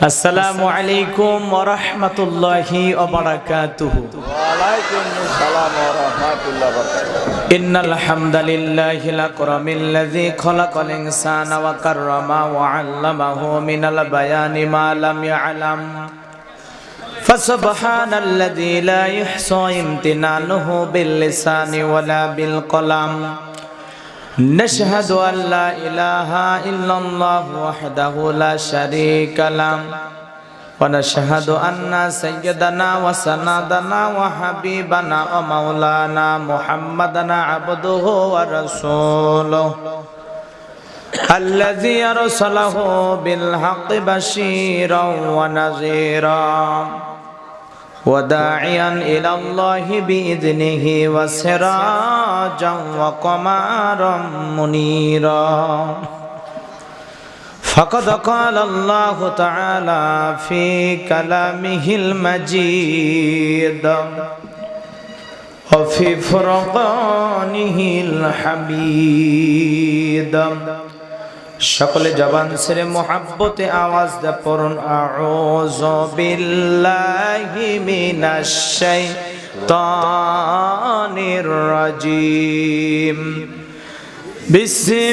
আসসালামু আলাইকুম ওয়া রাহমাতুল্লাহি ওয়া বারাকাতুহু। ওয়া আলাইকুমুস সালাম ওয়া রাহমাতুল্লাহি ওয়া বারাকাতুহু। ইন্নাল হামদালিল্লাহিল আকরামিল্লাযী খালাকাল ইনসানা ওয়া কাররামা ওয়া 'আল্লামাহু মিনাল বায়ানি মা লাম ইয়া'লাম। ফাসুবহানাল্লাযী লা ইহসা ইমতিনানুহু বিল লিসানি ওয়ালা বিল কলাম। নাশহাদু আন লা ইলাহা ইল্লাল্লাহু ওয়াহদাহু লা শারীকা লাহু ওয়া নাশহাদু আন্না সাইয়্যিদানা ওয়া সানাদানা ওয়া হাবিবানা ওয়া মাওলানা মুহাম্মাদান আবদুহু ওয়া রাসূলুহু আল্লাযী আরসালাহু বিল হাক্কি বাশীরাও ওয়া নাযীরা ওয়া দাঈয়ান ইলাল্লাহি বিইذনিহি ওয়া সিরাজান ওয়া কমারাম মুনীরা। فقد قال الله تعالى في كلامه المجيد وفي فرقانه الحميد। সকলে জবান ছেড়ে মোহাব্বতে আওয়াজ দিয়ে পড়ুন আউযু বিল্লাহি মিনাশ শাইতানির রাজিম। বিসমিল্লাহির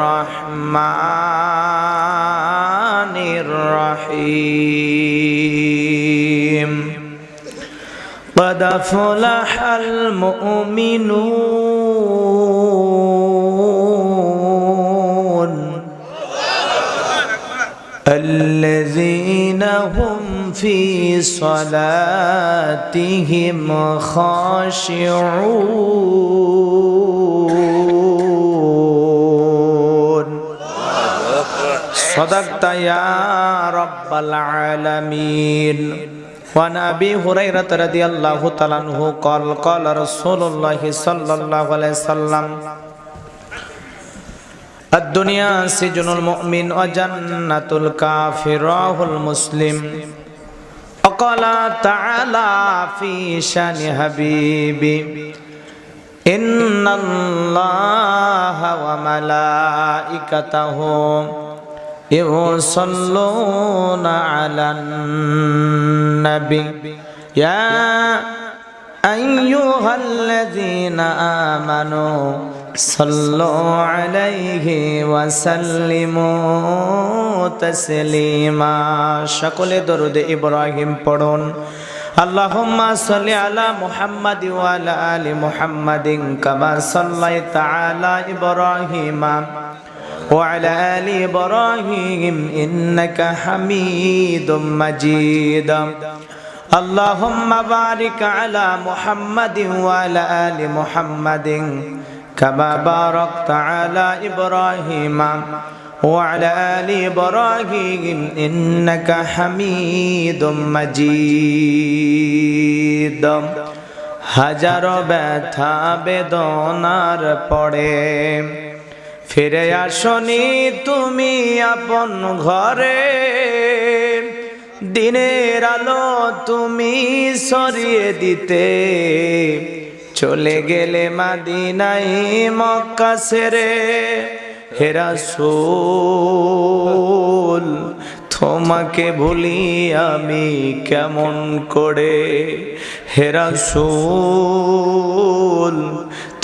রহমানির রহিম। قد أفلح المؤمنون الذين هم في صلاتهم خاشعون صدقت يا رب العالمين। وعن أبي هريرة رضي الله تعالى عنه قال قال رسول الله صلى الله عليه وسلم الدنيا سجن المؤمن وجنة الكافر رواه المسلم. وقال تعالى في شان حبيبي إن الله وملائكته يصلون على النبي يا أيها الذين آمنوا صلوا عليه وسلموا تسليما। সকলে দরুদ ইব্রাহিম পড়ুন। اللهم صل على محمد وعلى آل محمد كما صليت على إبراهيم وعلى آل إبراهيم إنك حميد مجيد। اللهم بارك على محمد وعلى آل محمد كما باركت على إبراهيم وعلى آل إبراهيم إنك حميد مجيد। হাজারো ব্যথা বেদনার পরে ফিরে আসনি তুমি আপন ঘরে। দিনের আলো তুমি ছড়িয়ে দিতে চলে গেলে মদিনায় মক্কা ছেড়ে। হে রাসূল তোমাকে ভুলি আমি কেমন করে। হে রাসূল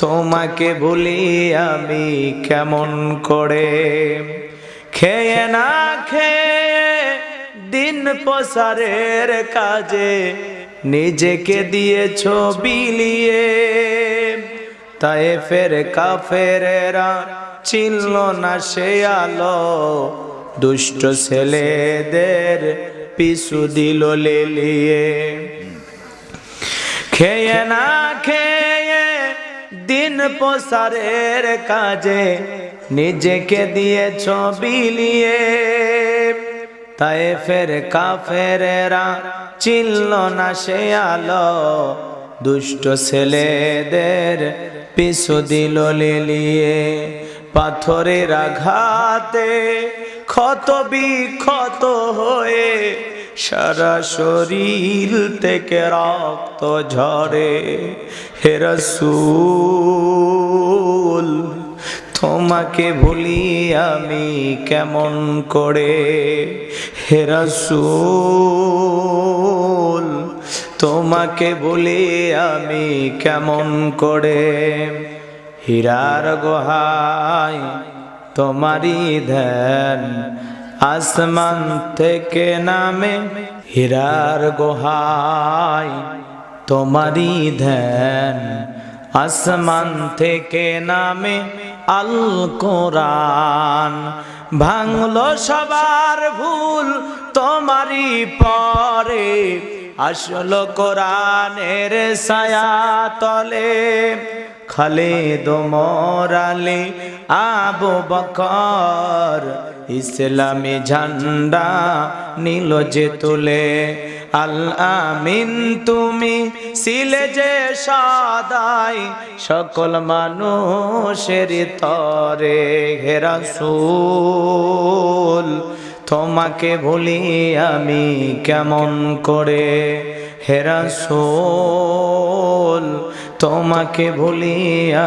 তোমাকে ভুলি আমি কেমন করে। খেয়ে না খেয়ে দিন প্রসারের কাজে নিজেকে দিয়েছ বিলিয়ে। তায়েফের কাফেরেরা চিনল না সে আলো, দুষ্ট ছেলেদের পিছু দিল লেলিয়ে। খেয়ে না খেয়ে দিন প্রসারের কাজে নিজেকে দিয়েছ বিলিয়ে। তায়েফের কাফেরেরা চিনল না সে আলো, দুষ্ট ছেলেদের পিছু দিল লেলিয়ে। পাথরের আঘাতে ক্ষত বিক্ষত হয়ে সারা শরীর থেকে রক্ত ঝরে। হে রাসূল তোমাকে ভুলি আমি কেমন করে হে রাসূল তোমাকে ভুলি আমি কেমন করে হীরার গুহায় তোমারই ধ্যান আসমান থেকে নামে হীরার গুহায় তোমারই ধ্যান আসমান থেকে নামে আল কোরআন ভাঙলো সবার ভুল তোমারই পরে আসলো কোরআনের ছায়া তলে খালিদ ওমর আলী আবু বকর ইসলামী ঝান্ডা নীল যে তুলে আল আমিন তুমি ছিলে যে সদাই সকল মানুষের তরে হে রাসূল তোমাকে ভুলি আমি কেমন করে হে রাসূল তোমাকে ভুলি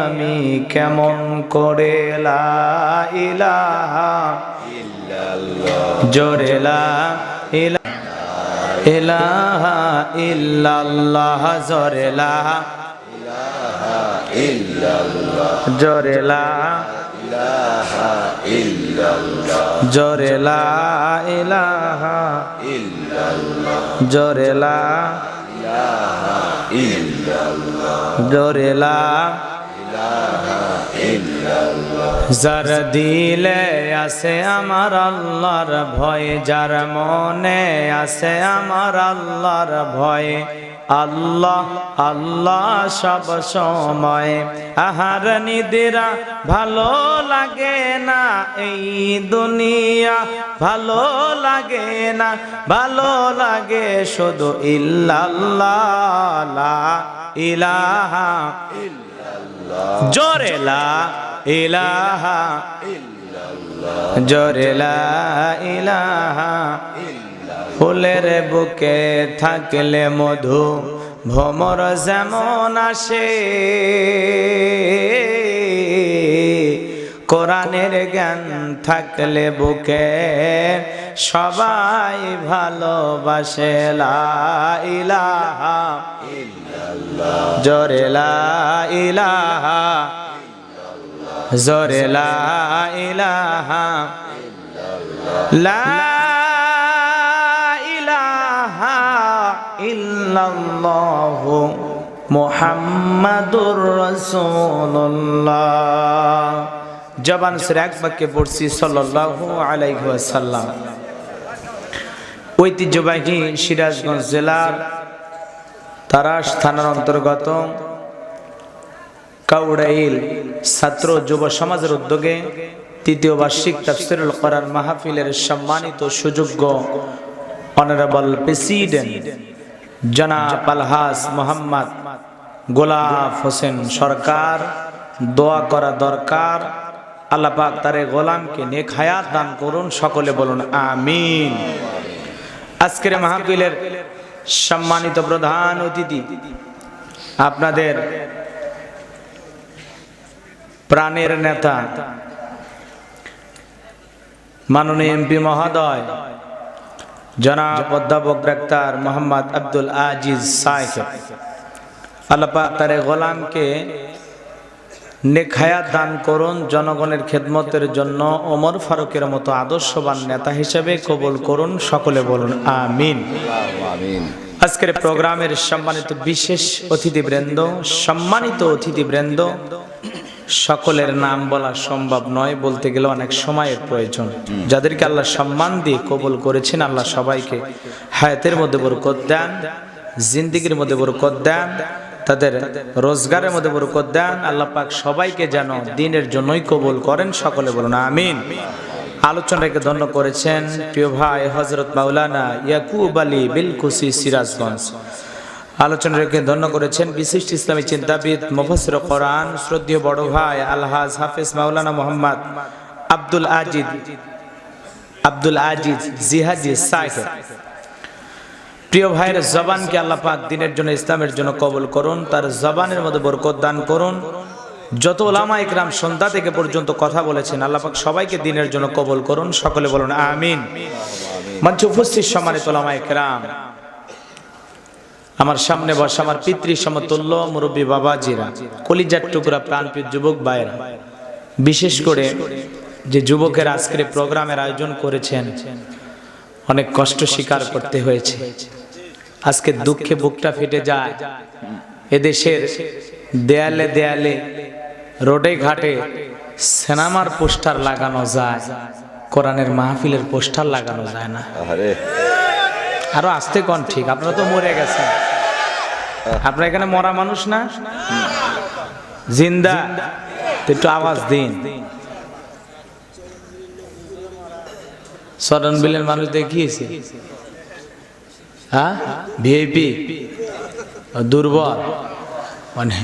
আমি কেমন করে লা ইলাহা ইল্লাল্লাহ জোরে লা ইলাহা ইল্লাল্লাহ জোরে লা ইলাহা ইল্লাল্লাহ জোরে লা ইলাহা ইল্লাল্লাহ জোরে লা ইলাহা ইল্লাল্লাহ জোরে লা ইলাহা ইল্লাল্লাহ জোরে লা ইলাহা ইল্লাল্লাহ যার দিলে আছে আমার আল্লাহর ভয় যার মনে আছে আমার আল্লাহর ভয় আল্লাহ আল্লাহ সব সময় আহার নিদ্রা ভালো লাগে না এই দুনিয়া ভালো লাগে না ভালো লাগে শুধু ইল্লাল্লাহ লা ইলাহা ইল্লাল্লাহ জোরে লা ইলাহা ইল্লাল্লাহ জোরে লা ইলাহা ফুলের বুকে থাকলে মধু ভ্রমর যেমন আসে কোরআনের জ্ঞান থাকলে বুকে সবাই ভালোবাসে লা ইলাহা ইল্লাল্লাহ জোরে লা ইলাহা ইল্লাল্লাহ জোরে লা ইলাহা ইল্লাল্লাহ ইল্লাল্লাহু মুহাম্মাদুর রাসূলুল্লাহ জবান সরে এক বাক্যে পড়ছি সাল্লাল্লাহু আলাইহি ওয়াসাল্লাম। ঐতিহ্যবাহী সিরাজগঞ্জ জেলার তারাস থানার অন্তর্গত কাউড়াইল ছাত্র যুব সমাজের উদ্যোগে তৃতীয় বার্ষিক তাফসীরুল কোরআন মাহফিলের সম্মানিত সুযোগ্য অনারেবল প্রেসিডেন্ট জনাব আলহাজ মোহাম্মদ গোলাপ হোসেন সরকার দোয়া করা দরকার আল্লাহ পাক তার গোলামকে নেক হায়াত দান করুন সকলে বলুন আমিন। আজকের মাহফিলের সম্মানিত প্রধান অতিথি আপনাদের প্রাণের নেতা মাননীয় এমপি মহোদয় জনাব অধ্যাপক ডাক্তার মোহাম্মদ আব্দুল আজিজ সাহেব আল্লাহ পাক তার গোলামকে নেক হায়াত দান করুন জনগণের খেদমতের জন্য ওমর ফারুকের মতো আদর্শবান নেতা হিসেবে কবুল করুন সকলে বলুন আমিন। আজকের প্রোগ্রামের সম্মানিত বিশেষ অতিথিবৃন্দ সম্মানিত অতিথিবৃন্দ সকলের নাম বলা সম্ভব নয় বলতে গেলে অনেক সময়ের প্রয়োজন যাদেরকে আল্লাহ সম্মান দিয়ে কবুল করেছেন আল্লাহ সবাইকে হায়াতের মধ্যে বরকত দেন জিন্দেগির মধ্যে বরকত দেন তাদের রোজগারের মধ্যে বরকত দেন আল্লাহ পাক সবাইকে যেন দ্বীনের জন্যই কবুল করেন সকলে বলুন আমিন। আলোচনাকে ধন্য করেছেন প্রিয় ভাই হযরত মাওলানা ইয়াকুব আলী বিলকুসি সিরাজগঞ্জ আলোচনাকে ধন্য করেছেন বিশিষ্ট ইসলামী চিন্তাবিদ মুফাসসির কোরআন শ্রদ্ধেয় বড় ভাই আলহাজ হাফেজ মাওলানা মোহাম্মদ আব্দুল আজিজ জিহাদি সাহেব প্রিয় ভাইয়ের জবানকে আল্লাহ পাক দ্বীনের জন্য ইসলামের জন্য কবুল করুন তার জবানের মধ্যে বরকত দান করুন যত ওলামা ইকরাম সন্ধ্যা থেকে পর্যন্ত কথা বলেছেন, আল্লাহ পাক সবাইকে দিনের জন্য কবুল করুন। সকলে বলুন আমিন। মঞ্চে উপস্থিত সম্মানিত ওলামা ইকরাম, আমার সামনে বসা আমার পিতৃ সমতুল্য মুরব্বী বাবাজিরা, কলিজার টুকরা প্রাণপ্রিয় যুবক ভাইরা, বিশেষ করে যে যুবকের আজকের প্রোগ্রামের আয়োজন করেছেন, অনেক কষ্ট স্বীকার করতে হয়েছে। আজকে দুঃখে বুকটা ফেটে যায়। এদেশের দেয়ালে দেয়ালে, রোডে ঘাটে সিনেমার পোস্টার লাগানো যায়, কোরআনের মাহফিলের পোস্টার লাগানো যায় না। আরো আসতে কোন ঠিক, আপনারা তো মরে গেছেন। আপনারা এখানে মরা মানুষ না, জিন্দা, একটু আওয়াজ দিন। সরন বিলের মানুষ দেখিয়েছে, হ্যাঁ, ভিআইপি দুর্বল। মানে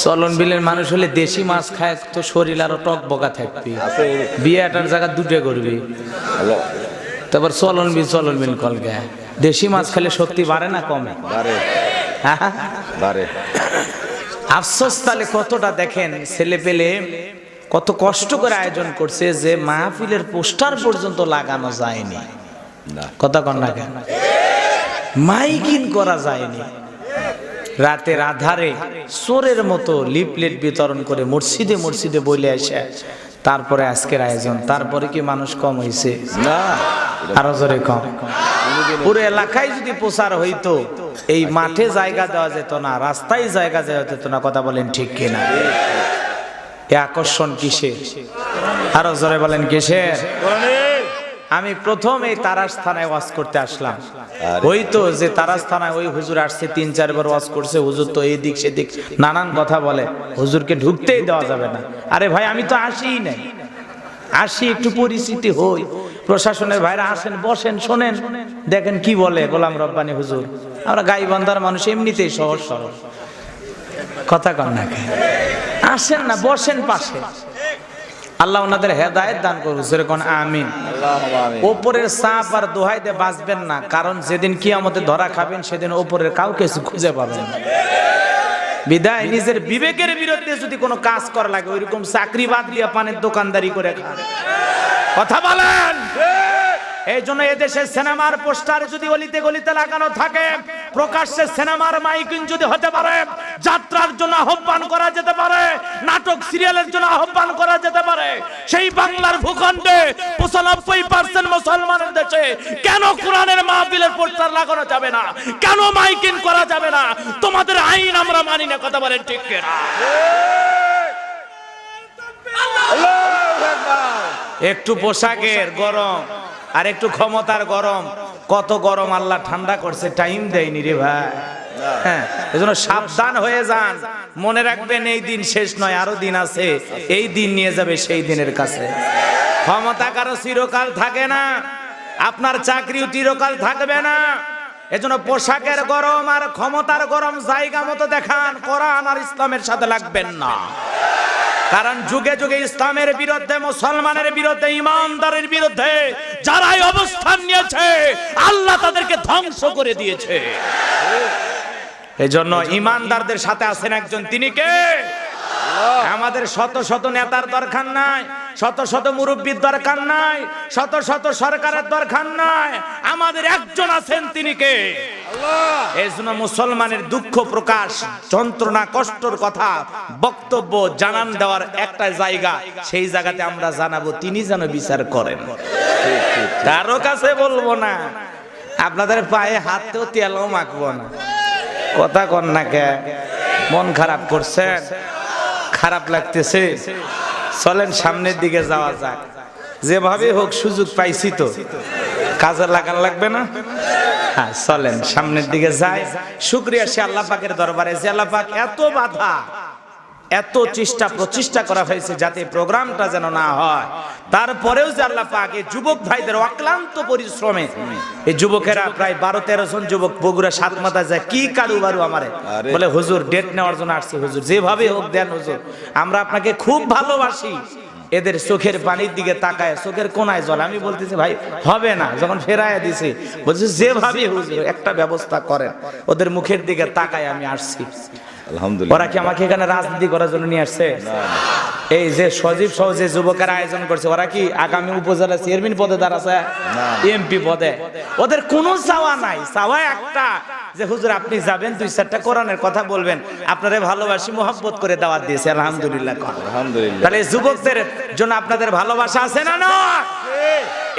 চলন বিলের মানুষ হলে দেশি মাছ খায় তো শরীর আরো টক বকা থাকবে, বিয়েটার জায়গা দুটো করবি। তারপর চলন বিল কল গায়ে দেশি মাছ খেলে শক্তি বাড়ে না কমে? আফসোস তাহলে কতটা দেখেন, ছেলে পেলে কত কষ্ট করে আয়োজন করছে যে মাহফিলের পোস্টার পর্যন্ত লাগানো যায়নি। কথা কন না কেন? মাইকিং করা যায়নি। রাতের আধারে চোরের মতো লিফলেট বিতরণ করে মসজিদে মসজিদে বলে আসে, তারপরে আজকের আয়োজন। তারপরে কি মানুষ কম হয়েছে? না, আরো জোরে কম। পুরো এলাকায় যদি প্রচার হইতো, এই মাঠে জায়গা দেওয়া যেত না, রাস্তায় জায়গা দেওয়া যেত না। কথা বলেন ঠিক কিনা? এ আকর্ষণ কিসের? আরো জোরে বলেন কিসের? আমি প্রথম এই তারাস থানায় ওয়াজ করতে আসলাম, হইতো যে তারাস থানায় ওই হুজুর আসছে ৩-৪ বার ওয়াজ করছে, হুজুর তো এই দিক সেদিক নানান কথা বলে, হুজুরকে ঢুকতেই দেওয়া যাবে না। আরে ভাই, আমি তো আসিই নাই, আসি একটু পরিচিতি হই। প্রশাসনের ভাইরা আসেন, বসেন, শোনেন, দেখেন কি বলে গোলাম রব্বানী হুজুর। আমরা গাইবান্ধার মানুষ এমনিতেই সহজ সরল। কথা কন না কেন? আসেন না, বসেন পাশে। আল্লাহ ওনাদের হেদায়েত দান করুন, যেরকম আমিন। ওপরের সাপ আর দোহাই দিয়ে বাঁচবেন না, কারণ যেদিন কিয়ামতে ধরা খাবেন সেদিন ওপরের কাউকে খুঁজে পাবেন না। বিদায় নিজের বিবেকের বিরুদ্ধে যদি কোনো কাজ করা লাগে, ওইরকম চাকরি বাদ দিয়ে পানের দোকানদারি করে খান। কথা বলেন। এই জন্য এদেশের সিনেমার পোস্টার যদি অলিতে গলিতে লাগানো থাকে, প্রকাশ্যে সিনেমার মাইকিং যদি হতে পারে, যাত্রার জন্য আহ্বান করা যেতে পারে, নাটক সিরিয়ালের জন্য আহ্বান করা যেতে পারে, সেই বাংলার ভূখণ্ডে 95% মুসলমানের দেশে কেন কোরআনের মাহফিলের পোস্টার লাগানো যাবে না? কেন মাইকিং করা যাবে না? তোমাদের আইন আমরা মানি না। কথা বলেন ঠিক কিনা? একটু পোশাকের গরম আর একটু ক্ষমতার গরম, কত গরম আল্লাহ ঠান্ডা করছে, টাইম দেয়নি রে ভাই। হ্যাঁ, এজন্য সাবধান হয়ে যান। মনে রাখবেন, এই দিন শেষ নয়, আরো দিন আছে। এই দিন নিয়ে যাবে সেই দিনের কাছে। ক্ষমতা কারো চিরকাল থাকে না, আপনার চাকরিও চিরকাল থাকবে না। এজন্য পোশাকের গরম আর ক্ষমতার গরম জায়গা মতো দেখান, কোরআন আর ইসলামের সাথে লাগবেন না। কারণ যুগে যুগে ইসলামের বিরুদ্ধে, মুসলমানের বিরুদ্ধে, ইমানদারের বিরুদ্ধে যারাই অবস্থান নিয়েছে, আল্লাহ তাদেরকে ধ্বংস করে দিয়েছে। এজন্য ইমানদারদের সাথে আছেন একজন, তিনি কে? আমাদের শত শত নেতার দরকার নাই, শত শত মুরব্বীর দরকার নাই, শত শত সরকারের দরকার নাই। আমাদের একজন আছেন, তিনি কে? এই জন্য মুসলমানের দুঃখ প্রকাশ, যন্ত্রণা, কষ্টর কথা, বক্তব্য জানান দেওয়ার একটা জায়গা, সেই জায়গাতে আমরা জানাবো, তিনি যেন বিচার করেন। কারো কাছে বলবো না, আপনাদের পায়ে হাতেও তেলও মাখবো না। কথা কন না কে? মন খারাপ করছেন? খারাপ লাগতেছে? চলেন সামনের দিকে যাওয়া যাক। যেভাবে হোক সুযোগ পাইছি তো, কাজে লাগান লাগবে না? হ্যাঁ, চলেন সামনের দিকে যাই। শুকরিয়া সে আল্লাহ পাকের দরবারে যে আল্লাহ পাক এত বাধা, এত চেষ্টা প্রচেষ্টা করা হয়েছে যাতে প্রোগ্রামটা যেন না হয়। তারপরেও যে আল্লাহ পাক এই যুবক ভাইদের অক্লান্ত পরিশ্রমে, এই যুবকেরা প্রায় 12-13 জন যুবক বগুড়া সাতমাথা যায়, কি কারুবারু আমারে বলে, হুজুর ডেট নেওয়ার জন্য আসছে, হুজুর যেভাবে হোক দেন হুজুর, আমরা আপনাকে খুব ভালোবাসি। এদের চোখের পানির দিকে তাকায়, চোখের কোনায় জল। আমি বলতেছি ভাই হবে না, যখন ফেরায় দিছি বলছি যেভাবে হুজুর একটা ব্যবস্থা করেন। ওদের মুখের দিকে তাকায় আমি আসছি। আলহামদুলিল্লাহ। ওরা কি আমাকে এখানে রাজনীতি করার জন্য নিয়ে আসছে? এই যে সজীব সহ যে যুবকের আয়োজন করছে, ওরা কি আগামী উপজেলা চেয়ারম্যান পদে দাঁড়াচ্ছে, এমপি পদে? ওদের কোনো চাওয়া নাই, চাওয়া একটা যে হুজুর আপনি যাবেন 2-4টা কোরআনের কথা বলবেন, আপনারে ভালোবাসি মোহাব্বত করে দাওয়াত দিয়েছে। আলহামদুলিল্লাহ। আলহামদুলিল্লাহ। তাহলে যুবকদের জন্য আপনাদের ভালোবাসা আছে না? না,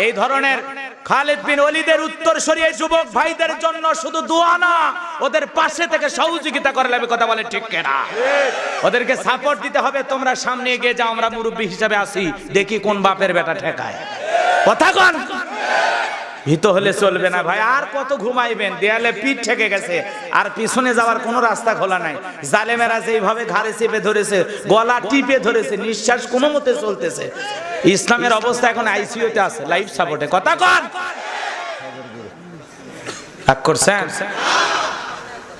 এই ধরনের খালিদ বিন ওয়ালিদের উত্তরসূরি এই যুবক ভাইদের জন্য শুধু দোয়া না, ওদের পাশে থেকে সহযোগিতা করা লাগবে। কথা বলে ঠিক কিনা? ওদেরকে সাপোর্ট দিতে হবে। তোমরা সামনে এগিয়ে যাও, আমরা মুরব্বী হিসাবে আসি, দেখি কোন বাপের বেটা ঠেকায়। কথা কন, হিত হলে চলবে না ভাই। আর কত ঘুমাইবেন? দেয়ালে পিঠ ঠেকে গেছে, আর পিছনে যাওয়ার কোনো রাস্তা খোলা নাই। জালেমেরা যেইভাবে ঘাড়ে চেপে ধরেছে, গলা টিপে ধরেছে, নিঃশ্বাস কোনো মতে চলতেছে। ইসলামের অবস্থা এখন আইসিইউতে আছে, লাইফ সাপোর্টে। কথা কন, রাগ করছেন?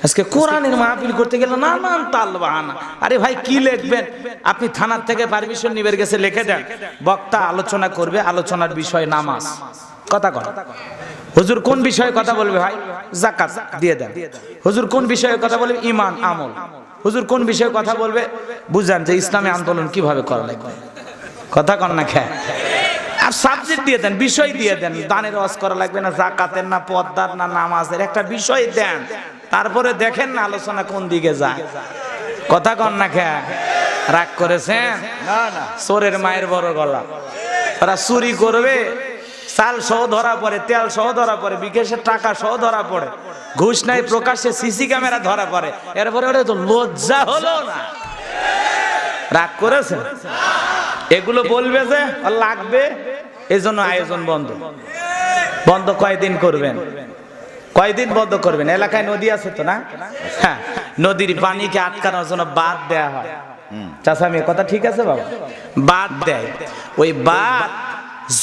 আজকে কোরআনের মাহফিল করতে গেলে নানান তাল বাহানা। আরে ভাই কি লিখবেন আপনি? থানার থেকে পারমিশন নিবে গেছে, লিখে দেন বক্তা আলোচনা করবে, আলোচনার বিষয় নামাজ। কথা কন। হুজুর কোন বিষয়ে কথা বলবে? ভাই যাকাত দিয়ে দেন। হুজুর কোন বিষয়ে কথা বলবে? ঈমান আমল। হুজুর কোন বিষয়ে কথা বলবে? বুঝান যে ইসলামী আন্দোলন কিভাবে করা লাগবে। কথা কন না খেয়ে? আর সাবজেক্ট দিয়ে দেন, বিষয় দিয়ে দেন। দানের ওয়াজ করা লাগবে না, যাকাতের না, পর্দার না, নামাজের একটা বিষয় দেন। তারপরে দেখেন না আলোচনা কোন দিকে যায়। কথা কন না খেয়ে? রাগ করেছেন? না না, চোরের মায়ের বড় গলা। ওরা চুরি করবে, চাল সহ ধরা পড়ে, তেল সহ ধরা পড়ে, বিকাশের টাকা সহ ধরা পড়ে, ঘুষ নাই প্রকাশ্যে সিসি ক্যামেরা ধরা পড়ে। এরপরে ওরা তো লজ্জা হলো না? রাগ করেছে? এগুলো বলবে যে লাগবে, এই জন্য আয়োজন বন্ধ। বন্ধ কয়দিন করবেন? কয়দিন বন্ধ করবেন? এলাকায় নদী আছে তো না? হ্যাঁ, নদীর পানিকে আটকানোর জন্য বাঁধ দেয়া হয়। চাচা মেয়ে কথা ঠিক আছে বাবা? বাঁধ দেয়। ওই বাঁধ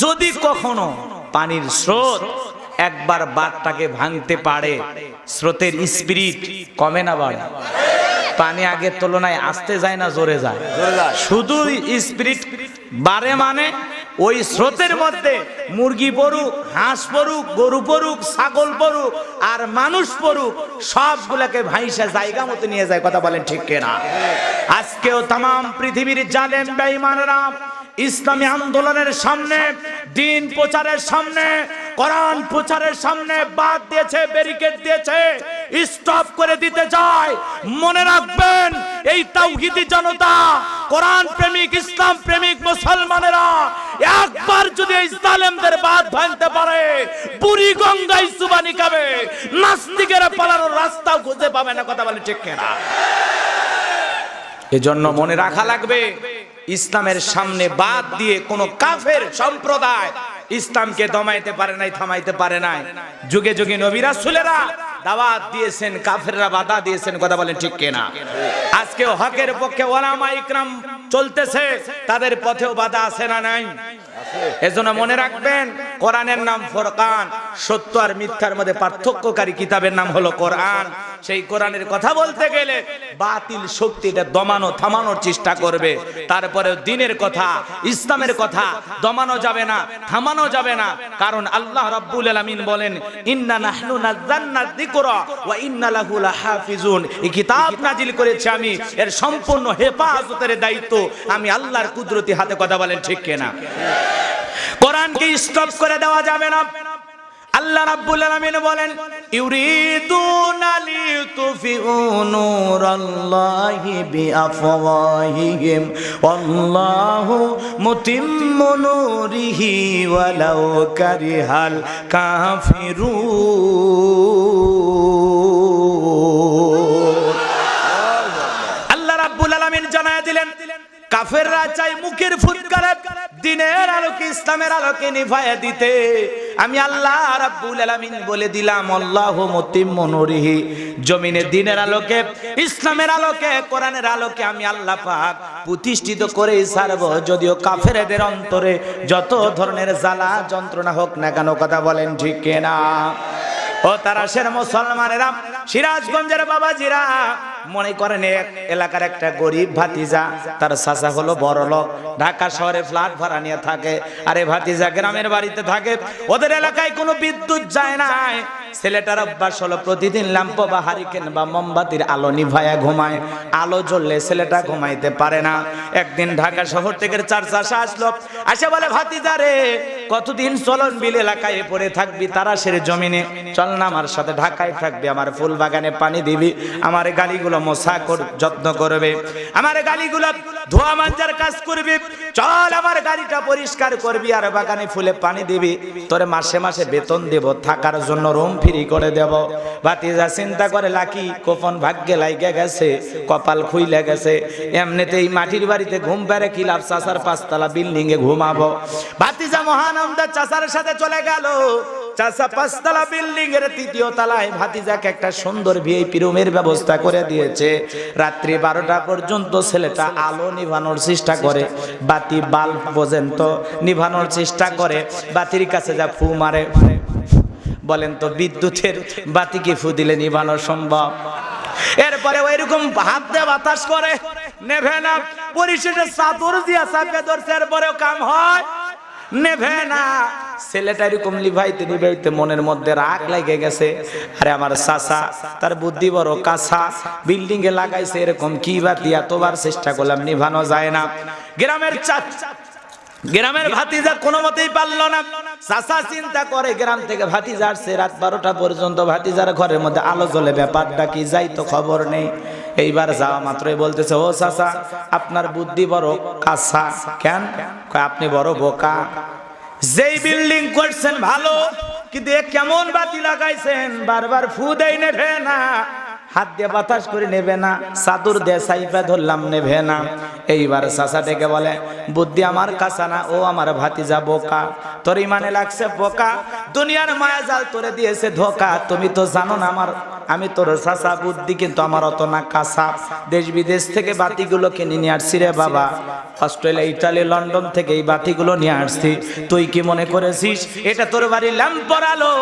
যদি কখনো পানির স্রোত একবার বাঁধটাকে ভাঙতে পারে, স্রোতের স্পিরিট কমে না বাড়ে? পানি আগের তুলনায় আসতে যায় না জোরে যায়? শুধু স্পিরিট বাড়ে। মানে ওই স্রোতের মধ্যে মুরগি পড়ুক, হাঁস পড়ুক, গরু পড়ুক, ছাগল পড়ুক আর মানুষ পড়ুক, সবগুলোকে ভাইসা জায়গা মতো নিয়ে যায়। কথা বলেন ঠিক কিনা? আজকেও তাম পৃথিবীর জালেম বেঈমানরা ইসলামী আন্দোলনের সামনে, দিন প্রচারের সামনে, কোরআন প্রচারের সামনে বাদ দিয়েছে, ব্যারিকেড দিয়েছে, স্টপ করে দিতে চায়। মনে রাখবেন, এই তাওহীদি জনতা, কোরআন প্রেমিক, ইসলাম প্রেমিক মুসলমানেরা একবার যদি এই জালেমদের বাদ ভাঙতে পারে, বুড়ি গঙ্গায় সুবানি খাবে, নাস্তিকেরা পালানোর রাস্তাও খুঁজে পাবে না। কথা বলে ঠিক কিনা? এজন্য মনে রাখা লাগবে, ইসলামের সামনে বাদ দিয়ে কোন কাফের সম্প্রদায় ইসলামকে দমাইতে পারে নাই, থামাইতে পারে নাই। যুগে যুগে নবী রাসূলেরা দাওয়াত দিয়েছেন, কাফেররা বাধা দিয়েছেন। কথা বলেন ঠিক কিনা? আজকে হকের পক্ষে ওলামা ইকরাম চলতেছে, তাদের পথেও বাধা আছে না নাই? এজন্য মনে রাখবেন, কোরআনের নাম ফুরকান, সত্য আর মিথ্যার মধ্যে পার্থক্যকারী কিতাবের নাম হলো কোরআন। সেই কোরআনের কথা বলতে গেলে বাতিল শক্তিটা দমানো, থামানোর চেষ্টা করবে। তারপরে দিনের কথা, ইসলামের কথা দমানো যাবে না, থামানো যাবে না। কারণ আল্লাহ রাব্বুল আলামিন বলেন, ইন্না নাহনু নাযালনা যিকরা ওয়া ইন্না লাহু লাহাফিজুন। এই কিতাব নাজিল করেছি আমি, এর সম্পূর্ণ হেফাজতের দায়িত্ব আমি আল্লাহর কুদরতি হাতে। কথা বলেন ঠিক কিনা? কোরআনকে স্টপ করে দেওয়া যাবে না। আল্লাহ রাব্বুল আলামিন বলেন, ইউরিদুনা লিতুফিউ নূরাল্লাহি বিআফওয়াহিহিম ওয়াল্লাহু মুতিম্মু নূরিহি ওয়ালাউ কারিহাল কাফিরুন। আল্লাহ রাব্বুল আলামিন জানায়া দিলেন, কাফেররা চাই মুখের ফুৎকারে দ্বীনের আলোকে, ইসলামের আলোকে নিভায়া দিতে। আমি আল্লাহ রাব্বুল আলামিন বলে দিলাম, আল্লাহু মুতিম্মু নূরিহি, জমিনে দ্বীনের আলোকে, ইসলামের আলোকে, কোরআনের আলোকে আমি আল্লাহ পাক প্রতিষ্ঠিত করেই ছাড়ব, যদিও কাফেরদের অন্তরে যত ধরনের জ্বালা যন্ত্রণা হোক না কেন। কথা বলেন ঠিক কিনা? ও তারাশের মুসলমানেরা, সিরাজগঞ্জের বাবাজিরা, মনে করেন এক এলাকার একটা গরিব ভাতিজা, তার চাচা হলো বড় লোক, ঢাকা শহরে ফ্ল্যাট ভাড়া নিয়ে থাকে। আরে ভাতিজা গ্রামের বাড়িতে থাকে, ওদের এলাকায় কোনো বিদ্যুৎ যায় না, ছেলেটার অভ্যাস হলো প্রতিদিন ল্যাম্প বা হারিকেন বা মোমবাতির আলো নিভায়া ঘুমায়। আলো জ্বললে ছেলেটা ঘুমাইতে পারে না। একদিন ঢাকা শহর থেকে চার চাষা আসলো, আসে বলে ভাতিজা রে, কতদিন চলন বিল এলাকায় পড়ে থাকবি, তারাশের জমিনে চল না আমার সাথে ঢাকায় থাকবি, আমার ফুল বাগানে পানি দিবি, আমার গালিগুলো মোছা যত্ন করবে, আমার গালিগুলো ধোয়া মাঞ্জার কাজ করবি, চল আমার গাড়িটা পরিষ্কার করবি আর বাগানে ফুলে পানি দিবি, তোরে মাসে মাসে বেতন দেব, থাকার জন্য রুম ফ্রি করে দেব। ভাতিজা চিন্তা করে লাকি কোপন ভাগ্যে লাইগে গেছে, কপাল খুইলে গেছে, এমনিতেই মাটির বাড়িতে ঘুম পেরে কি লাভ, চাচার 5 তলা বিল্ডিং এ ঘুমাবো। ভাতিজা মহানন্দা চাচার সাথে চলে গেল। চাচা 5 তলা বিল্ডিং এর 3য় তলায় ভাতিজাকে একটা সুন্দর ভিআইপি রুমের ব্যবস্থা করে দিয়েছে। রাত্রি 12টা পর্যন্ত ছেলেটা আলো নিভানোর চেষ্টা করে, বাতি বাল্ব পর্যন্ত নিভানোর চেষ্টা করে, বাতির কাছে যা ফু মারে। বলেন তো বিদ্যুতের বাতি কি ফু দিলে নিভানো সম্ভব? এরপরে ওইরকম হাত দিয়ে বাতাস করে, নেভে না। পরিশেষে চাদর দিয়া চাপে ধরছে, এরপরেও কাম হয়, নেভে না। ছেলেটা এরকম লিভাইতে নিভাইতে মনের মধ্যে রাগ লাগে গেছে, আরে আমার চাচা তার বুদ্ধি বড় কাঁচা, বিল্ডিং এ লাগাইছে এরকম কি বাতি, এতবার চেষ্টা করলাম নিভানো যায় না। গ্রামের ভাতিজা কোনো মতেই পারলো না। চাচা চিন্তা করে গ্রাম থেকে ভাতিজা আসছে, রাত 12টা পর্যন্ত ভাতিজার ঘরের মধ্যে আলো জ্বলে, ব্যাপারটা কি যাই তো খবর নেই। এইবার যাওয়া মাত্রই বলতেছে, ও চাচা আপনার বুদ্ধি বড় কাঁচা। কেন? আপনি বড় বোকা। যেই বিল্ডিং করছেন ভালো, কিন্তু কেমন বাতি লাগাইছেন, বারবার ফু দেই নেভে না, হাত দিয়ে বাতাস করে নেবে না, চাদর দিয়ে সাইপা ধরলাম নেভে না। এইবার চাচা ডেকে বলে, বুদ্ধি আমার কাঁচা না, ও আমার ভাতিজা বোকা, তোর ইমানে লাগছে বোকা, দুনিয়ার মায়া জাল তোরে দিয়েছে ধোকা, তুমি তো জানো না আমি তোর চাচা, বুদ্ধি কিন্তু আমার অত না কাঁচা। দেশ বিদেশ থেকে বাতিগুলো কিনে নিয়ে আসছি রে বাবা, অস্ট্রেলিয়া, ইটালি, লন্ডন থেকে এই বাতিগুলো নিয়ে আসছি। তুই কি মনে করেছিস এটা তোর বাড়ির ল্যাম্পর আলো,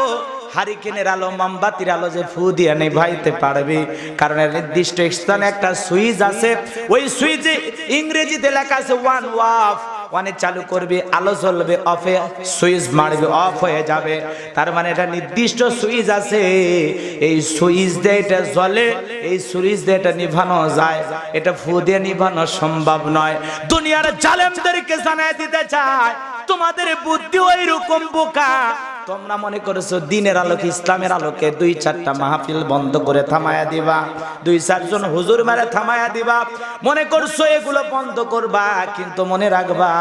হারিকেনের আলো, মোমবাতির আলো যে ফু দিয়ে নিভাইতে পারবি? কারণ নির্দিষ্ট স্থানে একটা সুইচ আছে, ওই সুইচে ইংরেজিতে লেখা আছে 1 ওয়াফ, 1 চালু করবে আলো জ্বলবে, অফে সুইচ মারবে অফ হয়ে যাবে। তার মানে এটা নির্দিষ্ট সুইচ আছে, এই সুইচ দিয়ে এটা জ্বলে, এই সুইচ দিয়ে এটা নিভানো যায়, এটা ফু দিয়ে নিভানো সম্ভব নয়। দুনিয়ার জালেমদেরকে জানাই দিতে চায় তোমাদের বুদ্ধি ওই রকম বোকা। তোমরা মনে করেছো দিনের আলোকে, ইসলামের আলোকে 2-4টা মাহফিল বন্ধ করে থামায়া দিবা, 2-4 জন হুজুর মারে থামায়া দিবা, মনে করছো এগুলো বন্ধ করবা। কিন্তু মনে রাখবা,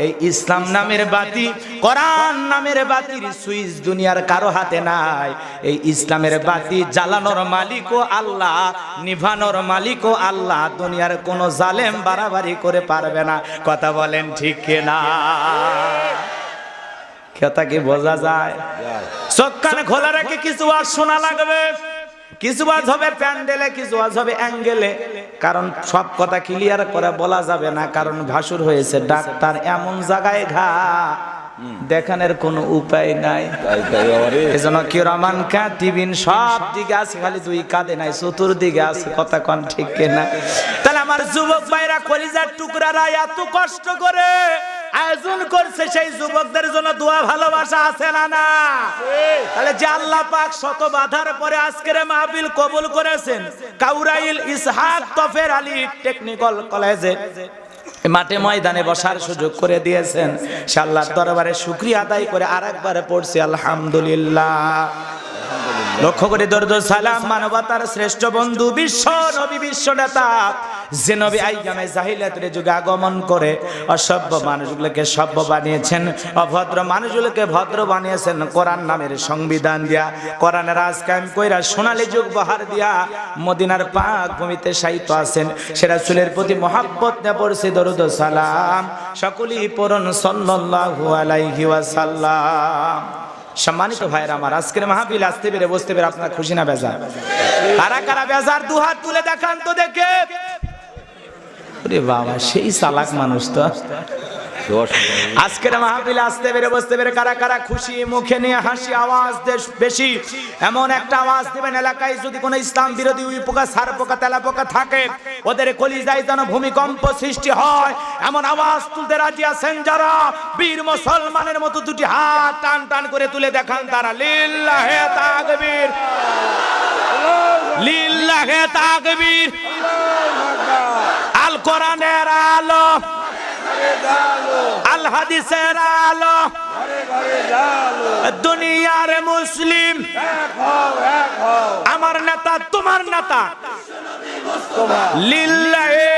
এই ইসলাম নামের বাতি, কোরআন নামের বাতির সুইচ দুনিয়ার কারো হাতে নাই। এই ইসলামের বাতি জ্বালানোর মালিকও আল্লাহ, নিভানোর মালিকও আল্লাহ। দুনিয়ার কোনো জালেম বাড়াবাড়ি করে পারবে না। কথা বলেন ঠিক কিনা? কথা কি বোঝা যায়? চোখ কান খোলা রেখে কিছু আজ শোনা লাগবে, কিছু আজ হবে প্যান্ডেলে, কিছু আজ হবে অ্যাঙ্গেলে। কারণ সব কথা ক্লিয়ার করে বলা যাবে না, কারণ ভাসুর হয়েছে ডাক্তার, এমন জায়গায় ঘা দেখানোর কোনো উপায় নাই। এজন্য কিরামান কাতিবিন সব দিকে আছে, খালি 2 কাঁধে নাই, চতুর্দিকে আছে। কথা কোন ঠিক কিনা? তাহলে আমার যুবক ভাইরা, কলিজার টুকরারা এত কষ্ট করে আয়োজন করছে, সেই যুবকদের জন্য দোয়া ভালোবাসা আছে না? না। তাহলে যে আল্লাহ পাক শত বাধার পরে আজকের মাহফিল কবুল করেছেন, কাউরাইল ইসহাক তফের আলী টেকনিক্যাল কলেজে মাঠে ময়দানে বসার সুযোগ করে দিয়েছেন, আল্লাহর দরবারে শুকরিয়া আদায় করে আরেকবার পড়ছি আলহামদুলিল্লাহ। লক্ষ্য করে দরুদ সালাম মানবতার শ্রেষ্ঠ বন্ধু, বিশ্ব নবী, বিশ্ব নেতা, যে নবী আইয়ামে জাহিলিয়াতের যুগে আগমন করে অসভ্য মানুষগুলোকে সভ্য বানিয়েছেন, অভদ্র মানুষগুলোকে ভদ্র বানিয়েছেন কোরআন নামের সংবিধান দিয়া, কোরআনের রাজ কায়েম কইরা সোনালী যুগ বহার দিয়া মদিনার পাক ভূমিতে শায়িত আছেন। সে রাসূলের প্রতি মহব্বত নিয়ে পড়ছি দরুদ সালাম, সকলেই পড়ুন সাল্লাল্লাহু আলাইহি ওয়াসাল্লাম। সম্মানিত ভাইরা আমার, আজকের মাহফিল আসতে পেরে বসতে পেরে আপনারা খুশি না বেজার? কারা কারা বেজার? 2 হাত তুলে দেখান তো দেখে। ওরে বাবা, সেই চালাক মানুষ তো। আজকের মাহফিলে আসতে বেরে বসতে বেরে কারা কারা খুশি, মুখে নিয়ে হাসি, আওয়াজ বেশি, এমন একটা আওয়াজ দিবেন এলাকায় যদি কোনো ইসলাম বিরোধী উই পোকা, সার পোকা, তেলা পোকা থাকে, ওদের কলিজায় যেন ভূমিকম্প সৃষ্টি হয়, এমন আওয়াজ তুলতে রাজি আছেন যারা? বীর মুসলমানের মতো দুটি হাত টান টান করে তুলে দেখান তারা। লিল্লাহে তাকবীর, লিল্লাহে তাকবীর। আল কোরআনের আলো, আল হাদিসের আলো, দুনিয়ার মুসলিম, আমার নেতা তোমার নেতা। লিল্লাহে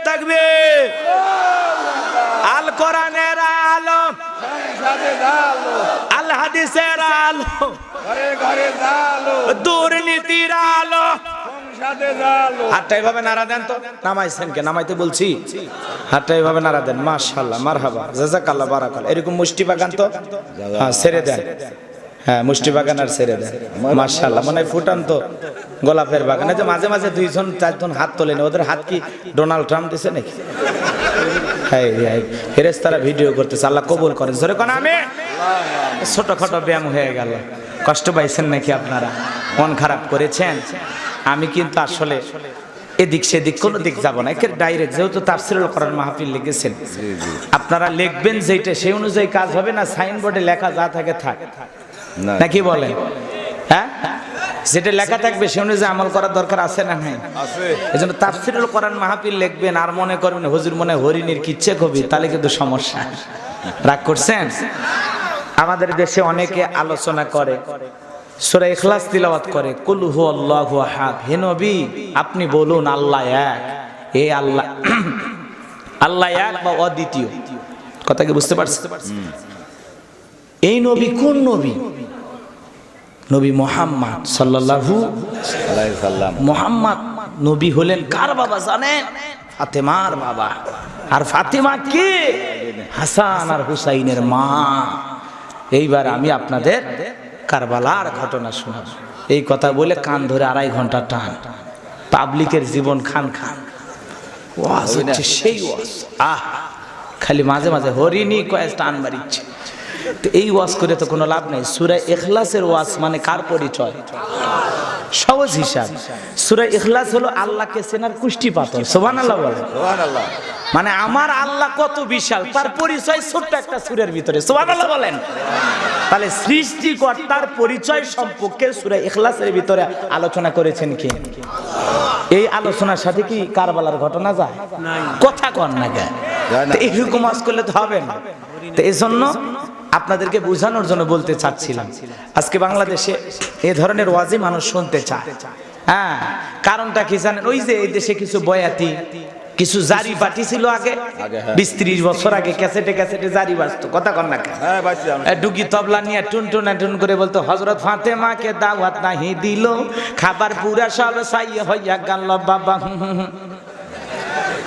তাকবীর। আল কোরআনের আলো, আল হাদিসের আলো, দুর্নীতির আলো। হাতটা এভাবে নাড়া দেন তো। নামাইছেন কে? নামাইতে বলছি। হাতটা এভাবে নাড়া দেন। মাশাআল্লাহ, মারহাবা, জাযাকাল্লাহ, বারাকাল্লাহ। এরকম মুষ্টি বাগান তো হ্যাঁ ছেড়ে দেন। হ্যাঁ মুষ্টি বাগান আর ছেড়ে দেন। মাশাআল্লাহ, মানে ফুটান তো গোলাপের বাগান। যে মাঝে মাঝে দুইজন চারজন হাত তোলেন, ওদের হাত কি ডোনাল্ড ট্রাম্প দিছে নাকি? হ্যাঁ ফেরেশতারা ভিডিও করতেছে, আল্লাহ কবুল করেন। জোরে কোন আমিন। ছোটখাটো ব্যায়াম হয়ে গেল। কষ্ট পাইছেন নাকি আপনারা? মন খারাপ করেছেন? আমি কিন্তু আসলে এদিক সেদিক কোনো দিক যাব না, একে ডাইরেক্ট, যেহেতু তাফসীরুল কোরআন মাহফিল লিখেছেন, আপনারা লিখবেন যেটা সেই অনুযায়ী কাজ হবে না। সাইনবোর্ডে লেখা যা থাকে থাক, নাকি বলেন? হ্যাঁ, যেটা লেখা থাকবে সে অনুযায়ী আমল করার দরকার আছে না নাই? এই জন্য তাফসীরুল কোরআন মাহফিল লিখবেন আর মনে করবেন হুজুর মনে হরিণীর কিচ্ছে কবি, তাহলে কিন্তু সমস্যা। রাগ করছেন? আমাদের দেশে অনেকে আলোচনা করে, সূরা ইখলাস তিলাওয়াত করে, কুল হুয়াল্লাহু আহাদ। হে নবী আপনি বলুন আল্লাহ এক। এই আল্লাহ, আল্লাহ এক বা অদ্বিতীয়, কথা কি বুঝতে পারছেন? এই নবী কোন নবী? নবী মুহাম্মদ সাল্লাল্লাহু আলাইহি সাল্লাম। মুহাম্মদ নবী হলেন কার বাবা জানেন? ফাতেমার বাবা। আর ফাতেমা কে? হাসান আর হুসাইনের মা। এইবার আমি আপনাদের কারবালার ঘটনা শোনাব। এই কথা বলে কান ধরে 2.5 ঘন্টা টান, পাবলিকের জীবন খান খান, ওয়াজ হচ্ছে সেই ওয়াজ। খালি মাঝে মাঝে হরিণী কয়েক টান মারিচ্ছে। তো এই ওয়াজ করে তো কোনো লাভ নেই। সূরা ইখলাসের ওয়াজ মানে কার পরিচয়? সহজ হিসাব, সূরা ইখলাস হলো আল্লাহকে চেনার কুষ্টি পাথর। সুবহানাল্লাহ বলেন। সুবহানাল্লাহ। মানে আমার আল্লাহ কত বিশাল তার পরিচয় ছোট্ট একটা সূরার ভিতরে। সুবহানাল্লাহ বলেন। তাহলে সৃষ্টিকর্তার পরিচয় সম্পর্কে সূরা ইখলাসের ভিতরে আলোচনা করেছেন কে? এই আলোচনার সাথে কি কারবালার ঘটনা যায়? কথা কন না কে? এইরকম ওয়াজ করলে তো হবে না। তো এই জন্য আপনাদেরকে বোঝানোর জন্য বলতে চাচ্ছিলাম, আজকে বাংলাদেশে এই ধরনের ওয়াজি মানুষ শুনতে চায়। হ্যাঁ, কারণটা কি জানেন? ওই যে এই দেশে কিছু বয়াতি, কিছু জারি বাটি ছিল আগে, 20-30 বছর আগে ক্যাসেটে ক্যাসেটে জারি বাজতো। কথা কন না কেন? ডুগি তবলা নিয়ে টুন টুন টুন করে বলতো, হযরত ফাতেমাকে দাওয়াত নাহি দিল, খাবার পুরা সব সাই হইয়া গেল বাবা।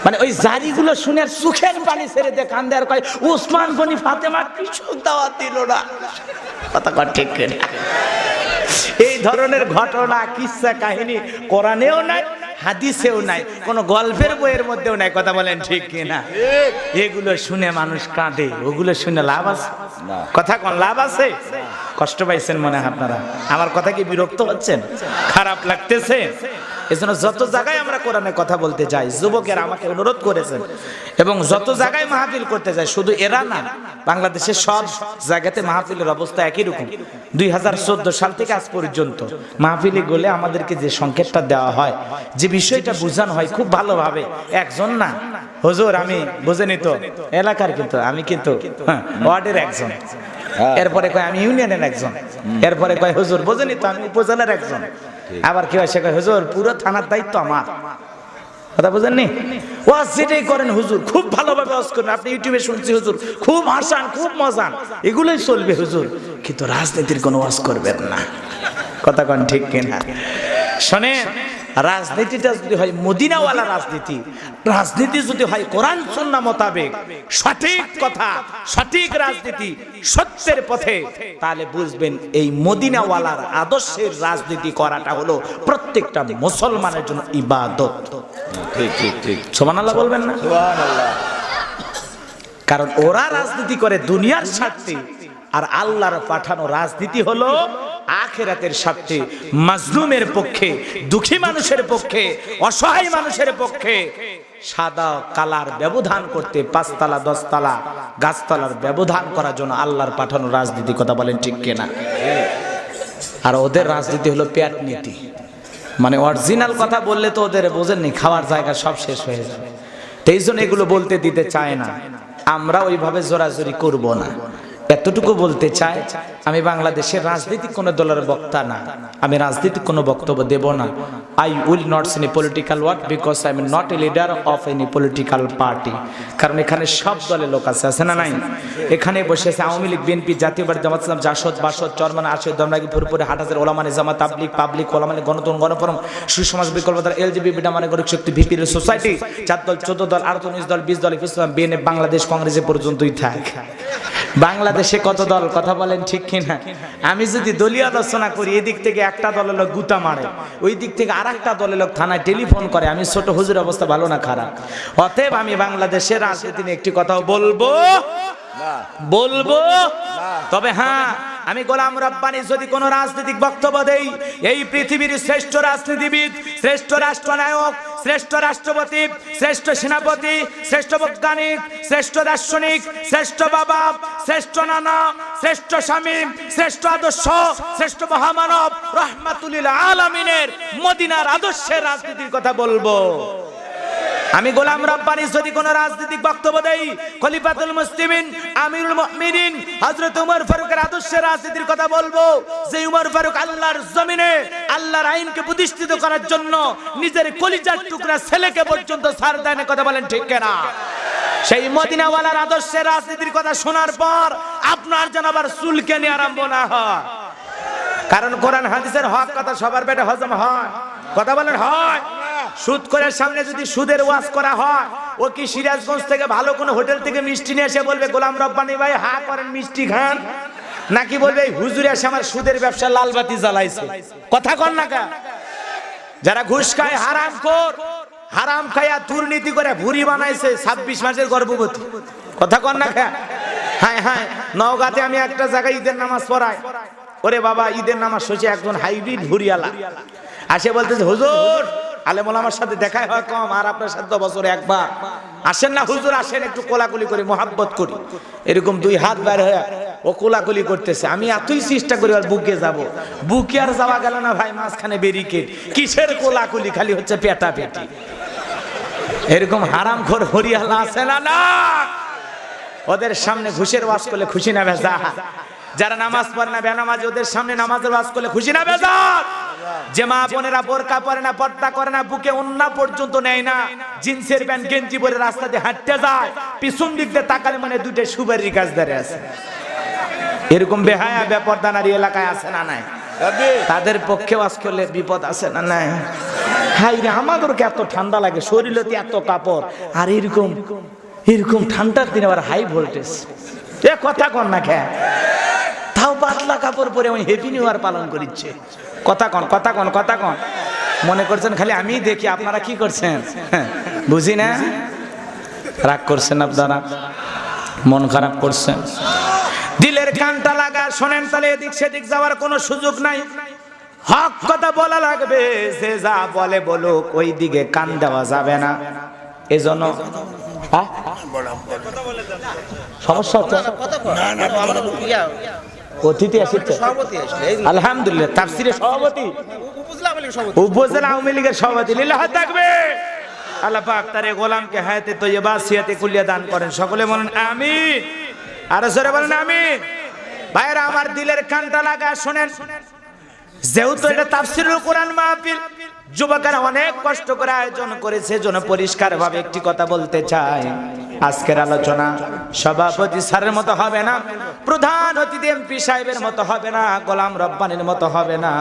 মানে ওই জারিগুলো শুনে সুখের পানি ছেড়ে দিয়ে কান্দে আর কয়, ওসমান গনি ফাতেমা কিছু দাওয়াত দিল না। কথা কন ঠিক কিনা? এই ধরনের ঘটনা কিসসা কাহিনী কোরআনেও নাই, হাদিসেও নাই, কোন গল্পের বইয়ের মধ্যেও নাই। কথা বলেন ঠিক কিনা? এগুলো শুনে মানুষ কাঁদে, ওগুলো শুনে লাভ আছে? কথা কোন লাভ আছে? কষ্ট পাইছেন মনে হয় আপনারা? আমার কথা কি বিরক্ত হচ্ছেন? খারাপ লাগতেছে? এজন্য যত জায়গায় আমরা কোরআনে কথা বলতে যাই, যুবকেরা আমাকে অনুরোধ করেছেন, এবং যত জায়গায় মাহফিল করতে যাই, শুধু এরা না, বাংলাদেশের সব জায়গাতে মাহফিলের অবস্থা একই রকম। 2014 সাল থেকে আজ পর্যন্ত মাহফিলে গেলে আমাদেরকে যে সংকেতটা দেওয়া হয়, যে বিষয়টা বোঝানো হয় খুব ভালোভাবে, একজন না হুজুর আমি বুঝেনি তো এলাকার, কিন্তু আমি কিন্তু ওয়ার্ডের একজন, এরপরে কয় আমি ইউনিয়নের একজন, এরপরে কয় হুজুর বোঝেনি তো আমি উপজেলার একজন, আবার কেউ এসে কয় হুজুর পুরো থানার দায়িত্ব আমার। কথা বুঝেননি? ওয়াজ যেটাই করেন হুজুর খুব ভালোভাবে ওয়াজ করেন, আপনি ইউটিউবে শুনছি হুজুর খুব হাসান খুব মজান, এগুলোই চলবে হুজুর, কিন্তু রাজনীতির কোনো ওয়াজ করবেন না। কথা কোন ঠিক কিনা? শোনেন, রাজনীতিটা যদি হয় মদিনাওয়ালা রাজনীতি, রাজনীতি যদি হয় কোরআন সুন্নাহ মোতাবেক সঠিক কথা, সঠিক রাজনীতি, সত্যের পথে, তাহলে বুঝবেন এই মদিনাওয়ালার আদর্শের রাজনীতি করাটা হলো প্রত্যেকটা মুসলমানের জন্য ইবাদত। ঠিক ঠিক ঠিক, সুবহানাল্লাহ বলবেন না? সুবহানাল্লাহ। কারণ ওরা রাজনীতি করে দুনিয়ার স্বার্থে, আর আল্লাহর পাঠানো রাজনীতি হলো আখিরাতের স্বার্থে, মাজলুমের পক্ষে, দুঃখী মানুষের পক্ষে, অসহায় মানুষের পক্ষে সাদা কালার ব্যবধান করতে, 5 তলা 10 তলা গাছতলার ব্যবধান করার জন্য আল্লাহর পাঠানো রাজনীতি। কথা বলেন ঠিক কিনা? আর ওদের রাজনীতি হলো পেট নীতি, মানে অরিজিনাল কথা বললে তো ওদের বোঝেননি, খাওয়ার জায়গা সব শেষ হয়ে যাবে, এই জন্য এগুলো বলতে দিতে চায় না। আমরা ওইভাবে জোরাজোরি করব না, এতটুকু বলতে চাই, আমি বাংলাদেশের রাজনৈতিক কোন দলের বক্তা না, আমি রাজনৈতিক কোনো বক্তব্য দেব না। I will not say any political work because I am not a leader of any political party. কারণ এখানে সব দলের লোক আছে না নাই? এখানে বসে আছে আওয়ামী লীগ, বিএনপি, জাতীয় পার্টি, জামাত ইসলাম, জাসদ, বাসদ, চরমান, আরশদ, দমরাগি, ফুরপুরে, হাটহাজার, ওলামা নিজামা, তাবলিগ, পাবলিক, ওলামা, গণতন্ত্র, গণফোরাম, সুসমাজ, বিকল্পতার, এলজিবিটি, মানে গরিব শক্তি, ভিপির সোসাইটি, 4 দল, 14 দল, 19 দল, 20 দল, ইসলাম, বিএনএফ, বাংলাদেশ কংগ্রেসে পর্যন্তই থাক। বাংলাদেশে কত দল? কথা বলেন ঠিক কিনা? আমি যদি দলীয় আলোচনা করি, এদিক থেকে একটা দলের লোক গুতা মারে, ওই দিক থেকে আর একটা দলের লোক থানায় টেলিফোন করে, আমি ছোট হুজুর অবস্থা ভালো না খারাপ? অতএব আমি বাংলাদেশের রাজনীতি নিয়ে একটি কথাও বলবো, তবে হ্যাঁ, আমি গোলাম রব্বানী যদি কোন রাজনৈতিক বক্তব্য দেই, এই পৃথিবীর শ্রেষ্ঠ রাজনীতিবিদ, শ্রেষ্ঠ রাষ্ট্রনায়ক, শ্রেষ্ঠ রাষ্ট্রপতি, শ্রেষ্ঠ সেনাপতি, শ্রেষ্ঠ বৈজ্ঞানিক, শ্রেষ্ঠ দার্শনিক, শ্রেষ্ঠ বাবা, শ্রেষ্ঠ নানা, শ্রেষ্ঠ স্বামী, শ্রেষ্ঠ আদর্শ, শ্রেষ্ঠ মহামানব, রাহমাতুল লিল আলামিনের মদিনার আদর্শের রাজনীতির কথা বলবো। আমি গোলাম রব্বানী যদি কোন রাজনৈতিক বক্তব্য দেই, খলিফাতুল মুসলিমিন, আমিরুল মুমিনিন হযরত ওমর ফারুকের আদর্শের রাজনীতির কথা বলবো, যে ওমর ফারুক আল্লাহর জমিনে আল্লাহর আইনকে প্রতিষ্ঠিত করার জন্য নিজের কলিজার টুকরা ছেলেকে পর্যন্ত ছাড় দেন। কথা বলেন ঠিক কিনা? সেই মদিনাওয়ালার আদর্শের রাজনীতির কথা শোনার পর আপনার যেন আবার চুলকানি আরম্ভ না হয়, কারণ কোরআন হাদিসের হক কথা সবার পেটে হজম হয়। কথা বলেন হয়? সুদ করার সামনে যদি সুদের ওয়াজ করা হয়, ও কি সিরাজগঞ্জ থেকে ভালো কোনো হোটেল থেকে মিষ্টি নিয়ে এসে বলবে গোলাম রব্বানী ভাই হা করেন মিষ্টি খান, নাকি বলবে হুজুরে এসে আমার সুদের ব্যবসা লালবাতি জ্বালাইছে? কথা কন না কা? যারা ঘুষ খায়, হারামখোর, হারাম খায়া দুর্নীতি করে ভুঁড়ি বানাইছে 26 মাসের গর্ভবতী। কথা কন না কা? হ্যাঁ হ্যাঁ, নওগাঁতে আমি একটা জায়গায় ঈদের নামাজ পড়াই, ওরে বাবা ঈদের নামাজ শেষে একজন হাইব্রিড ভুঁড়িয়ালা আসে বলতেছে, হুজুর আলেম ওলামার সাথে দেখাই হয় কম, আর আপনার সাথে তো বছরে একবার আসেন না হুজুর, আসেন একটু কোলাকুলি করি, মোহাব্বত করি। এরকম 2 হাত বের হয়ে ও কোলাকুলি করতেছে, আমি এতই চেষ্টা করি আর বুকে যাব, বুকে আর যাওয়া গেল না ভাই, মাঝখানে ব্যারিকেড, কিসের কোলাকুলি, খালি হচ্ছে পেটা পেটি। এরকম হারামখোর হরিয়ালা আছে না? না, ওদের সামনে ঘুষের ওয়াজ করলে খুশি না বেজা? যারা নামাজ পড়ে না বেনামাজি, ওদের সামনে নামাজের ওয়াজ করলে খুশি না বেজা? যে মা বোনেরা বোরকা পরে না, পর্দা করে না, বুকে ওন্না পর্যন্ত নেয় না, জিন্সের প্যান্ট গেঞ্জি পরে রাস্তা দিয়ে হাঁটতে যায়, পিছন দিক দিয়ে তাকালে মানে 2টে সুপারির গাছ ধরে আছে, এরকম বেহায়া বেপরদা নারী এলাকায় আছে না নাই? তাদের পক্ষে ওয়াজ করলে বিপদ আছে না নাই? হাই রে, আমাদেরকে এত ঠান্ডা লাগে, শরীরতে এত কাপড়, আর এরকম এরকম ঠান্ডার দিনে আবার হাই ভোল্টেজ। এ কথা কন না খে, তাও পাতলা কাপড় পরে ওই হ্যাপি নিউ ইয়ার পালন করিচ্ছে। কথা কন, কথা কন, কথা কন। মনে করছেন খালি আমি দেখি, আপনারা কি করছেন বুঝি না? রাগ করছেন আপনারা, মন খারাপ করছেন, দিলের কানটা লাগা শোনেন, তাহলে এদিক সেদিক যাওয়ার কোনো সুযোগ নাই। হক কথা বলা লাগবে, যে যা বলে বলুক, ওই দিকে কান দেওয়া যাবে না। এজন্য সমস্যা হচ্ছে অতিথি আসছে, আলহামদুলিল্লাহ তাফসিরের সভাপতি, উপজেলা আওয়ামী লীগের সভাপতি, লিল্লাহ থাকবে। আল্লাহ পাক তার গোলামকে হায়াতে তৈয়বা সিয়াতে কুলিয়া দান করেন, সকলে বলেন আমিন। আর জোরে বলেন আমিন। ভাইরা আমার, দিলের কানটা লাগা শোনেন, যেহেতু এটা তাফসিরুল কোরআন মাহফিল, যুবকেরা অনেক কষ্ট করে আয়োজন করেছে, জন্য পরিষ্কার ভাবে একটি কথা বলতে চাই। আজকের আলোচনা সভাপতি স্যারের মতো হবে না, প্রধান অতিথি এমপি সাহেবের মতো হবে না, গোলাম রব্বানির মতো হবে না।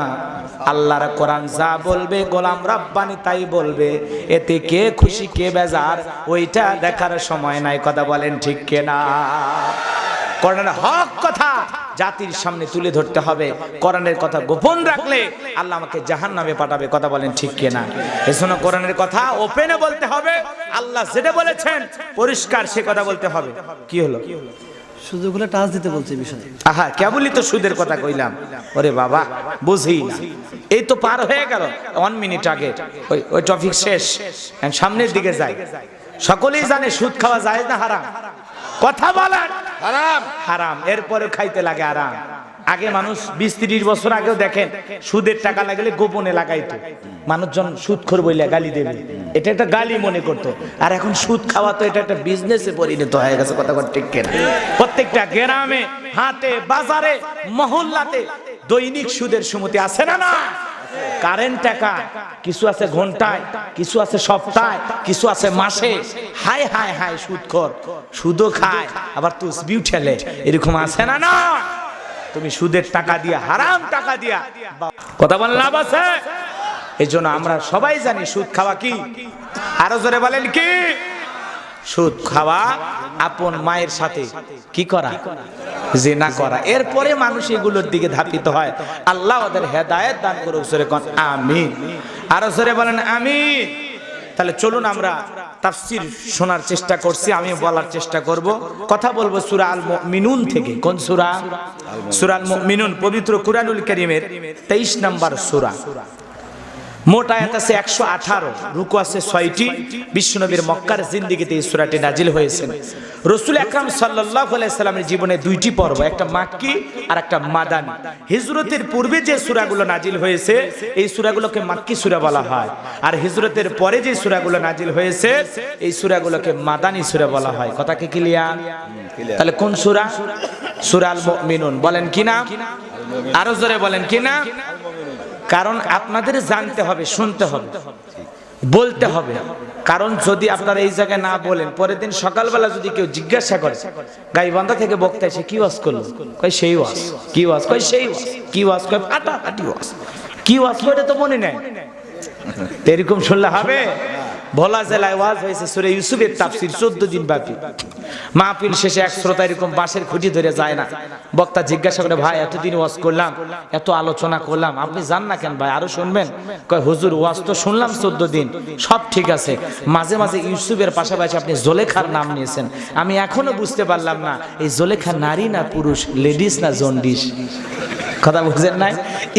আল্লাহর কোরআন যা বলবে গোলাম রব্বানি তাই বলবে। এতে কে খুশি কে বেজার ওইটা দেখার সময় নাই। কথা বলেন ঠিক কিনা? কোরআনের হক কথা জাতির সামনে তুলে ধরতে হবে। কোরআনের কথা গোপন রাখলে আল্লাহ আমাকে জাহান্নামে পাঠাবে। কথা বলেন ঠিক কিনা? এজন্য কোরআনের কথা ওপেনে বলতে হবে। আল্লাহ যেটা বলেছেন পরিষ্কার সে কথা বলতে হবে। কি হলো? সুদগুলো টাচ দিতে বলছে বিষয়। আহা, কেবলই তো সুদের কথা কইলাম। ওরে বাবা, বুঝি না, এই তো পার হয়ে গেল 1 মিনিট আগে। ওই টপিক শেষ, সামনের দিকে যাই। সকলেই জানে সুদ খাওয়া যায় না হারাম? কথা বলেন হারাম। হারাম, এরপরে খাইতে লাগে আরাম। আগে মানুষ 20-30 বছর আগেও দেখেন সুদের টাকা লাগলে গোপনে লাগাইতো। মানুষজন সুদখোর বইলে গালি দেবে, এটা একটা গালি মনে করতো। আর এখন সুদ খাওয়া তো এটা একটা বিজনেসে পরিণত হয়ে গেছে। কথা বল ঠিক কিনা? প্রত্যেকটা গ্রামে, হাটে, বাজারে, মহল্লাতে দৈনিক সুদের সুমতি আছে না? না, কারেন্ট টাকা কিছু আছে ঘন্টায়, কিছু আছে সপ্তাহে, কিছু আছে মাসে। হায় হায় হায়, সুদখোর সুদও খায় আবার তসবিহ ঠেলে, এরকম আছে না? না, তুমি সুদের টাকা দিয়া, হারাম টাকা দিয়া কথা বল লাভ আছে। এই জন্য আমরা সবাই জানি সুদ খাওয়া কি। আরো জোরে বলেন কি? সুদ খাওয়া আপন মায়ের সাথে কি করা? জিনা করা। এরপরে মানুষ এগুলোর দিকে ধাপিত হয়। আল্লাহ ওদের হেদায়েত দান করুক। জোরে কোন আমিন। আরো জোরে বলেন আমিন। তাহলে চলুন আমরা তাফসীর শোনার চেষ্টা করছি, আমি বলার চেষ্টা করব। কথা বলবো সূরা আল মুমিনুন থেকে। কোন সূরা? সূরা আল মুমিনুন, পবিত্র কুরআনুল কারীমের 23 নম্বর সূরা। মোট আয়াত আছে 118, রুকু আছে 6টি। বিশ্বনবীর মক্কার জিন্দেগিতে এই সূরাটি নাজিল হয়েছে। রাসূল আকরাম সাল্লাল্লাহু আলাইহি সাল্লামের জীবনে 2টি পর্ব, একটা মাক্কি আর একটা মাদানী। হিজরতের পূর্বে যে সূরাগুলো নাজিল হয়েছে এই সূরাগুলোকে মাক্কি সূরা বলা হয়, আর হিজরতের পরে যে সূরাগুলো নাজিল হয়েছে এই সূরাগুলোকে মাদানী সূরা বলা হয়। কথা কি ক্লিয়ার? তাহলে কোন সূরা? সূরা আল মুমিনুন। বলেন কি না? আরো জোরে বলেন কি না? কারণ আপনাদের জানতে হবে, শুনতে হবে, বলতে হবে। কারণ যদি আপনারা এই জায়গায় না বলেন, পরের দিন সকালবেলা যদি কেউ জিজ্ঞাসা করে গাইবান্ধা থেকে বক্তা এসে কি ওয়াজ করলো, কই সেই ওয়াজ। কি ওয়াজ? কই সেই ওয়াজ। কি ওয়াজ? কই ফাটাফাটি ওয়াজ। কি ওয়াজ করে তো মনে নেই। এরকম শুনলে হবে? ভোলা জেলায় ওয়াজ হয়েছে সূরা ইউসুফের তাফসীর 14 দিন ব্যাপী। মাহফিল শেষে এক শ্রোতা এরকম বাঁশের খুঁটি ধরে যায় না। বক্তা জিজ্ঞাসা করে, ভাই এতদিন ওয়াজ করলাম, এত আলোচনা করলাম, আপনি যান না কেন ভাই? আরো শুনবেন? কয় হুজুর ওয়াজ তো শুনলাম 14 দিন, সব ঠিক আছে, মাঝে মাঝে ইউসুফের পাশাপাশি আপনি জোলেখার নাম নিয়েছেন। আমি এখনো বুঝতে পারলাম না এই জোলেখা নারী না পুরুষ, লেডিস না জন্ডিস। কথা বুঝেন নাই?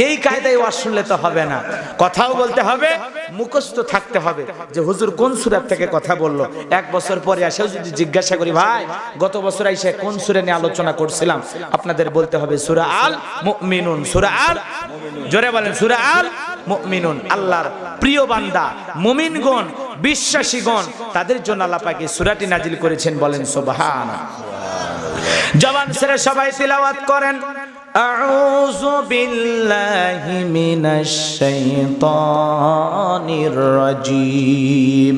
এই কায়দায় ওয়াজ শুনলে তো হবে না, কথাও বলতে হবে, মুখস্থ থাকতে হবে যে হুজুর কোন সূরা থেকে কথা বললো। 1 বছর পরে এসেও যদি জিজ্ঞাসা করি, ভাই গত বছর এসে কোন সূরা নিয়ে আলোচনা করছিলাম, আপনাদের বলতে হবে সূরা আল মুমিনুন। সূরা আল, জোরে বলেন সূরা আল মুমিনুন। আল্লাহর প্রিয় বান্দা মুমিনগণ, বিশ্বাসীগণ, তাদের জন্য আল্লাহ পাক এই সূরাটি নাজিল করেছেন। বলেন সুবহানাল্লাহ। জবান ছেড়ে সবাই তিলাওয়াত করেন। আউযু বিল্লাহি মিনাশ শাইতানির রাজীম।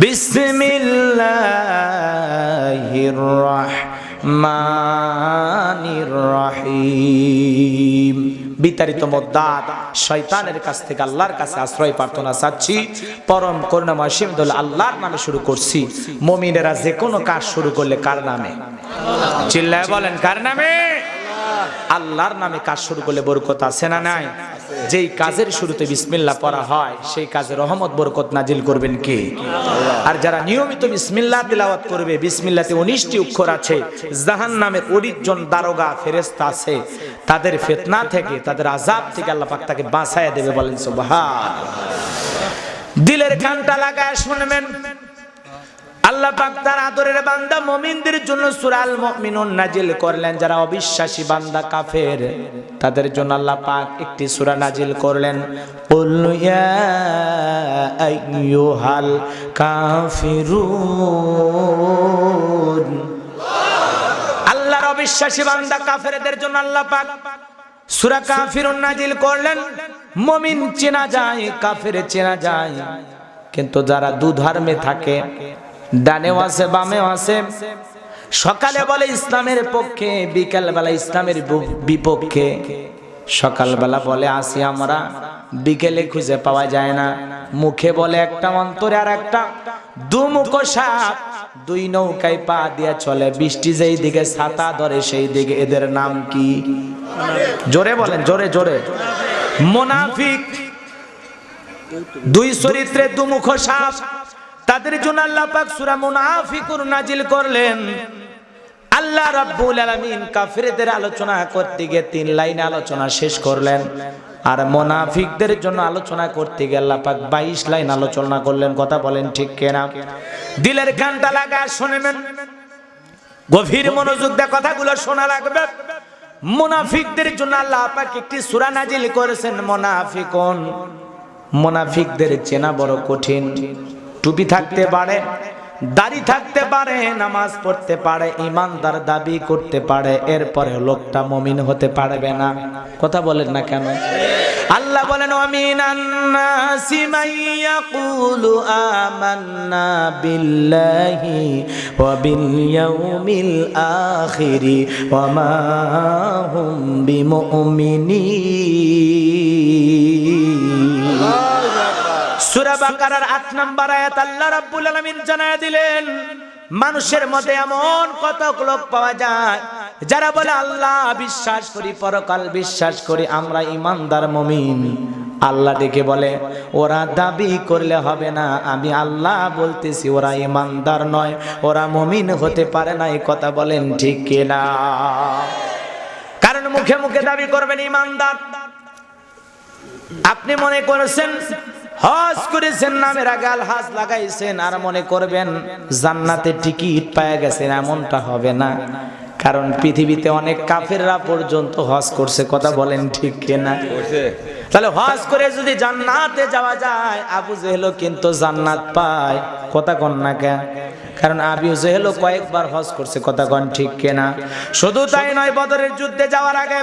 বিসমিল্লাহির রাহমানির রহিম। বিতাড়িত মদ্দাত শয়তানের কাছ থেকে আল্লাহর কাছে আশ্রয় প্রার্থনা চাচ্ছি। পরম করুণাময় সিমদুল আল্লাহর নামে শুরু করছি। মুমিনেরা যে কোনো কাজ শুরু করলে কার নামে? চিল্লায় বলেন কার নামে? আল্লাহর নামে কাজ শুরু করলে বরকত আছে না নাই? যেই কাজের শুরুতে বিসমিল্লাহ পড়া হয় সেই কাজে রহমত বরকত নাজিল করবেন কে? আর যারা নিয়মিত বিসমিল্লাহ তিলাওয়াত করবে, বিসমিল্লাহতে 19টি অক্ষর আছে, জাহান্নামের 19 জন দারোগা ফেরেশতা আছে, তাদের ফিতনা থেকে, তাদের আযাব থেকে আল্লাহ পাক তাকে বাঁচায় দেবে। বলেন সুবহানাল্লাহ। দিলের কানটা লাগায় শুনবেন। আল্লাহ পাক তার আদরের বান্দা মুমিনদের জন্য সূরা আল মুমিনুন নাজিল করলেন। যারা অবিশ্বাসী বান্দা কাফের তাদের জন্য আল্লাহ পাক একটি সূরা নাজিল করলেন। কুল ইয়া আইয়ুহাল কাফিরুন। আল্লাহর অবিশ্বাসী বান্দা কাফেরদের জন্য আল্লাহ পাক সূরা কাফিরুন নাজিল করলেন। মুমিন চেনা যায়, কাফের চেনা যায়, কিন্তু যারা দুধর্মে থাকে ডানেও আছে বামেও আছে। সকালে বলে ইসলামের পক্ষে, বিকাল বেলা ইসলামের বিপক্ষে। সকালবেলা বলে আসি আমরা, বিকেলে খুঁজে পাওয়া যায় না। মুখে বলে একটা, অন্তরে আর একটা। দুমুখ সাপ, দুই নৌকায় পা দিয়ে চলে, বৃষ্টি যেই দিকে ছাতা ধরে সেই দিকে। এদের নাম কি? জোরে বলেন, জোরে জোরে। মুনাফিক। দুই চরিত্রে দুমুখ সাপ। তাদের জন্য আল্লাহ পাক সূরা মুনাফিকুন নাজিল করলেন। আল্লাহ রাব্বুল আলামিন কাফিরদের আলোচনা করতে গিয়ে 3 লাইনে আলোচনা শেষ করলেন, আর মুনাফিকদের জন্য আলোচনা করতে গিয়ে আল্লাহ পাক 22 লাইন আলোচনা করলেন। কথা বলেন ঠিক কিনা? দিলের কানটা লাগা শুনবেন, গভীর মনোযোগ দিয়ে কথাগুলো শোনা লাগবে। মুনাফিকদের জন্য আল্লাহ পাক একটি সূরা নাজিল করেছেন, মুনাফিকুন। মুনাফিকদের চেনা বড় কঠিন। টুপি থাকতে পারে, দাড়ি থাকতে পারে, নামাজ পড়তে পারে, ইমানদার দাবি করতে পারে, এরপরে লোকটা মুমিন হতে পারবে না। কথা বলেন না কেন? আল্লাহ বলেন, ওয়ামিনান নাসি মাইয়াকুলু আমান্না বিল্লাহি ওয়া বিল ইয়াউমিল আখিরি ওয়া মা হুম বিমুমিনিন। সূরা বাকারার 8 নম্বর আয়াত আল্লাহ রাব্বুল আলামিন জানায়া দিলেন, মানুষের মধ্যে এমন কতক লোক পাওয়া যায় যারা বলে আল্লাহ বিশ্বাস করি, পরকাল বিশ্বাস করি, আমরা ইমানদার মুমিন। আল্লাহ ডেকে বলে, ওরা দাবি করলে হবে না, আমি আল্লাহ বলতেছি ওরা ইমানদার নয়, ওরা মুমিন হতে পারে না। এই কথা বলেন ঠিক কিনা? কারণ মুখে মুখে দাবি করবেন ইমানদার। আপনি মনে করেছেন হজ করেছেন, নামের আগে আল হজ লাগাইছেন, আর মনে করবেন জান্নাতে টিকিট পেয়ে গেছেন, এমনটা হবে না। কারণ পৃথিবীতে অনেক কাফেররা পর্যন্ত হজ করছে। কথা বলেন ঠিক কিনা? তাহলে হজ করে যদি জান্নাতে যাওয়া যায়, আবু জেহেলও কিন্তু জান্নাত পায়। কথা কন না কেন? কারণ আবু জেহেলও কয়েকবার হজ করছে। কথা কন ঠিক কিনা? শুধু তাই নয়, বদরের যুদ্ধে যাওয়ার আগে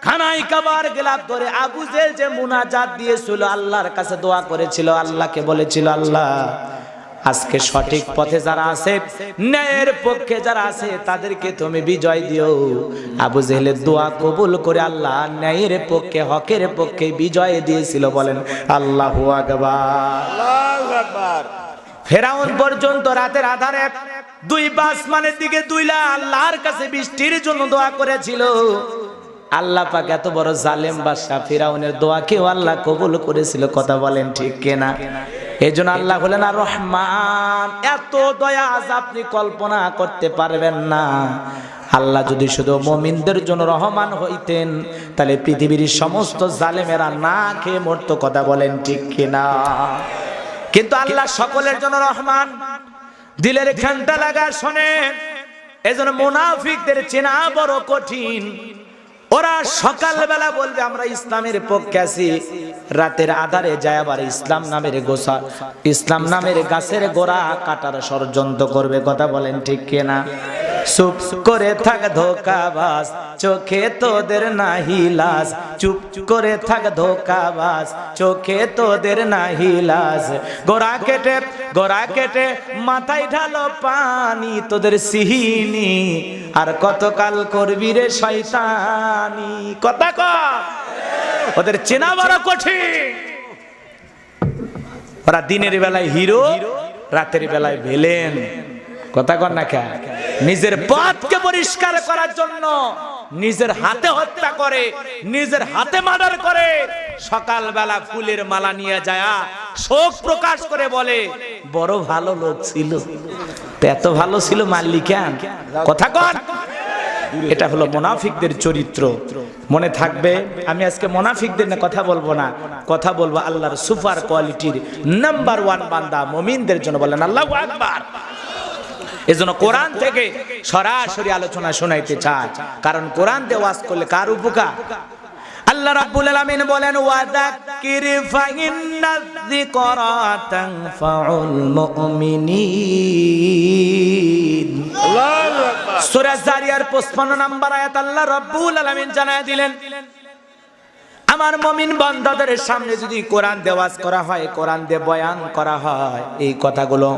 খানাই কাবার গিলাফ ধরে আবু জেহেল যে মুনাজাত দিয়েছিল, আল্লাহর কাছে দোয়া করেছিল, আল্লাহকে বলেছিল, আল্লাহ আজকে সঠিক পথে যারা আছে, ন্যায়ের পক্ষে যারা আছে, তাদেরকে তুমি বিজয় দিও। আবু জেহেলের দোয়া কবুল করে আল্লাহ ন্যায়ের পক্ষে, হকের পক্ষে বিজয় দিয়েছিল। বলেন আল্লাহু আকবার। আল্লাহু আকবার। ফেরাউন পর্যন্ত রাতের আধারে 2 আসমানের দিকে দুইলা আল্লাহর কাছে বৃষ্টির জন্য দোয়া করেছিল। আল্লাহ পাক এত বড় জালেম বাদশা ফিরাউনের দোয়াকেও আল্লাহ কবুল করেছিল। কথা বলেন ঠিক কিনা? এজন্য আল্লাহ বলেন আর রহমান, এত দয়া আজ আপনি কল্পনা করতে পারবেন না। আল্লাহ যদি শুধু মুমিনদের জন্য রহমান হইতেন, তাহলে পৃথিবীর সমস্ত জালেমেরা না খেয়ে মরতো। কথা বলেন ঠিক কিনা? কিন্তু আল্লাহ সকলের জন্য রহমান। দিলের খানটা লাগা শোনেন, এজন্য মুনাফিকদের চেনা বড় কঠিন। ওরা সকালবেলা বলবে আমরা ইসলামের পক্ষে আছি, রাতের আধারে যায় আবার ইসলাম নামের গাছের গোড়া কাটার ষড়যন্ত্র করবে। কথা বলেন ঠিক কিনা? চুপ করে থাক ধোঁকাবাজ, চোখে তোদের নাহি লাজ। চুপ করে থাক ধোঁকাবাজ, চোখে তোদের নাহি লাজ। গোড়া কেটে মাথায় ঢালো পানি, তোদের সিহিনি আর কতকাল করবি রে শয়তানি। কথা কর, ওদের চেনা বড় কঠিন। ওরা দিনের বেলায় হিরো, রাতের বেলায় ভিলেন। কথা কর না কে? নিজের পথকে পরিষ্কার করার জন্য নিজের হাতে হত্যা করে, নিজের হাতে মার্ডার করে। সকালবেলা ফুলের মালা নিয়ে যায়, শোক প্রকাশ করে বলে বড় ভালো লোক ছিল। এত ভালো ছিল মারলি কেন? কথা কর। এটা হলো মুনাফিকদের চরিত্র। মনে থাকবে, আমি আজকে মুনাফিকদের নিয়ে কথা বলবো না, কথা বলবো আল্লাহর সুপার কোয়ালিটির নাম্বার 1 বান্দা মুমিনদের জন্য। বলেন আল্লাহু আকবার। এজন্য কোরআন থেকে সরাসরি আলোচনা শোনাইতে চাই, কারণ কোরআন দিয়ে ওয়াজ করলে কার উপকার? আল্লাহ রাব্বুল আলামিন বলেন ওয়াযাক্কির ফাইন্নায যিকরা তানফাউল মুমিনিন। আল্লাহু আকবার। সূরা জারিয়ার 55 নম্বর আয়াত আল্লাহ রাব্বুল আলামিন জানায় দিলেন, আমার মুমিন বান্দাদের সামনে যদি কোরআন দিয়ে ওয়াজ করা হয়, কোরআন দিয়ে বয়ান করা হয়, এই কথাগুলো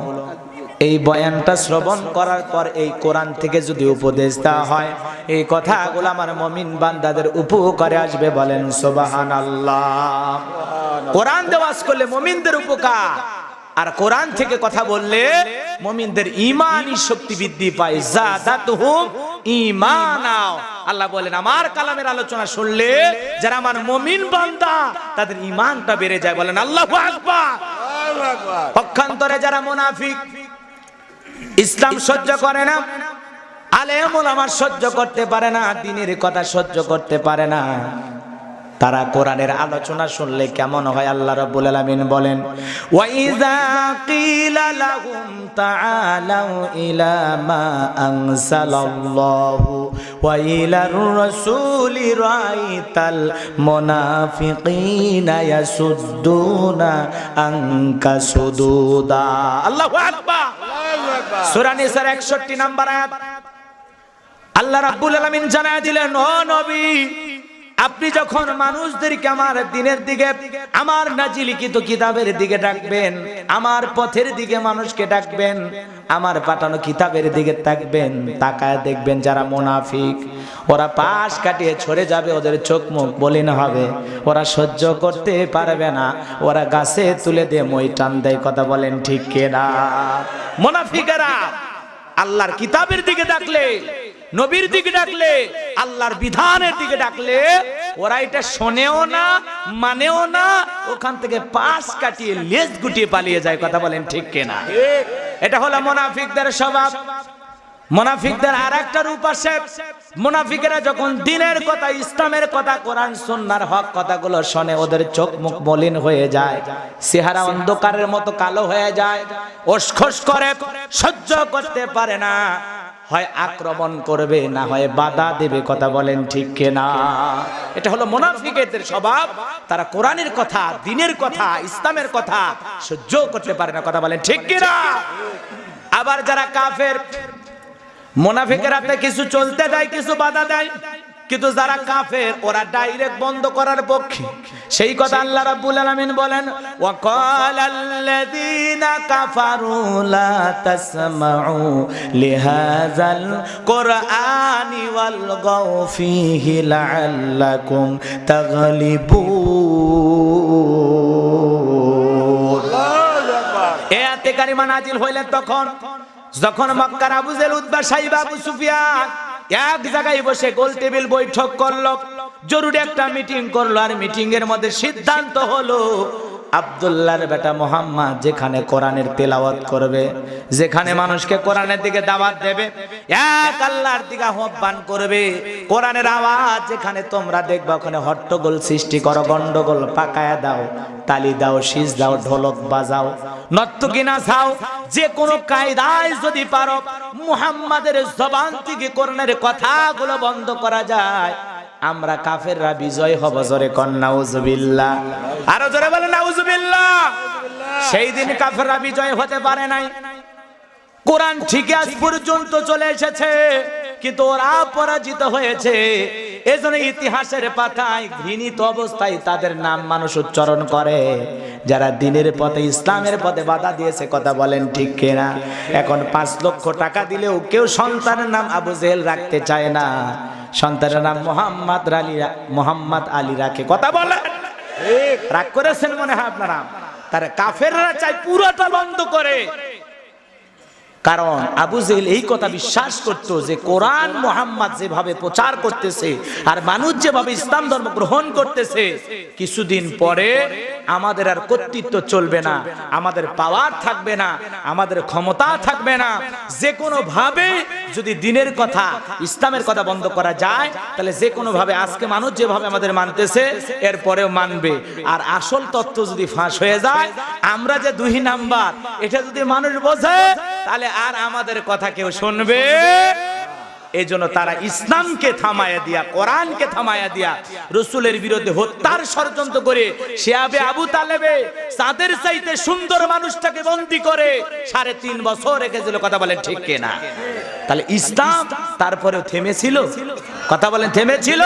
এই বয়ানটা শ্রবণ করার পর এই কোরআন থেকে যদি উপদেশ দেওয়া হয়, এই কথাগুলো আমার মুমিন বান্দাদের উপকারে আসবে, বলেন সুবহানাল্লাহ। কোরআন দেওয়াজ করলে মুমিনদের উপকার, আর কোরআন থেকে কথা বললে মুমিনদের ঈমানি শক্তি বৃদ্ধি পায়। যাদাতুহুম ঈমানা। আল্লাহ বলেন আমার কালামের আলোচনা শুনলে যারা আমার মুমিন বান্দা তাদের ঈমানটা বেড়ে যায়, বলেন আল্লাহু আকবার। পক্ষান্তরে যারা মুনাফিক, ইসলাম সহ্য করে না, আলেম ওলামা সহ্য করতে পারে না, দ্বীনের কথা সহ্য করতে পারে না, তারা কোরআনের আলোচনা শুনলে কেমন হয় আল্লাহ রাব্বুল আলামিন বলেন, ওয়া ইযা কিলা লাহুম তাআলাউ ইলা মা আনসালাল্লাহু ওয়া ইলার রাসূলি রাআইতাল মুনাফিকিনা ইয়াসুদ্দুনা আনকা সুদুদা। আল্লাহু আকবার। সূরা নিসার 61 নম্বর আয়াত। আল্লাহ রাব্বুল আলামিন জানায় দিলেন, ও নবী, আপনি যখন মানুষদেরকে আমার দ্বীনের দিকে, আমার নাজিলকৃত কিতাবের দিকে ডাকবেন, আমার পথের দিকে মানুষকে ডাকবেন, আমার পাঠানো কিতাবের দিকে তাকবেন, তাকায় দেখবেন যারা মুনাফিক ওরা পাশ কাটিয়ে সরে যাবে, ওদের চোখ মুখ মলিন হবে, ওরা সহ্য করতে পারবে না, ওরা গাছে তুলে দিয়ে মই টান দেয়। কথা বলেন ঠিক কিনা? মুনাফিকেরা আল্লাহর কিতাবের দিকে ডাকলে, নবীর দিকে ডাকলে, আল্লাহর বিধানের দিকে ডাকলে ওরা এটা শোনেও না, মানেও না, ওখান থেকে পাশ কাটিয়ে লেজ গুটিয়ে পালিয়ে যায়। কথা বলেন ঠিক কিনা? এটা হলো মুনাফিকদের স্বভাব। মুনাফিকদের আরেকটা রূপ আছে। মুনাফিকেরা যখন দ্বীনের কথা, ইসলামের কথা, কোরআন সুন্নাহর হক কথাগুলো শোনে, ওদের চোখ মুখ মলিন হয়ে যায়, চেহারা অন্ধকারের মতো কালো হয়ে যায়, ওসখোস করে, সহ্য করতে পারে না, হয় আক্রমণ করবে না হয় বাধা দেবে। কথা বলেন ঠিক কিনা? এটা হলো মুনাফিকদের স্বভাব। তারা কোরআনের কথা, দ্বীনের কথা, ইসলামের কথা সহ্য করতে পারে না। কথা বলেন ঠিক কিনা? আবার যারা কাফের, মুনাফিকেরা কিছু চলতে দেয়, কিছু বাধা দেয়, কিন্তু যারা কাফের ওরা ডাইরেক্ট বন্ধ করার পক্ষে। সেই কথা আল্লাহ রাব্বুল আলামিন বলেন, ওয়া ক্বালাল্লাযীনা কাফারু লা তাসমাউ লিহাযাল কুরআনি ওয়ালগাউ ফীহি লাআল্লাকুম তাগলিবুন। এই আয়াতে কারিমা নাজিল হইলেন তখন যখন মক্কার আবু জেহেল, উতবা, সাইবা, আবু সুফিয়ান এক জায়গায় বসে গোল টেবিল বৈঠক করলো, জরুরি একটা মিটিং করলো। আর মিটিং এর মধ্যে সিদ্ধান্ত হলো আব্দুল্লাহর বেটা মুহাম্মদ যেখানে কোরআনের তেলাওয়াত করবে, যেখানে মানুষকে কোরআনের দিকে দাওয়াত দেবে, এক আল্লাহর দিকে আহ্বান করবে, কোরআনের আওয়াজ যেখানে তোমরা দেখবা ওখানে হট্টগোল সৃষ্টি করো, গন্ডগোল পাকায়া দাও, তালি দাও, শীষ দাও, ঢোলক বাজাও, নর্তকী নাচাও, যে কোনো কায়দায় যদি পারো মুহাম্মাদের জবান থেকে কোরআনের কথাগুলো বন্ধ করা যায়, আমরা কাফেররা বিজয় হব। জোরে কন নাউজুবিল্লাহ। আরো জোরে বলেন নাউজুবিল্লাহ। সেই দিন কাফেররা বিজয় হতে পারে নাই। কোরআন ঠিক আজ পর্যন্ত চলে এসেছে, কিন্তু ওরা পরাজিত হয়েছে। এজন্য ইতিহাসের পাতায় ঘৃণিত অবস্থায় তাদের নাম মানুষ উচ্চারণ করে, যারা দ্বীনের পথে, ইসলামের পথে বাধা দিয়েছে। কথা বলেন ঠিক কিনা? এখন 5 লক্ষ টাকা দিলেও কেউ সন্তানের নাম আবু জেহেল রাখতে চায় না, সন্তানের নাম মোহাম্মদ আলী রাখে। কথা বলেন রাগ করেছেন মনে হয় আপনারা? তারা কাফেররা চায় পুরোটা বন্ধ করে, কারণ আবু জেহেল এই কথা বিশ্বাস করত যে কোরআন মুহাম্মদ যেভাবে প্রচার করতেছে আর মানুষ যেভাবে ইসলাম ধর্ম গ্রহণ করতেছে, কিছুদিন পরে আমাদের আর কর্তৃত্ব চলবে না, আমাদের পাওয়ার থাকবে না, আমাদের ক্ষমতা থাকবে না। যে কোনো ভাবে যদি দ্বীনের কথা, ইসলামের কথা বন্ধ করা যায়, তাহলে যে কোনো ভাবে আজকে মানুষ যেভাবে আমাদের মানতেছে এরপরেও মানবে। আর আসল তত্ত্ব যদি ফাঁস হয়ে যায়, আমরা যে 2 নাম্বার, এটা যদি মানুষ বোঝে, তাহলে আর আমাদের কথা কেউ শুনবে। এই জন্য তারা ইসলামকে থামায়া দিয়া, কোরআনকে থামায়া দিয়া রাসূলের বিরুদ্ধে হত্যার ষড়যন্ত্র করে শিয়াবে আবু তালেবে তাদের চাইতে সুন্দর মানুষটাকে বন্দী করে 3.5 বছর রেখেছিল। কথা বলেন ঠিক কিনা? তাহলে ইসলাম তারপরেও থেমেছিল? কথা বলেন থেমেছিল?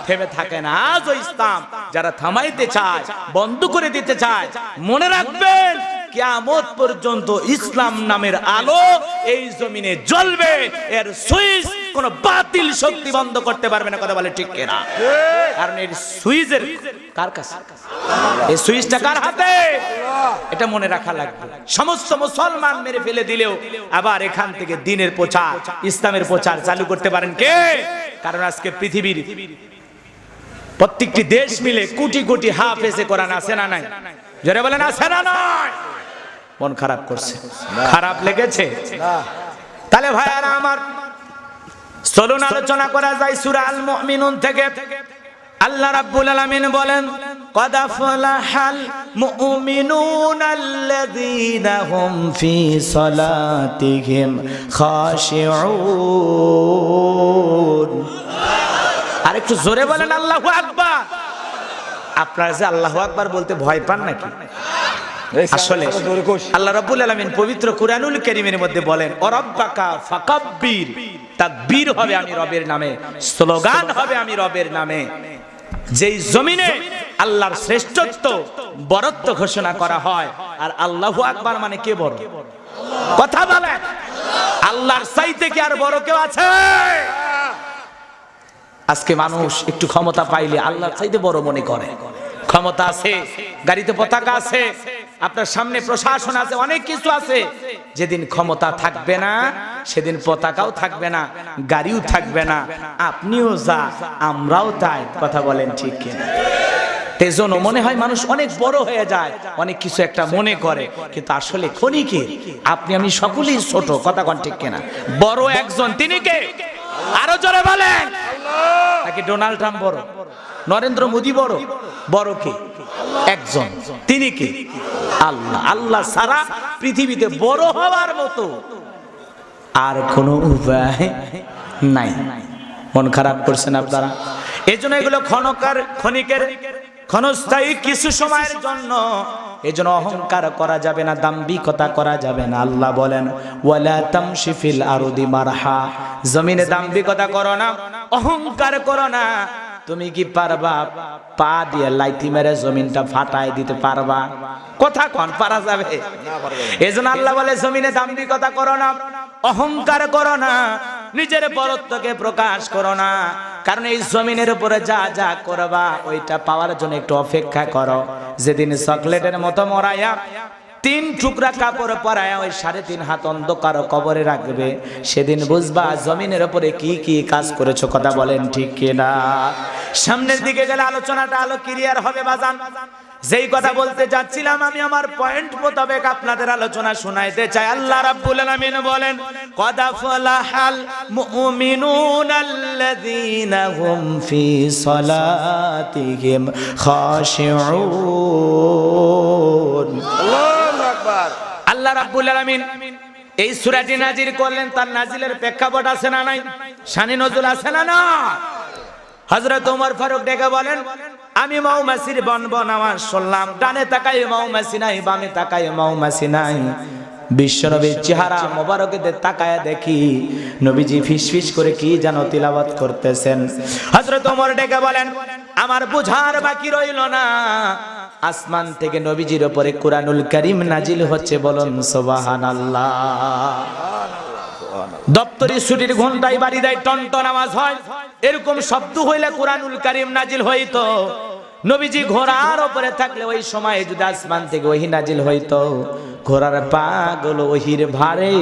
থেমে থাকে না। আজও ইসলাম যারা থামাইতে চায়, বন্ধ করে দিতে চায়, মনে রাখবেন কিয়ামত পর্যন্ত ইসলাম নামের আলো এই জমিনে জ্বলবে। এর সুইচ কোন বাতিল শক্তি বন্ধ করতে পারবে না। কথা বলে ঠিক কিনা? কারণ এর সুইচের কার কাছে? এই সুইচটা কার হাতে? এটা মনে রাখা লাগবে। সমস্ত মুসলমান মেরে ফেলে দিলেও আবার এখান থেকে দ্বীনের প্রচার, ইসলামের প্রচার চালু করতে পারেন কে? কারণ আজকে পৃথিবীর প্রত্যেকটি দেশ মিলে কোটি কোটি হাফেজে কোরআন আছে না নাই? জোরে বলেন আছে না নাই? মন খারাপ করছে? খারাপ লেগেছে? তাহলে ভাইয়ারা আমার, চলুন আলোচনা করা যায় সূরা আল মুমিনুন থেকে। আল্লাহ রাব্বুল আলামিন বলেন, قد أفلح المؤمنون الذين هم في صلاتهم خاشعون। আরেকটু জোরে বলেন আল্লাহু আকবার। আপনারা যে আল্লাহু আকবার বলতে ভয় পান নাকি? আসলে আল্লাহ রাব্বুল আলামিন পবিত্র কুরআনুল কারীমের মধ্যে বলেন, ওয়ারাব্বাকা ফাকাব্বির, তাকবীর হবে আমি রবের নামে, স্লোগান হবে আমি রবের নামে। যেই জমিনে আল্লাহর শ্রেষ্ঠত্ব, বরত্ব ঘোষণা করা হয়, আর আল্লাহু আকবার মানে কে বড়? কথা বলেন, আল্লাহর চাইতে কি আর বড় কেউ আছে? আজকে মানুষ একটু ক্ষমতা পাইলে আল্লাহর চাইতে বড় মনে করে। ক্ষমতা আছে, গাড়িতে পতাকা আছে, আপনার সামনে প্রশাসন আছে, অনেক কিছু আছে। যেদিন ক্ষমতা থাকবে না সেদিন পতাকাও থাকবে না, গাড়িও থাকবে না, আপনিও যা আমরাও তাই। কথা বলেন ঠিক কিনা? তেজন্য মনে হয় মানুষ অনেক বড় হয়ে যায়, অনেক কিছু একটা মনে করে, কিন্তু আসলে ক্ষণিকের আপনি আমি সকলেই ছোট। কথা কোন ঠিক কিনা? বড় একজন, তিনি কে? আরো জোরে বলেন। নাকি ডোনাল্ড ট্রাম্প বড়? নরেন্দ্র মোদী বড়? বড় কে? একজন, তিনি কে? আল্লাহ। আল্লাহ ছাড়া পৃথিবীতে বড় হওয়ার মতো আর কোনো উপায় নাই। মন খারাপ করছেন আপনারা? এজন্য এগুলো ক্ষণিকের, ক্ষণস্থায়ী, কিছু সময়ের জন্য। এজন্য অহংকার করা যাবে না, দাম্ভিকতা করা যাবে না। আল্লাহ বলেন, ওয়ালা তামশি ফিল আরদি মারহা, জমিনে দাম্ভিকতা করো না, অহংকার করো না। তুমি কি পারবা পা দিয়ে লাইতি মেরে জমিনটা ফাটায় দিতে পারবা? কথা কোন পারা যাবে? এজন্য আল্লাহ বলে, জমিনে দাম্ভিকতা করো না, অহংকার করো না, নিজের বড়ত্বকে প্রকাশ করো না। কারণ এই জমিনের উপরে যা যা করবা ওইটা পাওয়ার জন্য একটু অপেক্ষা করো। যেদিন চকলেটের মতো মরাইয়া 3 টুকরা কাপড় পরায়া ওই 3.5 হাত অন্ধকার কবরে রাখবে, সেদিন বুঝবা জমিনের উপরে কি কি কাজ করেছো। কথা বলেন ঠিক কিনা? সামনের দিকে গেলে আলোচনাটা আলো ক্লিয়ার হবে বাজান। যেই কথা বলতে যাচ্ছিলাম আমি আমার পয়েন্ট মোতাবেক আপনাদের আলোচনা শোনাইতে চাই। আল্লাহ রাব্বুল আলামিন বলেন, قد أفلح المؤمنون الذين هم في صلاتهم خاشعون। আল্লাহ রাব্বুল আলামিন এই সূরাটি নাজিল করলেন, তার নাজিলের প্রেক্ষাপট আছে না নাই? শানে নজুল আছে না না? হযরত ওমর ফারুক ডেকে বলেন, আমি মৌমাছির বনবন আমার শুনলাম, ডানে তাকাই মৌমাছি নাই, বামে তাকাই মৌমাছি নাই। বিশ্বনবীর চেহারা মোবারকতে তাকায় দেখি নবীজি ফিসফিস করে কি যেন তিলাওয়াত করতেছেন। হযরত ওমর ডেকে বলেন, আমার বুঝার বাকি রইল না, আসমান থেকে নবীজির উপরে কুরআনুল কারীম নাজিল হচ্ছে। বলুন সুবহানাল্লাহ। দপ্তরি ছুটির ঘন্টায় বাড়ি দেয়, টনটন আওয়াজ হয়, এরকম শব্দ হইলে কুরআনুল কারীম নাজিল হইতো। নবীজি ঘোড়ার উপরে থাকলে ওই সময় যদি আসমান থেকে ওহী নাজিল হইতো, ঘোড়ার পা গুলো ওহীর ভারে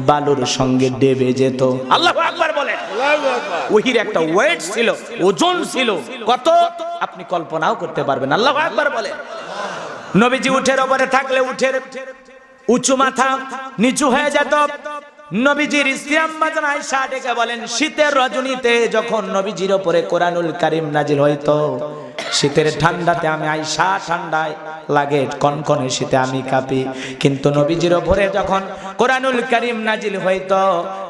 বালুর সঙ্গে ডেবে যেত। আল্লাহু আকবার বলেন। ওহীর একটা ওয়েট ছিল, ওজন ছিল, কত আপনি কল্পনাও করতে পারবেন। আল্লাহু আকবার বলেন। নবীজি উঠের উপরে থাকলে উঠের উঁচু মাথা নিচু হয়ে যেত। নবীজির স্ত্রী আম্মা জান আয়েশা ডেকে বলেন, শীতের রজনীতে যখন নবীজির উপরে কোরআনুল কারীম নাজিল হইতো, শীতের ঠান্ডাতে আমি আয়েশা ঠান্ডায় লাগে, কনকনে শীতে আমি কাঁপি, কিন্তু নবীজির উপরে যখন কোরআনুল কারীম নাজিল হইতো,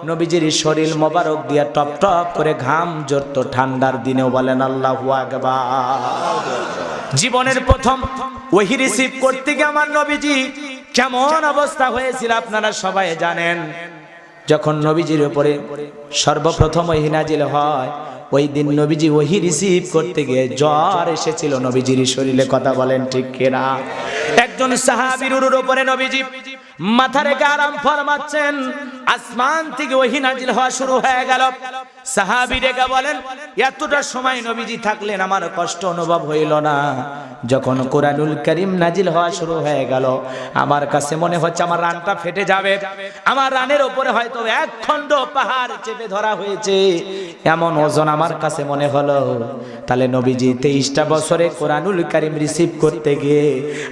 নবীজির শরীর মোবারক দিয়ে টপ টপ করে ঘাম ঝরতো ঠান্ডার দিনেও। বলেন আল্লাহু আকবার। জীবনের প্রথম ওহী রিসিভ করতে গিয়ে আমার নবীজি কেমন অবস্থা হয়েছিল আপনারা সবাই জানেন। যখন নবীজির উপরে সর্বপ্রথম ওহী নাজিল হয়, ওই দিন নবীজি ওহী রিসিভ করতে গিয়ে জ্বর এসেছিল নবীজির শরীরে, কথা বলেন ঠিক কিনা? একজন সাহাবীর উপরে নবীজি মাথা রেখে আরাম ফরমাচ্ছেন, আসমান থেকে ওহী নাজিল হওয়া শুরু হয়ে গেল। সাহাবী রেখে বলেন, এতটা সময় নবীজি থাকলেন, আমার কষ্ট অনুভব হইল না। যখন কোরআনুল কারীম নাজিল হওয়া শুরু হয়ে গেল, আমার কাছে মনে হচ্ছে আমার রানটা ফেটে যাবে, আমার রানের উপরে হয়তো এক খণ্ড পাহাড় চেপে ধরা হয়েছে, এমন ওজন আমার কাছে মনে হলো। তাহলে নবীজি 23টা বছরে কোরআনুল কারীম রিসিভ করতে গিয়ে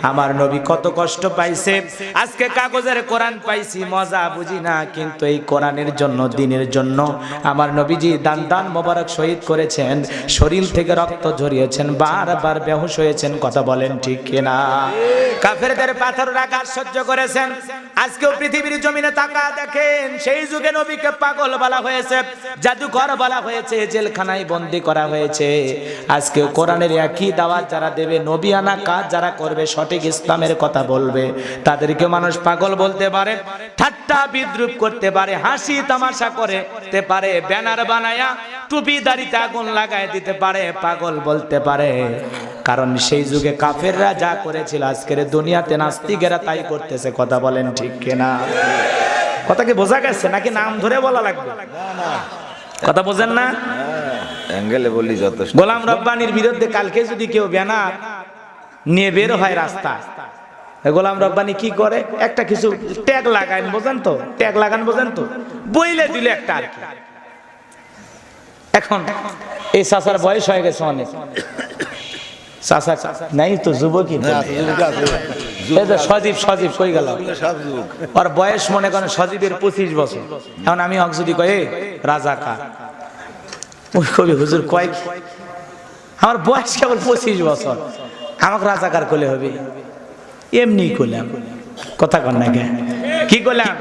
আমার নবী কত কষ্ট পাইছে। আজকে কাগজের কোরআন পাইছি, মজা বুঝি না, কিন্তু এই কোরআনের জন্য, দ্বীনের জন্য আমার নবীজি দান মোবারক শহীদ করেছেন, শরীর থেকে রক্ত ঝরিয়েছেন, বারবার বেহুশ হয়েছেন, কথা বলেন ঠিক কিনা? কাফেরদের পাথরের আঘাত সহ্য করেছেন। আজকেও পৃথিবীর জমিনে তাকা দেখেন, সেই যুগে নবীকে পাগল বলা হয়েছে, জাদুকর বলা হয়েছে, জেলখানায় বন্দী করা হয়েছে। আজকেও কোরআনের একই দাওয়াত যারা দেবে, নবিয়ানা কাজ যারা করবে, সঠিক ইসলামের কথা বলবে, তাদেরকে মানুষ পাগল বলতে পারে, ঠাট্টা বিদ্রুপ করতে পারে, হাসি তামাশা করতে পারে, ব্যানার বানায়া টুপি দাড়িতে আগুন লাগায় দিতে পারে, পাগল বলতে পারে। কারণ সেই যুগে কাফেররা যা করেছিল, আজকের দুনিয়াতে নাস্তিকেরা তাই করতেছে, কথা বলেন ঠিক কিনা? কথা কি বোঝা গেছে নাকি নাম ধরে বলা লাগবে? কথা বোঝেন না? অ্যাঙ্গেলে বলি যথেষ্ট। গোলাম রব্বানির বিরুদ্ধে কালকে যদি কেউ ব্যানার নিয়ে বের হয় রাস্তায়, গোলাম রব্বানি কি করে? একটা কিছু ট্যাগ লাগান, বোঝেন তো? ট্যাগ লাগান, বোঝেন তো? বইলে দিলে একটা আর কি। এখন এই চাচার বয়স হয়ে গেছে অনেক, চাচা নাই তো, যুবকই সজীব, সজীব কই গেল? আর বয়স মনে করেন সজীবের 25 বছর। এখন আমি হক যদি কয়ে রাজাকার, ওই কবি হুজুর কয় আমার বয়স কেবল 25 বছর, আমাকে রাজাকার করলে হবে? এমনি করলাম, কথা কন না কে? কি করলাম?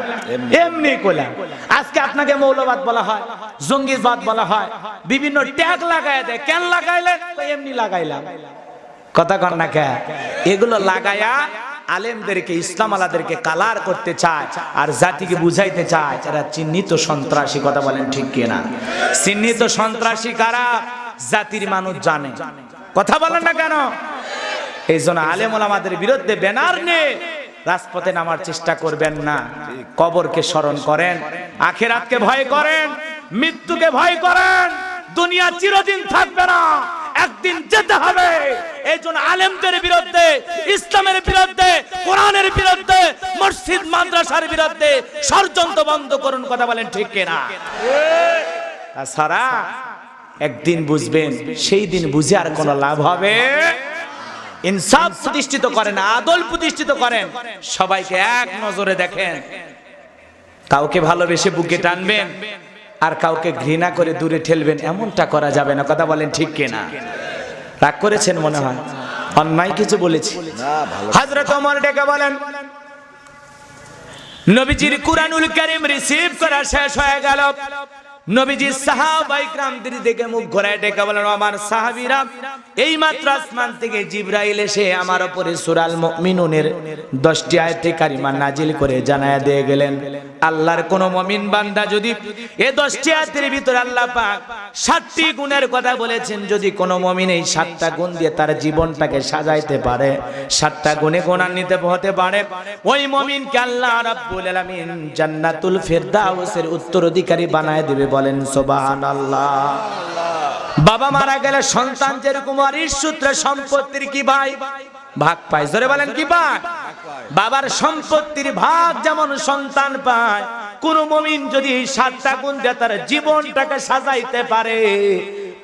এমনি করলাম। আজকে আপনাকে মৌলবাদ বলা হয়, জঙ্গিবাদ বলা হয়, বিভিন্ন ট্যাগ লাগায় দেয়। কেন লাগাইলেন? এমনি লাগাইলাম, কথা কন না কে? এগুলো লাগায়া আলেমদেরকে, ইসলাম আলাদেরকে কালার করতে চায় আর জাতিকে বুঝাইতে চায় যারা চিহ্নিত সন্ত্রাসী, কথা বলেন ঠিক কিনা? চিহ্নিত সন্ত্রাসী কারা? জাতির মানুষ জানে, কথা বলেন না কেন? এই জন্য আলেম ওলামাদের বিরুদ্ধে ব্যানার নিয়ে রাজপথে নামার চেষ্টা করবেন না। কবরকে স্মরণ করেন, আখিরাতকে ভয় করেন, মৃত্যুকে ভয় করেন। দুনিয়া চিরদিন থাকবে না, একদিন যেতে হবে। এই জন্য আলেমদের বিরুদ্ধে, ইসলামের বিরুদ্ধে, কোরআনের বিরুদ্ধে, মসজিদ মাদ্রাসার বিরুদ্ধে ষড়যন্ত্র বন্ধ করুন, কথা বলেন ঠিক কিনা? তাছাড়া একদিন বুঝবেন, সেই দিন বুঝে আর কোনো লাভ হবে? ইনসাফ প্রতিষ্ঠিত করেন, আদল প্রতিষ্ঠিত করেন, সবাইকে এক নজরে দেখেন। কাউকে ভালোবেসে বুকে টানবেন আর কাউকে ঘৃণা করে দূরে ঠেলবেন, এমনটা করা যাবে না, কথা বলেন ঠিক কিনা? রাগ করেছেন মনে হয়, অন্যায় কিছু বলেছি। হযরত ওমর ডেকে বলেন, নবীজির কুরআনুল কারীম রিসিভ করা শেষ হয়ে গেল। নবীজি সাহাবায়ে কিরামদের দিকে মুখ ঘোরায় ডেকে বলেন, আমার সাহাবীরা, এই মাত্র আসমান থেকে জিবরাইল এসে আমার উপরে সূরা আল মুমিনুনের 10টি আয়াতে কারিমা নাজিল করে জানায়া দিয়ে গেলেন, আল্লাহর কোন মুমিন বান্দা যদি এই 10টি আয়াতের ভিতরে আল্লাহ পাক 7টি গুণের কথা বলেছেন, যদি কোন মুমিন এই 7টা গুণ দিয়ে তার জীবনটাকে সাজাইতে পারে, 7টা গুণে গুণান্বিত হতে পারে, ওই মুমিনকে আল্লাহ রাব্বুল আলামিন জান্নাতুল ফিরদাউসের উত্তরাধিকারী বানায় দিবে। বলেন সুবহানাল্লাহ। বাবা মারা গেলে সন্তান যেরকম ওয়ারিশ সূত্রে সম্পত্তির কি ভাই ভাগ পায়, জোরে বলেন কি পায়? বাবার সম্পত্তির ভাগ যেমন সন্তান পায়, কোন মুমিন যদি 7টা গুণ দিয়ে তার জীবনটাকে সাজাইতে পারে,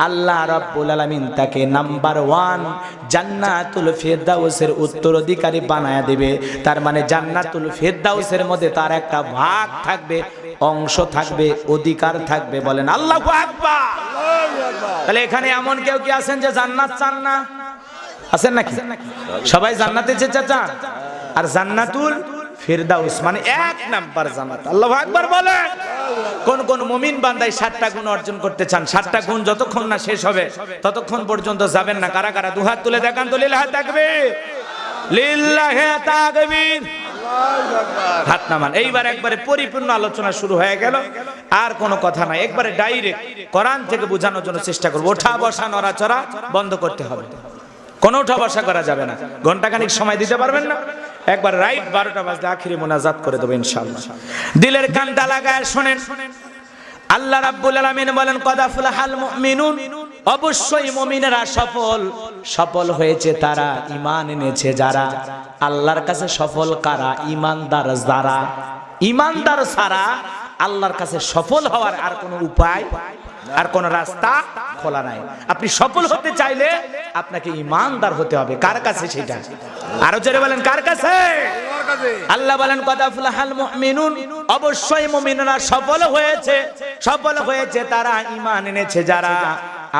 আল্লাহ রাব্বুল আলামিন তাকে নাম্বার 1 জান্নাতুল ফিরদাউসের উত্তরাধিকারী বানায়া দিবে। তার মানে জান্নাতুল ফিরদাউসের মধ্যে তার একটা ভাগ থাকবে, অংশ থাকবে, অধিকার থাকবে। বলেন আল্লাহু আকবার। তাহলে এখানে এমন কেউ কি আছেন যে জান্নাত চান না? আছেন নাকি? সবাই জান্নাতে যেতে চান। আর জান্নাতুল ফিরদাউস মানে 1 নাম্বার জান্নাত। আল্লাহু আকবার বলেন। কোন কোন মুমিন বান্দাই 7টা গুণ অর্জন করতে চান? 7টা গুণ যতক্ষণ না শেষ হবে ততক্ষণ পর্যন্ত যাবেন না। কারা কারা দুহাত তুলে দেখান তো? লিল্লাহি তাকবীর, লিল্লাহি তাকবীর। হাত নামান। এইবার একবারে পরিপূর্ণ আলোচনা শুরু হয়ে গেল, আর কোনো কথা নাই, একবারে ডাইরেক্ট কোরআন থেকে বোঝানোর জন্য চেষ্টা করবো। ওঠা বসা নড়াচড়া বন্ধ করতে হবে, কোনো উঠা বসা করা যাবে না। ঘন্টাখানিক সময় দিতে পারবেন না? একবার রাইট 12টা বাজলে আখিরি মোনাজাত করে দেবো ইনশাআল্লাহ। দিলের কানটা লাগায় শোনেন, আল্লাহ রাব্বুল আলামিন বলেন কদ আফলাহাল মুমিনুন, অবশ্যই মুমিনেরা সফল হয়েছে তারা, ঈমান এনেছে যারা। আল্লাহর কাছে সফল কারা? ঈমানদার যারা। ঈমানদার ছাড়া আল্লাহর কাছে সফল হওয়ার আর কোনো উপায়, আর কোন রাস্তা খোলা নাই। আপনি সফল হতে চাইলে আপনাকে ঈমানদার হতে হবে। কার কাছে? সেটা আরো জোরে বলেন, কার কাছে? আল্লাহ বলেন কদ আফলাহাল মুমিনুন, অবশ্যই মুমিনরা সফল হয়েছে তারা, ঈমান এনেছে যারা।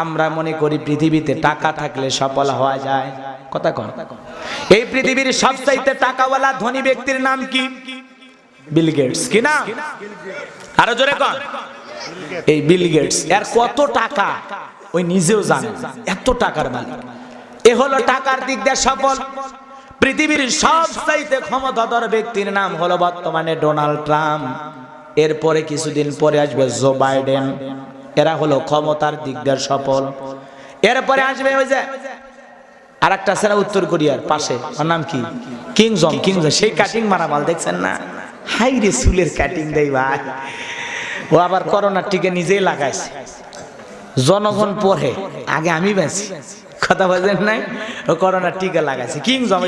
আমরা মনে করি পৃথিবীতে টাকা থাকলে সফল হওয়া যায়। কথা কন। এই পৃথিবীর সবচাইতে টাকাওয়ালা ধনী ব্যক্তির নাম কি? Bill Gates. কি না? আরো জোরে কন। এই বিল গেটস, এর কত টাকা ওই নিজেও জানে, এত টাকার মালিক। এ হলো টাকার দিক দিয়ে সফল। পৃথিবীর সবচাইতে ক্ষমতাধর ব্যক্তির নাম হলো বর্তমানে ডোনাল্ড ট্রাম্প, এরপরে কিছুদিন পরে আসবে জো বাইডেন। এরা হলো ক্ষমতার দিক দিয়ে সফল। এরপরে আসবে ওই যে আরেকটা ছেলে উত্তর কোরিয়ার পাশে, ওর নাম কি? King Jong. সেই কাটিং মারা মাল দেখছেন না? হাই রে, চুলের কাটিং দেয় ভাই। ও আবার করোনার টিকা নিজেই লাগাইছে, জনগণ পরে, আগে আমি বেশি। কথা বলেন নাই? ও করোনার টিকা লাগাইছে। কিং জম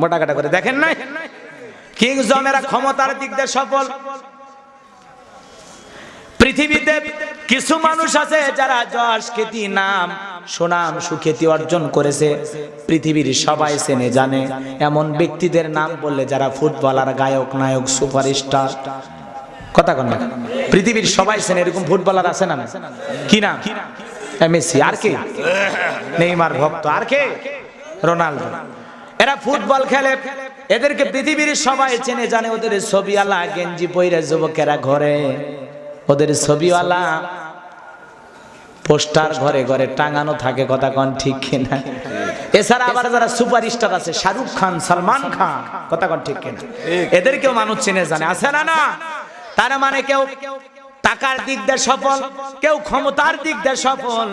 মোটা কাটা করে দেখেন নাই? কিং জমেরা ক্ষমতার দিক দিয়ে সফল। পৃথিবীতে কিছু মানুষ আছে যারা যশ খ্যাতি, নাম, সুনাম, সুখ্যাতি অর্জন করেছে, পৃথিবীর সবাই চেনে জানে। এমন ব্যক্তিদের নাম বললে যারা ফুটবলার, গায়ক, নায়ক, সুপারস্টার। কথা কন না? পৃথিবীর সবাই চেনে এরকম ফুটবলার আছে না? কি নাম? মেসি। আর কে? নেইমার ভক্ত। আর কে? রোনাল্ডো। এরা ফুটবল খেলে, এদেরকে পৃথিবীর সবাই চেনে জানে। ওদের ছবিওয়ালা গেঞ্জি পরে যুবকেরা ঘরে, ওদের ছবিওয়ালা পোস্টার ঘরে ঘরে টাঙানো থাকে। কথা কন ঠিক কিনা? এছাড়া আবার যারা সুপারস্টার আছে, শাহরুখ খান, সালমান খান। কথা কন ঠিক কিনা? এদেরকেও মানুষ চেনে জানে, আছে না? না। তার মানে কেউ টাকার দিক দিয়ে সফল, কেউ ক্ষমতার দিক দিয়ে সফল,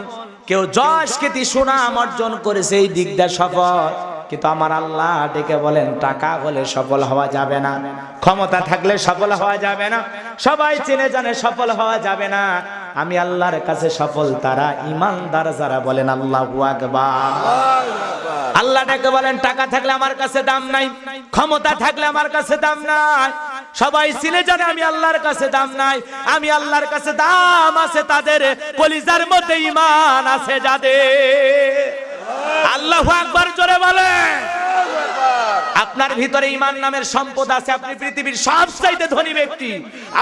কেউ যশ খ্যাতি সুনাম অর্জন করেছে এই দিক দিয়ে সফল। কিন্তু আমার আল্লাহ ডেকে বলেন টাকা হলে সফল হওয়া যাবে না, ক্ষমতা থাকলে সফল হওয়া যাবে না, সবাই চেনে জানে সফল হওয়া যাবে না। আমি আল্লাহর কাছে সফল তারা, ঈমানদার যারা। বলেন আল্লাহু আকবার। আল্লাহ ডেকে বলেন টাকা থাকলে আমার কাছে দাম নাই, ক্ষমতা থাকলে আমার কাছে দাম নাই, সবাই চিনে জানে আমি আল্লাহর কাছে দাম নাই। আমি আল্লাহর কাছে দাম আছে তাদের কলিজার মধ্যে ঈমান আছে যাদের। আল্লাহু আকবার জোরে বলেন। আপনার ভিতরে ঈমান নামের সম্পদ আছে, আপনি পৃথিবীর সবচাইতে ধনী ব্যক্তি,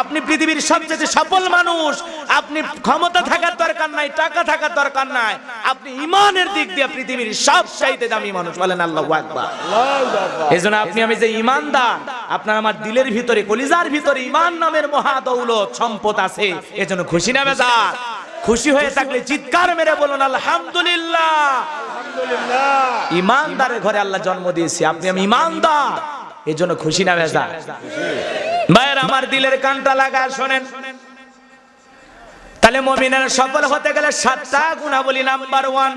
আপনি পৃথিবীর সবচেয়ে সফল মানুষ। আপনি ক্ষমতা থাকার দরকার নাই, টাকা থাকার দরকার নাই, আপনি ঈমানের দিক দিয়ে পৃথিবীর সবচাইতে দামি মানুষ। বলেন আল্লাহু আকবার। এজন্য আপনি আমি যে ঈমানদার, আপনার আমার দিলের ভিতরে, কলিজার ভিতরে ঈমান নামের মহা দৌলত সম্পদ আছে, এজন্য খুশি না বেজার? খুশি হয়ে থাকলে চিৎকার মেরে বলুন আলহামদুলিল্লাহ। ঈমানদারের ঘরে আল্লাহ জন্ম দিয়েছে, আপনি আমি ঈমানদার, এজন্য খুশি না বেজার? ভাইয়ের আমার, দিলের কানটা লাগা শোনেন। তাহলে মুমিনের সফল হতে গেলে 7টা গুণাবলী। নাম্বার 1,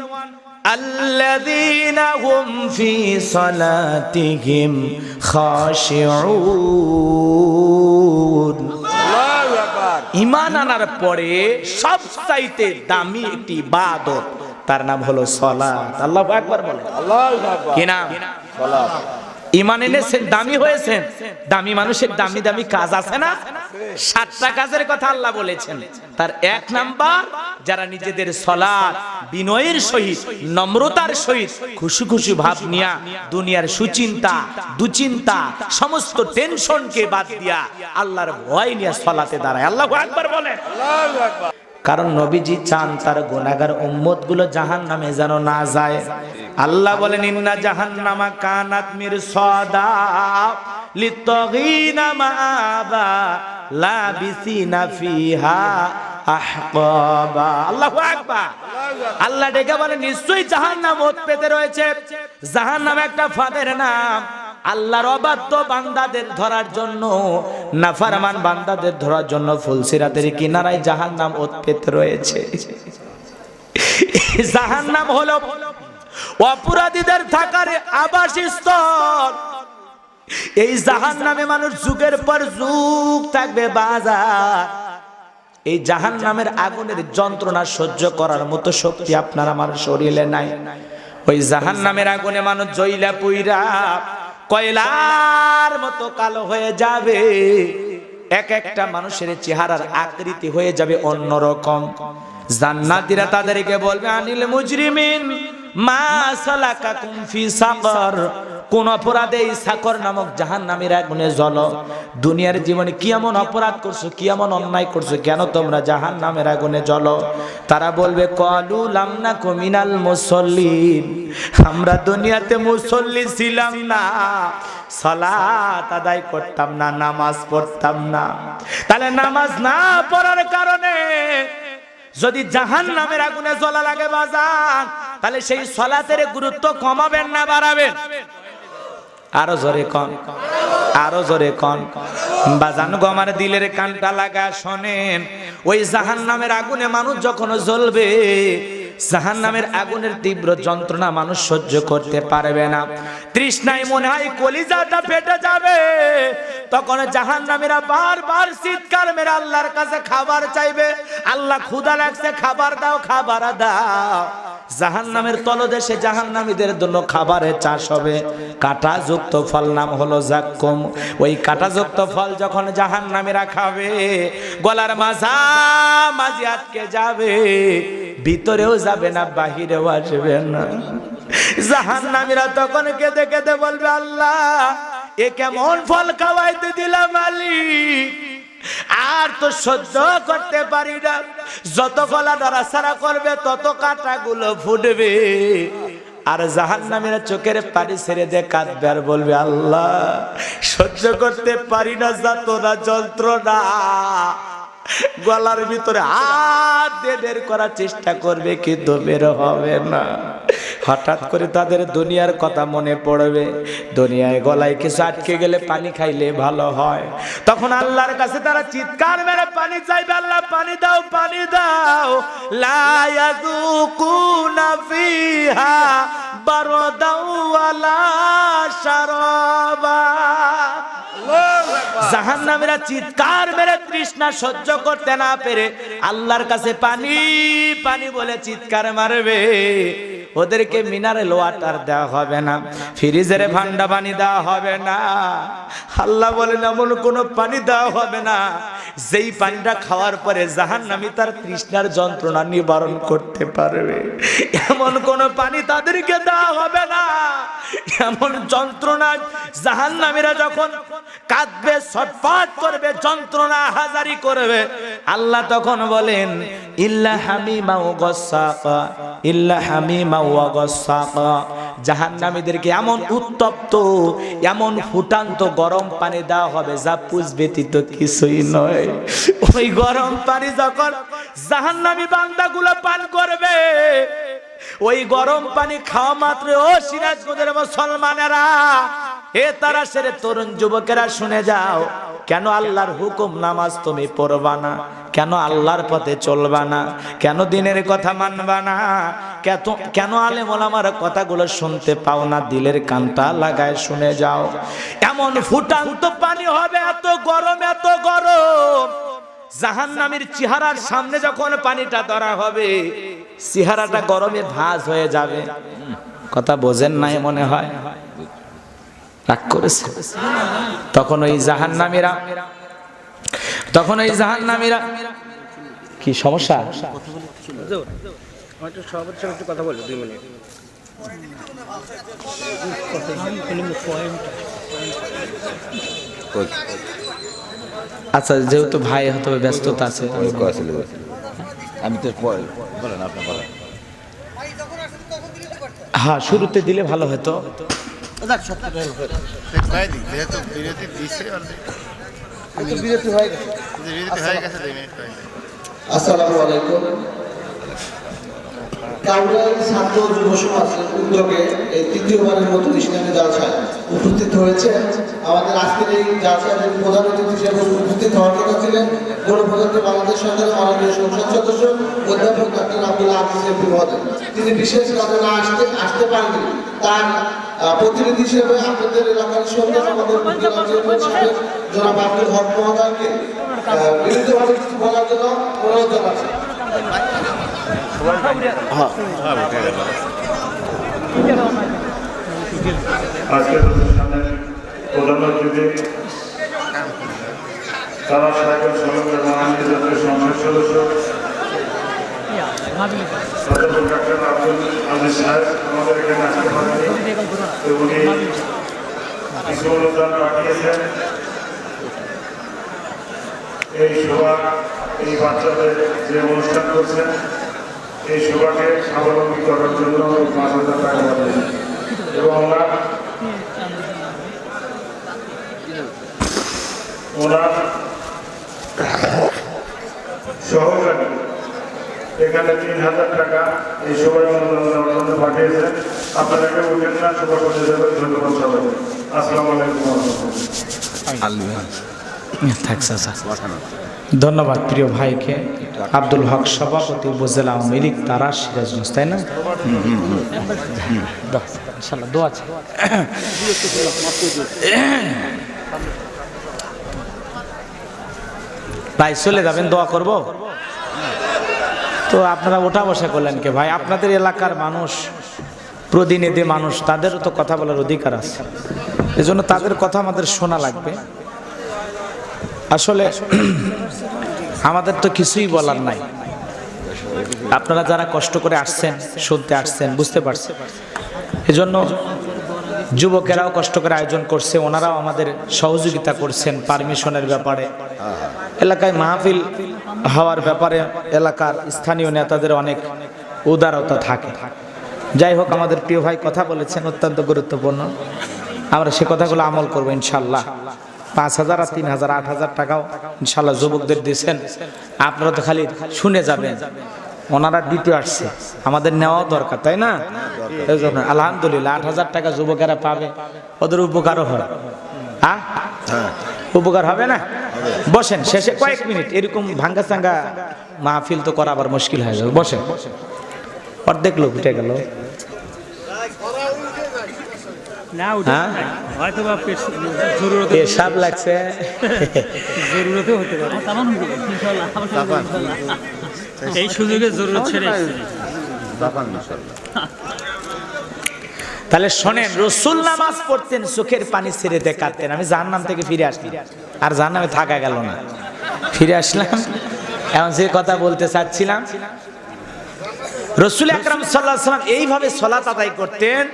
আল্লাযীনা হুম ফি সালাতিহিম খাশিউন। ঈমান আনার পরে সবচাইতে দামি একটি ইবাদত, তার নাম হলো সালাত। আল্লাহু আকবার বলেন। কি নাম? সালাত। ঈমান এনেছেন, দামি হয়েছেন। দামি মানুষের দামি দামি কাজ আছে না? 7টা কাজের কথা আল্লাহ বলেছেন। তার 1 নাম্বার, যারা নিজেদের সালাত বিনয়ের সহিত, নম্রতার সহিত, খুশি খুশি ভাব নিয়া দুনিয়ার সুচিন্তা, দুচিন্তা, সমস্ত টেনশনকে বাদ দিয়া আল্লাহর ভয় নিয়ে সালাতে দাঁড়ায়। আল্লাহু আকবার বলেন। আল্লাহু আকবার। কারণ নবীজি চান তার গুনাহগার উম্মত গুলো জাহান্নামে যেন না যায়। আল্লাহ বলেন ইন্না জাহান্নামা কানাত মিরসাদা লিত্তাগিনা মাআবা লাবিসিনা ফিহা আহকাবা। আল্লাহু আকবার। আল্লাহ ডেকে বলেন নিশ্চয়ই জাহান্নাম ওত পেতে রয়েছে। জাহান্নাম একটা ফাঁদের নাম। আল্লাহর অবাধ্য বান্দাদের ধরার জন্য, নাফরমান বান্দাদের ধরার জন্য ফুলসিরাতের কিনারায় জাহান্নাম উৎপেত রয়েছে। জাহান্নাম হলো অপরাধীদের থাকার আবাসস্থল। এই জাহান্নামে মানুষ যুগের পর যুগ থাকবে বাজার। এই জাহান্নামের আগুনের যন্ত্রণা সহ্য করার মতো শক্তি আপনার আমার শরীরে নাই। ওই জাহান্নামের আগুনে মানুষ জ্বইলা পুইরা কয়লার মতো কালো হয়ে যাবে। এক একটা মানুষের চেহারার আকৃতি হয়ে যাবে অন্যরকম। জান্নাতীরা তাদেরকে বলবে আনিল মুজরিমিন মা সালাকাকুম ফি সাকর, কোন অপরাধে এই সাকর নামক জাহান্নামের আগুনে জ্বলো। দুনিয়ার জীবনে কি এমন অপরাধ করছো, কি এমন অন্যায় করছো, কেন তোমরা জাহান্নামের আগুনে জ্বলো? তারা বলবে ক্বালু লাম নাকু মিনাল মুসাল্লিন, আমরা দুনিয়াতে মুসল্লি ছিলাম না, সালাত আদায় করতাম না, নামাজ পড়তাম না। তাহলে নামাজ না পড়ার কারণে যদি জাহান্নামের আগুনে জ্বলা লাগে বাজান, তাহলে সেই সালাতের গুরুত্ব কমাবেন না বাড়াবেন? আরো জোরে কোন, আরো জোরে কোন। বাজান গো আমার দিলের কানটা লাগা শোনেন, ওই জাহান্নামের আগুনে মানুষ যখন জ্বলবে, জাহান্নামের আগুনের তীব্র যন্ত্রণা মানুষ সহ্য করতে পারবে না। তৃষ্ণায় মনে হয় কলিজাটা ফেটে যাবে। তখন জাহান্নামীরা বারবার চিৎকার মেরে আল্লাহর কাছে খাবার চাইবে, আল্লাহ ক্ষুধা লাগছে, খাবার দাও, খাবার দাও। জাহান্নামের তলদেশে জাহান্নামীদের জন্য খাবারের চাষ হবে। কাঁটাযুক্ত ফল নাম হলো জাক্কুম। ওই কাঁটাযুক্ত ফল যখন জাহান্নামীরা খাবে, গলার মাঝামাঝি আটকে যাবে, ভিতরেও যাবে না, বাহিরেও আসবে না। জাহান্নামীরা তখন কেঁদে কেঁদে বলবে, আল্লাহ এ কেমন ফল খাওয়াইতে দিলাম মালিক, আর তো সহ্য করতে পারি না। যত গলা নড়াচড়া করবে তত কাঁটাগুলো ফুটবে। আর জাহান্নামীরা চোখের পানি ছেড়ে দিয়ে কাঁদবে আর বলবে, আল্লাহ সহ্য করতে পারি না যাতনা যন্ত্রণা। গলার ভিতরে হাত দিয়ে বের করার চেষ্টা করবে, কিন্তু বের হবে না। হঠাৎ করে তাদের দুনিয়ার কথা মনে পড়বে। দুনিয়ায় গলায় কিছু আটকে গেলে পানি খাইলে ভালো হয়। তখন আল্লাহর কাছে তারা চিৎকার মেরে পানি চাইবে, আল্লাহ পানি দাও, পানি দাও। লা ইয়াযুকুনা ফিহা বারদাও ওয়ালা শারাবা। জাহান্নামীরা চিৎকার মেরে তৃষ্ণা সহ্য করতে না পেরে আল্লাহর কাছে পানি পানি বলে চিৎকার মারবে। ওদেরকে মিনারেল ওয়াটার দেওয়া হবে না, ফ্রিজের ঠান্ডা পানি দেওয়া হবে না। আল্লাহ বলেন এমন কোনো পানি দেওয়া হবে না যেই পানিটা খাওয়ার পরে জাহান্নামী তার তৃষ্ণার যন্ত্রণা নিবারণ করতে পারবে। এমন কোনো পানি তাদেরকে দেওয়া হবে না। এমন যন্ত্রণা জাহান্নামীরা যখন কাঁদবে, ছটফট করবে, যন্ত্রণা হাজারি করবে, আল্লাহ তখন বলেন ইল্লা হামিমা ওয়া গাসসাকা, ইল্লা হামিমা ওয়া গাসসাকা। জাহান্নামীদেরকে এমন উত্তপ্ত, এমন ফুটান্ত গরম পানি দেওয়া হবে যা পুষ ব্যতীত কিছুই নয়। ওই গরম পানি যখন জাহান্নামী বান্দাগুলো পান করবে, ওই গরম পানি খাওয়া মাত্র, ও সিরাজগঞ্জের মুসলমানেরা, এ তারা সেরে তরুণ যুবকেরা শুনে যাও, কেন আল্লাহর হুকুম নামাজ তুমি পড়বা না? কেন আল্লাহর পথে চলবা না? কেন দিনের কথা মানবা না? কেন আলেম ওলামার কথাগুলো শুনতে পাও না? দিলের কানটা লাগায় শুনে যাও। এমন ফুটান্ত পানি হবে, এত গরম, এত গরম। জাহান্নামীর চেহারার সামনে যখন পানিটা ধরা হবে, চেহারাটা গরমে ভাঁজ হয়ে যাবে। কথা বোঝেন নাই মনে হয়, রাগ করেছে। তখন ওই জাহান্নামীরা কি সমস্যা? কথা বলবো 2 মিনিট। আচ্ছা, যেহেতু ভাই হয়তো ব্যস্ততা আছে, আমি তো বলেন, আপনি বলেন। হ্যাঁ, শুরুতে দিলে ভালো হতো। আসসালামু আলাইকুম। কাউরাই ছাত্র যুব সমাজের উদ্যোগে এই তৃতীয়বারের মতো ইসলামী জালসায় উপস্থিত হয়েছে। আমাদের আজকের এই জালসায় প্রধান অতিথি হিসেবে উপস্থিত হওয়ার কথা ছিলেন গণপ্রজাতন্ত্রী বাংলাদেশ সরকারের মাননীয় সংসদ সদস্য অধ্যাপক ডক্টর আব্দুল আজিজ এমপি মহোদয়। তিনি বিশেষ কাজে না আসতে পারেননি। তার প্রতিনিধি হিসেবে আপনাদের এলাকার সঙ্গে আমাদের জনাব আব্দুল হক মহোদয়কে বিনীতভাবে কিছু বলার জন্য অনুরোধ জানাচ্ছি। আজকের অনুষ্ঠানের প্রধান অতিথি তারা সাহেবের সঙ্গে মাননীয় জাতীয় সংসদ সদস্য ডক্টর আব্দুল আজিজ সাহেব আমাদের এখানে আসতে পারেনি, উনি কিছু অনুদান পাঠিয়েছেন এই সভা, এই বাচ্চাদের যে অনুষ্ঠান করছেন এই সভাকে স্বাবলম্বী করার জন্য ৫,০০০ টাকা পাবেন এবং ওনার সহকারী এখানে ৩,০০০ টাকা এই সভায় অনুদান দেওয়ার জন্য পাঠিয়েছেন। আপনারা কেউ উঠেন না, সভা করতে যাবেন। ধন্যবাদ সবাই। আসসালামু আলাইকুম। ধন্যবাদ প্রিয় ভাইকে। আব্দুল হক সভাপতি উপজেলা আওয়ামী লীগ তারা সিরাজগঞ্জ, তাই না? দোয়া আছে। ভাই চলে যাবেন, দোয়া করব তো আপনারা ওঠা বসা করলেন কে ভাই? আপনাদের এলাকার মানুষ, প্রতিনিধি মানুষ, তাদেরও তো কথা বলার অধিকার আছে, এজন্য তাদের কথা আমাদের শোনা লাগবে। আসলে আমাদের তো কিছুই বলার নাই। আপনারা যারা কষ্ট করে আসছেন, শুনতে আসছেন, বুঝতে পারছেন, এজন্য যুবকেরাও কষ্ট করে আয়োজন করছে, ওনারাও আমাদের সহযোগিতা করছেন পারমিশনের ব্যাপারে, এলাকায় মাহফিল হওয়ার ব্যাপারে এলাকার স্থানীয় নেতাদের অনেক উদারতা থাকে। যাই হোক, আমাদের প্রিয় ভাই কথা বলেছেন অত্যন্ত গুরুত্বপূর্ণ, আমরা সে কথাগুলো আমল করবো ইনশাল্লাহ। ৫,০০০ আর ৩,০০০ ৮,০০০ টাকাও ইনশাল্লাহ যুবকদের দিচ্ছেন, আপনারা তো খালি শুনে যাবেন। ওনারা দিতে আসছে, আমাদের নেওয়াও দরকার, তাই না? এই জন্য আলহামদুলিল্লাহ ৮,০০০ টাকা যুবকেরা পাবে, ওদের উপকারও হয়। হ্যাঁ, উপকার হবে না? বসেন, শেষে কয়েক মিনিট এরকম ভাঙ্গা চাঙ্গা মাহফিল তো করা আবার মুশকিল হয়ে যাবে। বসেন, অর্ধেক লোক উঠে গেল। পেশাব লাগছে, এই সুযোগে জরুরত ছেড়ে তাহলে শোনেন, রসুল নামাজ পড়তেন, চোখের পানি ছেড়ে দেখাতেন। আমি জাহান্নাম থেকে ফিরে আসলাম, আর জাহান্নামে থাকা গেল না, ফিরে আসলাম। এখন যে কথা বলতে চাচ্ছিলাম, রসুল আকরাম সাল্লাল্লাহু আলাইহি ওয়াসাল্লাম এইভাবে সালাত আদায় করতেন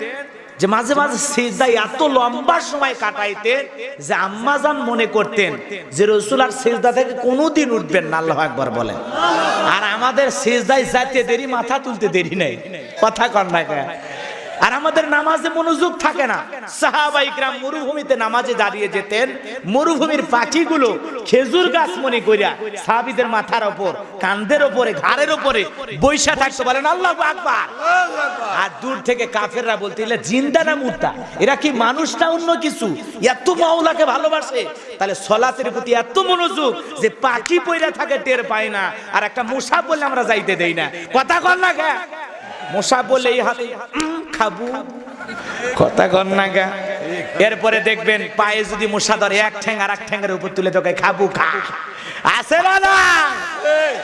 যে মাঝে মাঝে সিজদায় এত লম্বা সময় কাটাইতেন যে আম্মাজান মনে করতেন যে রসুল আর সিজদা থেকে কোনোদিন উঠবেন না। আল্লাহু আকবার বলেন। আর আমাদের সিজদায় যাইতে দেরি, মাথা তুলতে দেরি নাই, কথা কন না কেন? আর আমাদের নামাজে মনোযোগ থাকে না। সাহাবা ইকরাম মরুভূমিতে নামাজে দাঁড়িয়ে যেতেন, মরুভূমির পাখিগুলো খেজুর গাছ মনে করিয়া সাহাবীদের মাথার উপর, কাঁধের উপরে, ঘাড়ের উপরে বৈশা থাকতো। বলেন আল্লাহু আকবার। আর দূর থেকে কাফেররা বলতে, এরা জিন্দা না মুর্দা, এরা কি মানুষ না অন্য কিছু? এত মাওলাকে ভালোবাসে, তাহলে সলাতের প্রতি এত মনোযোগ যে পাখি পইরা থাকে টের পায় না, আর একটা মশা বললে আমরা যাইতে দেই না। কথা কন না কে? মশা বললে এই হাতে খাবো, কথা কন না গা। এরপরে দেখবেন পায়ে যদি মশা ধরে, এক ঠ্যাং আর এক ঠ্যাঙ্গের উপর তুলে তোকে খাবো খা, আছে না?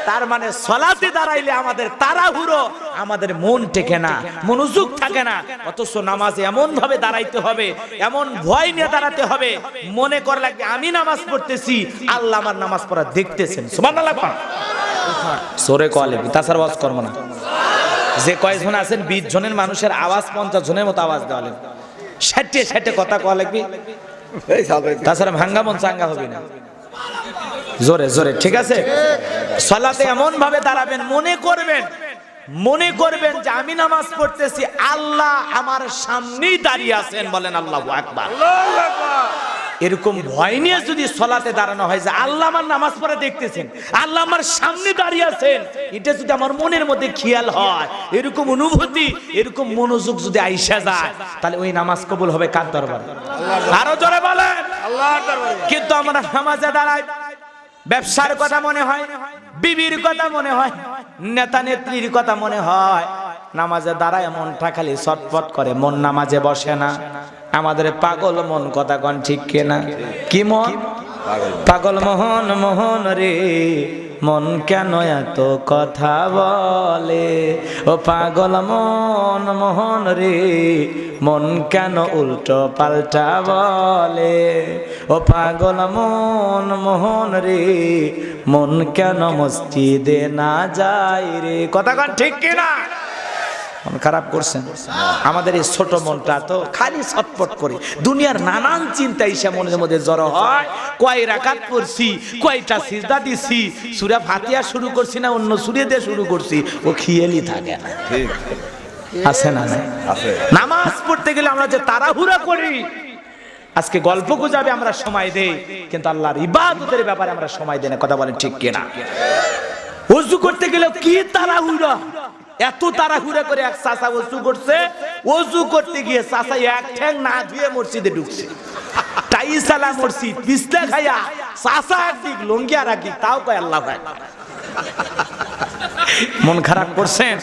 তার মানে সলাতে দাঁড়াইলে আমাদের তাড়াহুড়ো, আমাদের মন টেকে না, মনোযোগ থাকে না। অথচ নামাজে এমন ভাবে দাঁড়াইতে হবে, এমন ভয় নিয়ে দাঁড়াতে হবে, মনে করা লাগবে আমি নামাজ পড়তেছি, আল্লাহ আমার নামাজ পড়া দেখতেছেন। সুবহানাল্লাহ। সরে কলে তাছাড়া ওয়াজ করবো না। যে কয়েকজন আছেন 20 জনের মানুষের আওয়াজ 50 জনের মতো আওয়াজ দেওয়া লাগবে, 60 কথা কওয়া লাগবে, তাছাড়া ভাঙ্গা মন চাঙ্গা হবে না। জোরে জোরে, ঠিক আছে? সালাতে এমন ভাবে দাঁড়াবেন, মনে করবেন যে আমি নামাজ পড়তেছি, আল্লাহ আমার সামনেই দাঁড়িয়ে আছেন। বলেন আল্লাহু আকবার। এরকম ভয় নিয়ে যদি সলাতে দাঁড়ানো হয় যে আল্লাহ আমার নামাজ পড়া দেখতেছেন, আল্লাহ আমার সামনে দাঁড়িয়ে আছেন, এটা যদি আমার মনের মধ্যে খেয়াল হয়, এরকম অনুভূতি, এরকম মনোযোগ যদি আইসা যায়, তাহলে ওই নামাজ কবুল হবে কার দরবারে? আরো জোরে বলেন আল্লাহর দরবারে। কিন্তু আমরা নামাজে দাঁড়াই, ব্যবসার কথা মনে হয়, বিবির কথা মনে হয়, নেতা নেত্রীর কথা মনে হয়, নামাজে দাঁড়ায় মনটা খালি ছটফট করে, মন নামাজে বসে না। আমাদের পাগল মন, কথা কন ঠিক কিনা? কি মন? পাগল মোহন, মোহন রে মন কেন এত কথা বলে, ও পাগল মন, মোহন রে মন কেন উল্টো পাল্টা বলে, ও পাগল মন, মোহন রে মন কেন মসজিদে না যায় রে। কথা কন ঠিক কিনা? মন খারাপ করছেন? আমাদের এই ছোট মনটা তো খালি ছটফট করে, দুনিয়ার নানান চিন্তা এসে মনের মধ্যে জড়ো হয়। কয় রাকাত পড়ছি, কয়টা সিজদা দিছি, সূরা ফাতিহা শুরু করছি না অন্য সূরা দিয়ে শুরু করছি, ও খেয়ালই থাকে না। ঠিক আছে না? আছে। নামাজ পড়তে গেলে আমরা যে তাড়াহুড়া করি, আজকে গল্প গুজাবে আমরা সময় দেই, কিন্তু আল্লাহর ইবাদতের ব্যাপারে আমরা সময় দেই না। কথা বলেন ঠিক কিনা? ওযু করতে গেলে কি তাড়াহুড়া, এত তাড়াহুড়া করে এক চাচা ওযু করছে, ওযু করতে গিয়ে চাচা এক ঠ্যাং না ধুয়ে মসজিদে ঢুকছে, টাইসালা মসজিদ বিছনা খায়া, চাচা একদিক লঙ্গি আর একদিক, তাও কয় আল্লাহ ভাই। মন খারাপ করছেন,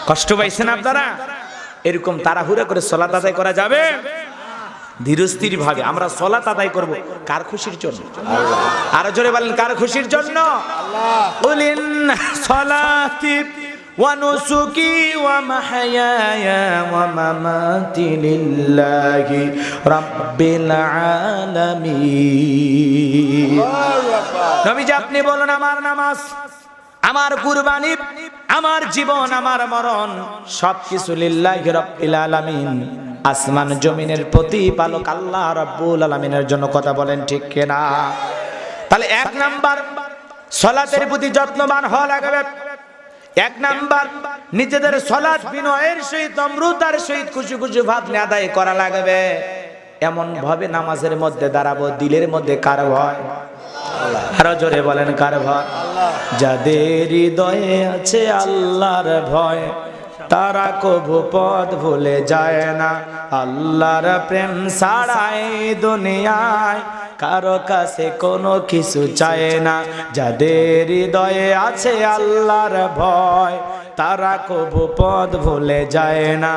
কষ্ট পাইছেন আপনারা? এরকম তাড়াহুড়া করে সালাত আদায় করা যাবে? ধীরস্থির ভাবে আমরা সালাত আদায় করব কার খুশির জন্য? আল্লাহ। আরো জোরে বলেন কার খুশির জন্য? আল্লাহ। বলেন সালাতি ওয়া নুসুকি ওয়া মাহইয়ায়া ওয়া মামাতি লিল্লাহি রাব্বিল আলামিন। নবীজি আপনি বলুন, আমার নামাজ, আমার কুরবানি, আমার জীবন, আমার মরণ সবকিছু লিল্লাহি রাব্বিল আলামিন, আসমান জমিনের প্রতিপালক আল্লাহ রাব্বুল আলামিনের জন্য। কথা বলেন ঠিক কিনা? তাহলে এক নাম্বার সালাতের প্রতি যত্নবান হওয়া লাগবে। এক নাম্বার নিজেদের সালাত বিনয়ের সহিত, নম্রতার সহিত, খুশি খুশি ভাব নিয়ে আদায় করা লাগবে। এমন ভাবে নামাজের মধ্যে দাঁড়াবো দিলের মধ্যে কার ভয়? আরো জোরে বলেন কার ভয়? যাদের হৃদয়ে আছে আল্লাহর ভয়, তারা কবু পথ ভুলে যায় না। আল্লাহর প্রেম ছাড়াই দুনিয়ায় কারো কাছে কোনো কিছু চায় না। যাদের হৃদয়ে আছে আল্লাহর ভয়, তারা কবু পথ ভুলে যায় না।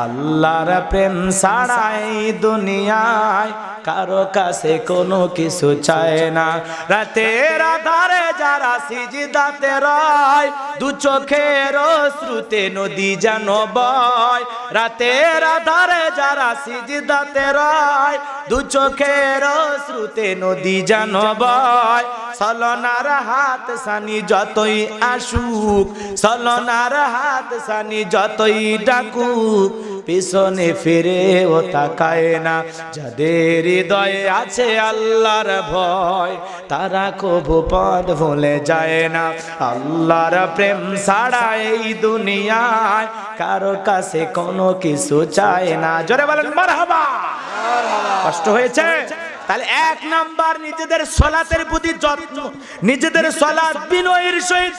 আল্লাহর প্রেম ছাড়াই দুনিয়ায় কারো কাছে কোনো কিছু চায় না। রাতের আধারে যারা সিজদাতে রয়, দু চোখের অশ্রুতে নদী যেন বয়। রাতের আধারে যারা সিজদাতে রয়, দু চোখের অশ্রুতে নদী যেন বয়। ছলনার হাত সানি যতই আসুক, ছলনার হাত সানি যতই ডাকুক, পিছনে ফিরে ও তাকায় না। যাদের হৃদয়ে আছে আল্লাহর ভয়, তারা কবু পথ ভুলে যায় না। আল্লাহর প্রেম ছাড়া এই দুনিয়ায় কারো কাছে কোনো কিছু চায় না। জোরে বলেন মারহাবা। কষ্ট হয়েছে? তাহলে এক নাম্বার নিজেদের সালাতের প্রতি যত্ন, নিজেদের সালাত বিনয়ের সহিত,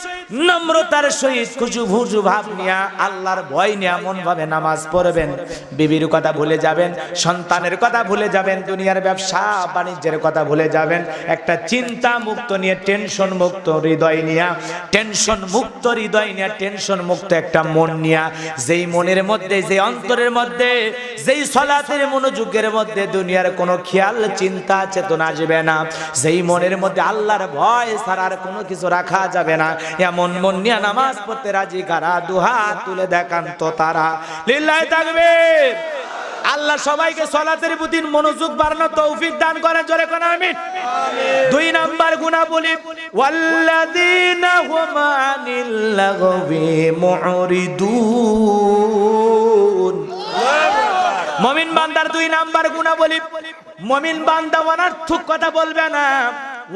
নম্রতার সহিত, খুশু ভাব নিয়ে, আল্লাহর ভয় নিয়ে এমন ভাবে নামাজ পড়বেন, বিবির কথা ভুলে যাবেন, সন্তানের কথা ভুলে যাবেন, দুনিয়ার ব্যবসা বাণিজ্যের কথা ভুলে যাবেন। একটা চিন্তা মুক্ত নিয়ে, টেনশন মুক্ত হৃদয় নিয়ে, টেনশন মুক্ত হৃদয় নিয়ে, টেনশন মুক্ত একটা মন নিয়ে, যেই মনের মধ্যে, যে অন্তরের মধ্যে, যেই সালাতের মনোযোগের মধ্যে দুনিয়ার কোনো খেয়াল চিন্তা চেতনা আসবে না, যেই মনের মধ্যে আল্লাহর ভয় ছাড়া আর কোনো কিছু রাখা যাবে না, এমন মন নিয়ে নামাজ পড়তে রাজি কারা? দুহাত তুলে দেখান তো তারা। লিল্লাহি তাকবীর। আল্লাহ সবাইকে সালাতের প্রতি মনোযোগ বাড়ানোর তৌফিক দান করেন। জোরে কোন আমিন। দুই নাম্বার গুনাহবলী, ওয়াল্লাযীনা হুম আনিল লাগবি মুরিদুন। মুমিন বান্দার দুই নাম্বার গুনাহবলী, মুমিন বান্দা অনর্থক কথা বলবে না,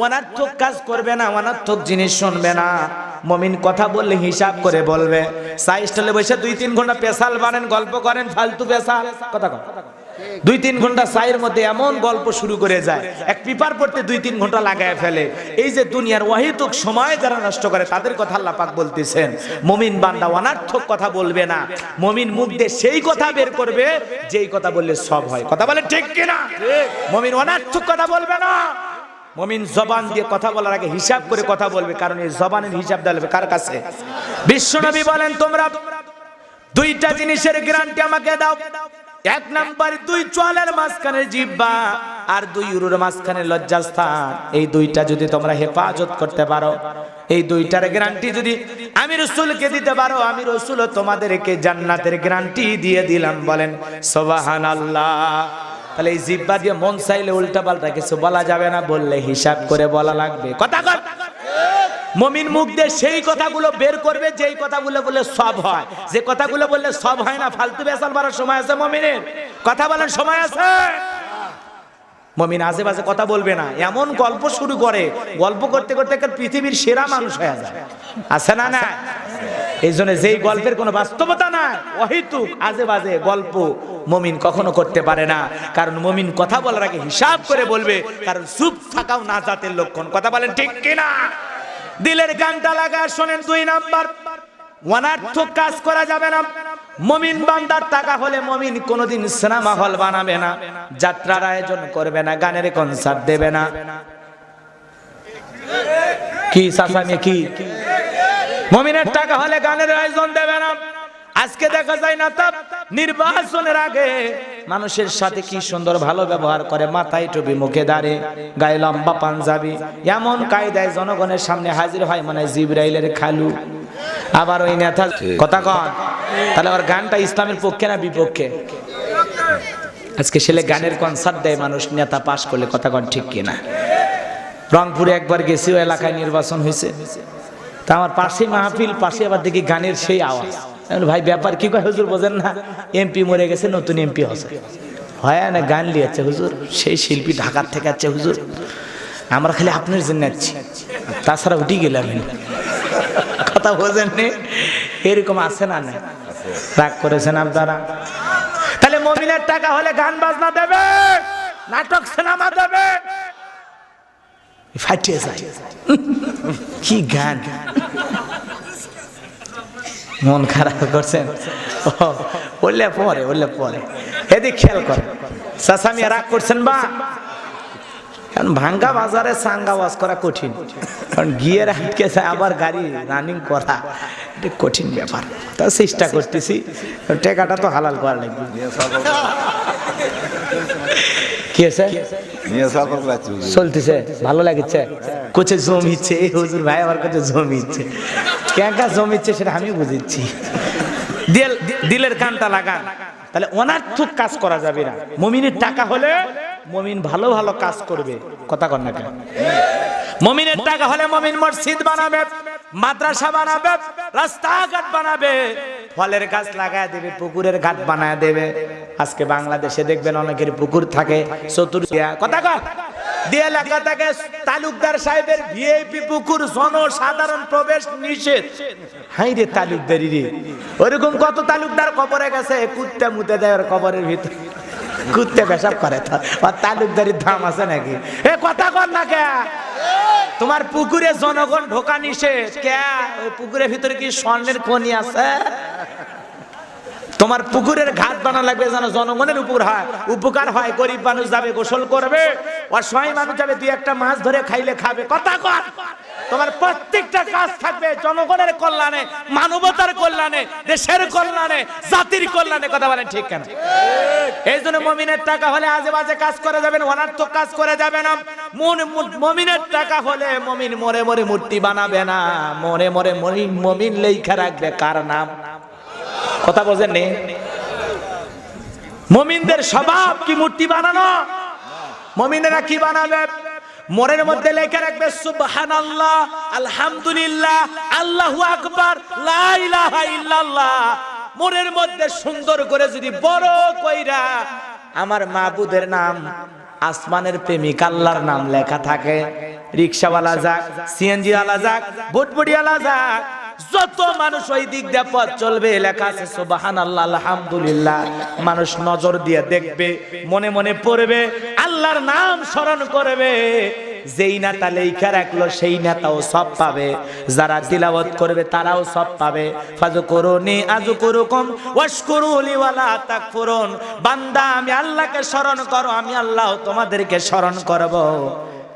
অনর্থক কাজ করবে না, অনর্থক জিনিস শুনবে না। মুমিন কথা বললে হিসাব করে বলবে। সাইস্টলে বসে 2-3 ঘন্টা পেশাল বানেন, গল্প করেন, ফালতু পেশাল কথা কন। 2-3 ঘন্টা চায়ের মধ্যে এমন গল্প শুরু করে যায়, এক পেপার পড়তে 2-3 ঘন্টা লাগায় ফেলে। এই যে দুনিয়ার অহেতুক সময় যারা নষ্ট করে তাদের কথা আল্লাহ পাক বলতেছেন, মুমিন বান্দা অনার্থক কথা বলবে না, মুমিন মুখ দিয়ে সেই কথা বের করবে যেই কথা বললে সব হয়। কথা বলে ঠিক কিনা? মুমিন অনার্থক কথা বলবে না। মুমিন জবান দিয়ে কথা বলার আগে হিসাব করে কথা বলবে, কারণ এই জবানের হিসাব দেবে কার কাছে? বিশ্বনবী বলেন, তোমরা 2টা জিনিসের গ্যারান্টি আমাকে দাও। 1 নাম্বার, 2 চোয়ালের মাঝখানে জিহ্বা, আর 2 উরুর মাঝখানে লজ্জাস্থান। এই 2টা যদি তোমরা হেফাজত করতে পারো, এই 2টার গ্যারান্টি যদি আমি রাসূলকে দিতে পারো, আমি রাসূল তোমাদেরকে জান্নাতের গ্যারান্টি দিয়ে দিলাম। বলেন সুবহানাল্লাহ। তাহলে এই জিহ্বা দিয়ে মন চাইলে উল্টা পাল্টা কিছু বলা যাবে না, বললে হিসাব করে বলা লাগবে। কথা কর। মুমিন মুখ দিয়ে সেই কথাগুলো বের করবে যেই কথাগুলো বললে সব হয়। যে কথাগুলো বললে সব হয় না, ফালতু বেসাল মারার সময় আছে মুমিনের? কথা বলেন, সময় আছে? মুমিন আজে বাজে কথা বলবে না। এমন গল্প শুরু করে, গল্প করতে করতে পৃথিবীর সেরা মানুষ হয়ে যায়। আছে না? না। এই জন্য যেই গল্পের কোনো বাস্তবতা নাই, অহেতুক আজে বাজে গল্প মুমিন কখনো করতে পারে না। কারণ মুমিন কথা বলার আগে হিসাব করে বলবে, কারণ চুপ থাকাও নাজাতের লক্ষণ। কথা বলেন ঠিক কিনা? দিলের গানটা লাগা শোনেন। 2 নাম্বার, অনার্থক কাজ করা যাবে না। মুমিন বান্দার টাকা হলে মুমিন কোনোদিন সিনেমা হল বানাবে না, যাত্রার আয়োজন করবে না, গানের কনসার্ট দেবে না। কি সাসামি কি? মুমিনের টাকা হলে গানের আয়োজন দেবে না। আজকে দেখা যায় না তা নির্বাচনের আগে মানুষের সাথে কি সুন্দর ভালো ব্যবহার করে, মাথায় টুপি, মুখে দাড়ি, গায়ে লম্বা পাঞ্জাবি, এমন কায়দায় জনগণের সামনে হাজির হয় মানে জিবরাইলের খালু। আবার ওই নেতা কথা কন, তাহলে ওর গানটা ইসলামের পক্ষে না বিপক্ষে? আজকে ছেলে গানের কনসার্ট দেয় মানুষ, নেতা পাশ করলে। কথা কন ঠিক কিনা? রংপুরে একবার গেছি, ওই এলাকায় নির্বাচন হয়েছে, তা আমার পাশে মাহফিল, পাশে আবার দেখি গানের সেই আওয়াজ। ভাই ব্যাপার কি? কয় হুজুর বোঝেন না, এমপি মরে গেছে, নতুন এমপি হচ্ছে, হয় না গান লিয়েছে হুজুর, সেই শিল্পী ঢাকার থেকে আছে হুজুর, আমরা খালি আপনার জন্য যাচ্ছি, তাছাড়া উঠি গেলাম। কথা বোঝেন নি? এরকম আছে না? না রাগ করেছেন আপনারা? তাহলে মুমিনের টাকা হলে গান বাজনা দেবে, নাটক সিনেমা দেবে, ফাটিয়ে যায়। কি গান! মন খারাপ করছেন? বললে পরে এদিক খেয়াল করে। চাচামিয়া রাগ করছেন বা? কারণ ভাঙ্গা বাজারে চাঙ্গা ওয়াজ করা কঠিন, কারণ গিয়ার আটকে যায়, আবার গাড়ি রানিং করা এটা কঠিন ব্যাপার। তা চেষ্টা করতেছি, টাকাটা তো হালাল করা লাগবে। কি আছে? চলতেছে, ভালো লাগছে, কোচে জমিচ্ছে এই হুজুর ভাই, আমার কাছে জমিচ্ছে, কেকা জমিচ্ছে সেটা আমি বুঝিচ্ছি। দিলের কানটা লাগান। তাহলে অনার্থক কাজ করা যাবে না। মুমিনের টাকা হলে মুমিন ভালো ভালো কাজ করবে। কথা কন না কেন? মুমিনের টাকা হলে মুমিন মসজিদ বানাবে, মাদ্রাসা বানাবে, রাস্তাঘাট বানাবে, ফলের গাছ লাগায় দেবে, পুকুরের ঘাট বানায় দেবে। আজকে বাংলাদেশে দেখবেন অনেকের পুকুর থাকে চতুর্দিকে। কথা কন? দিয়ে লেখা থাকে তালুকদার সাহেবের ভিআইপি পুকুর, জনসাধারণ প্রবেশ নিষেধ। হাই রে তালুকদারি রে! ওরকম কত তালুকদার কবরে গেছে, কুত্তে মুতে দেয় ওর কবরের ভিতরে, কুত্তে পেশাব করে। তালুকদারির দাম আছে নাকি? এ কথা কর না কে? তোমার পুকুরে জনগণ ঢোকা নিষেধ কে? ওই পুকুরের ভিতরে কি স্বর্ণের খনি আছে? তোমার পুকুরের ঘাট বানা লাগবে যেন জনগণের উপকার হয়। গরিব মানুষ যাবে গোসল করবে, অসহায় মানুষ যাবে 2-1টা মাছ ধরে খাইলে খাবে। কথা কর। তোমার প্রত্যেকটা কাজ থাকবে জনগণের কল্যাণে, মানবতার কল্যাণে, দেশের কল্যাণে, জাতির কল্যাণে। কথা বলেন ঠিক কেন? এই জন্য মুমিনের টাকা হলে আজে বাজে কাজ করে যাবেন, অনার্থক কাজ করে যাবে না। মুমিনের টাকা হলে মুমিন মরে মরে মূর্তি বানাবে না, মরে মরে মুমিন লেখা রাখবে কার নাম? কথা বোঝেন নি? মুমিনদের স্বভাব কি মূর্তি বানানো? মুমিনেরা কি বানাবে? মোরের মধ্যে লেখা রাখবে সুবহানাল্লাহ, আলহামদুলিল্লাহ, আল্লাহু আকবার, লা ইলাহা ইল্লাল্লাহ। মোরের মধ্যে সুন্দর করে যদি বড় কইরা আমার মাবুদের নাম, আসমানের প্রেমিক আল্লাহর নাম লেখা থাকে, রিকশাওয়ালা যাক, সিএনজি ওয়ালা যাক, বুটবুড়িওয়ালা যাক, যত মানুষ ওই দিক দিয়ে পথ চলবে, লেখা আছে সুবহানাল্লাহ আলহামদুলিল্লাহ, মানুষ নজর দিয়ে দেখবে, মনে মনে পড়বে, আল্লাহর নাম স্মরণ করবে। যেই নেতা লেখা রাখলো সেই নেতাও সব পাবে, যারা তিলাওয়াত করবে তারাও সব পাবে। ফাযকুরুনি আযকুরুকুম ওয়াশকুরুলি ওয়ালা তাকফুরুন। বান্দা আমি আল্লাহকে স্মরণ করো, আমি আল্লাহ তোমাদেরকে স্মরণ করব।